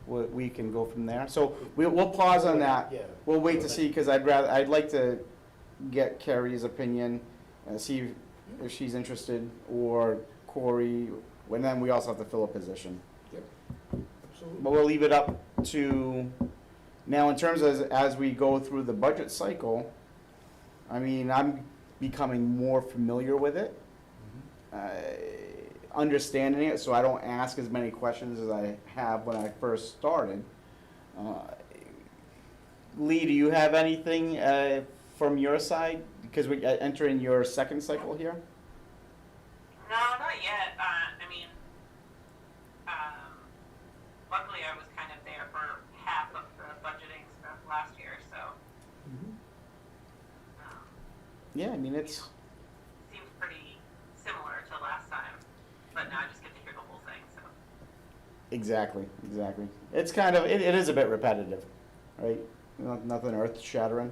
Speaker 3: Good.
Speaker 1: we can go from there. So we'll pause on that.
Speaker 3: Yeah.
Speaker 1: We'll wait to see, because I'd like to get Carrie's opinion and see if she's interested, or Corey, and then we also have to fill a position.
Speaker 3: Yep. Absolutely.
Speaker 1: But we'll leave it up to, now in terms of as we go through the budget cycle, I mean, I'm becoming more familiar with it, understanding it, so I don't ask as many questions as I have when I first started. Lee, do you have anything from your side? Because we entering your second cycle here.
Speaker 6: No, not yet. I mean, luckily I was kind of there for half of the budgeting stuff last year, so.
Speaker 1: Yeah, I mean, it's,
Speaker 6: Seems pretty similar to last time, but now I just get to hear the whole thing, so.
Speaker 1: exactly. It's kind of, it is a bit repetitive, right? Nothing earth-shattering.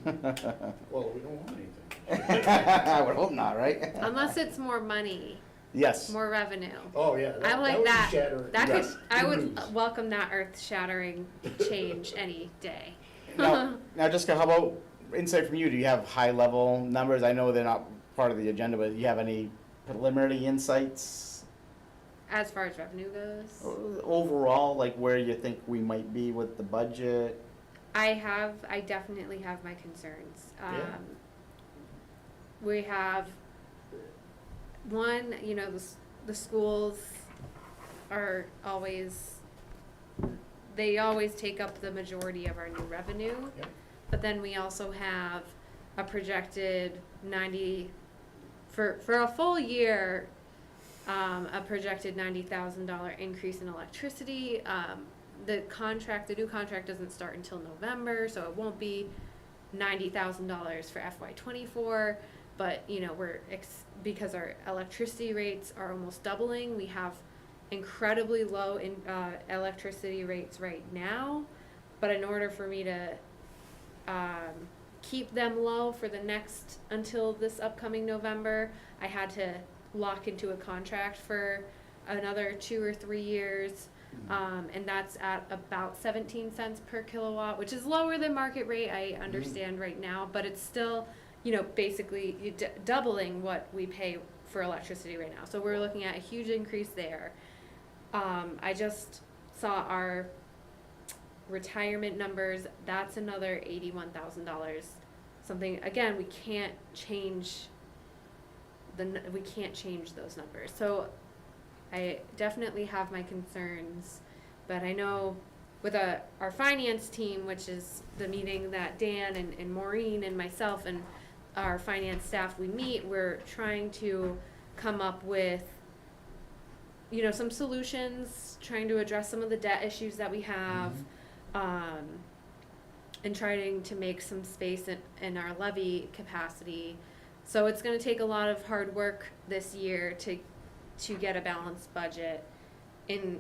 Speaker 3: Well, we don't want anything.
Speaker 1: I would hope not, right?
Speaker 2: Unless it's more money,
Speaker 1: Yes.
Speaker 2: more revenue.
Speaker 3: Oh, yeah.
Speaker 2: I like
Speaker 3: would
Speaker 2: that.
Speaker 3: shatter-
Speaker 2: That could,
Speaker 1: Yes.
Speaker 2: I would welcome that earth-shattering change any day.
Speaker 1: Now, Jessica, how about insight from you? Do you have high-level numbers? I know they're not part of the agenda, but do you have any preliminary insights
Speaker 2: As far as revenue goes,
Speaker 1: overall, like where you think we might be with the budget?
Speaker 2: I definitely have my concerns.
Speaker 3: Yeah.
Speaker 2: We have, one, the schools are always, they always take up the majority of our new revenue.
Speaker 3: Yep.
Speaker 2: But then we also have a projected for a full year, a projected $90,000 increase in electricity. The new contract doesn't start until November, so it won't be $90,000 for FY24. But because our electricity rates are almost doubling, we have incredibly low electricity rates right now. But in order for me to keep them low for until this upcoming November, I had to lock into a contract for another 2 or 3 years. And that's at about 17 cents per kilowatt, which is lower than market rate, I understand right now, but it's still, basically doubling what we pay for electricity right now. So we're looking at a huge increase there. I just saw our retirement numbers. That's another $81,000. Something, again, we can't change those numbers. So I definitely have my concerns, but I know with our finance team, which is the meeting that Dan and Maureen and myself and our finance staff, we meet, we're trying to come up with, some solutions, trying to address some of the debt issues that we have, and trying to make some space in our levy capacity. So it's going to take a lot of hard work this year to get a balanced budget in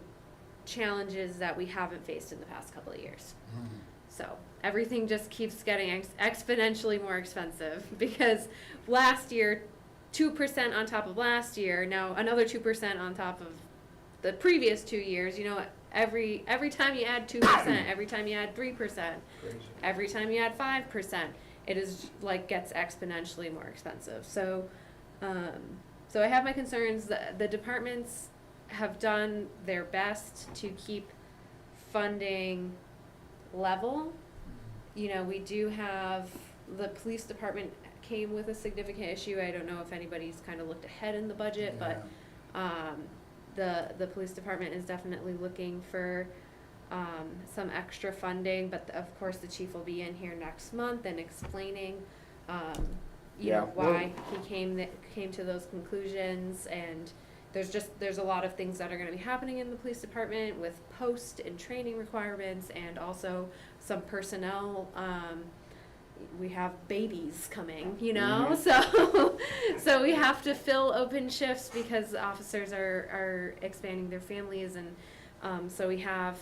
Speaker 2: challenges that we haven't faced in the past couple of years. So everything just keeps getting exponentially more expensive because last year, 2% on top of last year, now another 2% on top of the previous 2 years. Every time you add 2%, every time you add 3%,
Speaker 3: Crazy.
Speaker 2: every time you add 5%, it is gets exponentially more expensive. So, so I have my concerns. The departments have done their best to keep funding level. We do have, the police department came with a significant issue. I don't know if anybody's kind of looked ahead in the budget, but the police department is definitely looking for some extra funding, but of course the chief will be in here next month and explaining why he came to those conclusions. And there's a lot of things that are going to be happening in the police department with post and training requirements, and also some personnel. We have babies coming, so we have to fill open shifts because officers are expanding their families, and so we have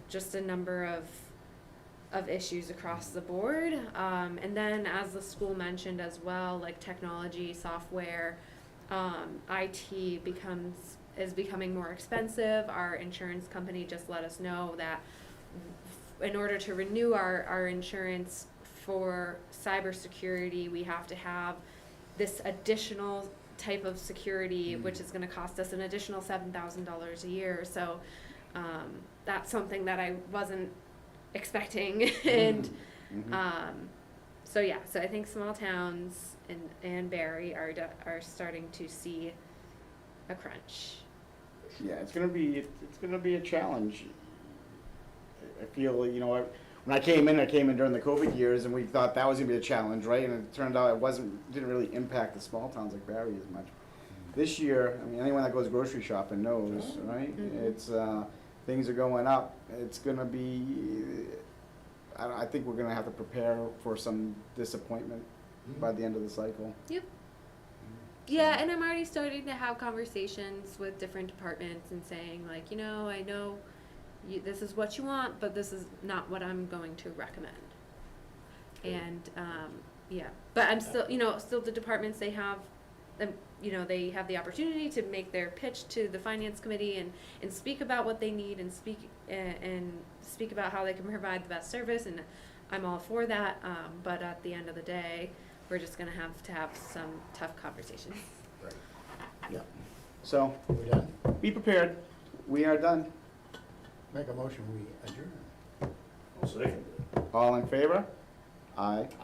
Speaker 2: just a number of issues across the board. And then, as the school mentioned as well, like technology, software, IT is becoming more expensive. Our insurance company just let us know that in order to renew our insurance for cybersecurity, we have to have this additional type of security, which is going to cost us an additional $7,000 a year. So that's something that I wasn't expecting, and So yeah, so I think small towns and Barre are starting to see a crunch.
Speaker 1: Yeah, it's gonna be a challenge. I feel, you know, when I came in during the COVID years, and we thought that was gonna be a challenge, right? And it turned out didn't really impact the small towns like Barre as much. This year, I mean, anyone that goes grocery shopping knows, right?
Speaker 2: Mhm.
Speaker 1: It's, things are going up. It's gonna be, I think we're gonna have to prepare for some disappointment by the end of the cycle.
Speaker 2: Yeah, and I'm already starting to have conversations with different departments and saying like, you know, I know this is what you want, but this is not what I'm going to recommend. And, yeah, but I'm still, you know, still the departments, they have, you know, they have the opportunity to make their pitch to the finance committee and speak about what they need and speak about how they can provide the best service, and I'm all for that, but at the end of the day, we're just gonna have to have some tough conversations.
Speaker 3: Right.
Speaker 1: Yeah. So,
Speaker 3: We done?
Speaker 1: be prepared. We are done.
Speaker 3: Make a motion, we adjourn.
Speaker 5: I'll second that.
Speaker 1: All in favor? Aye.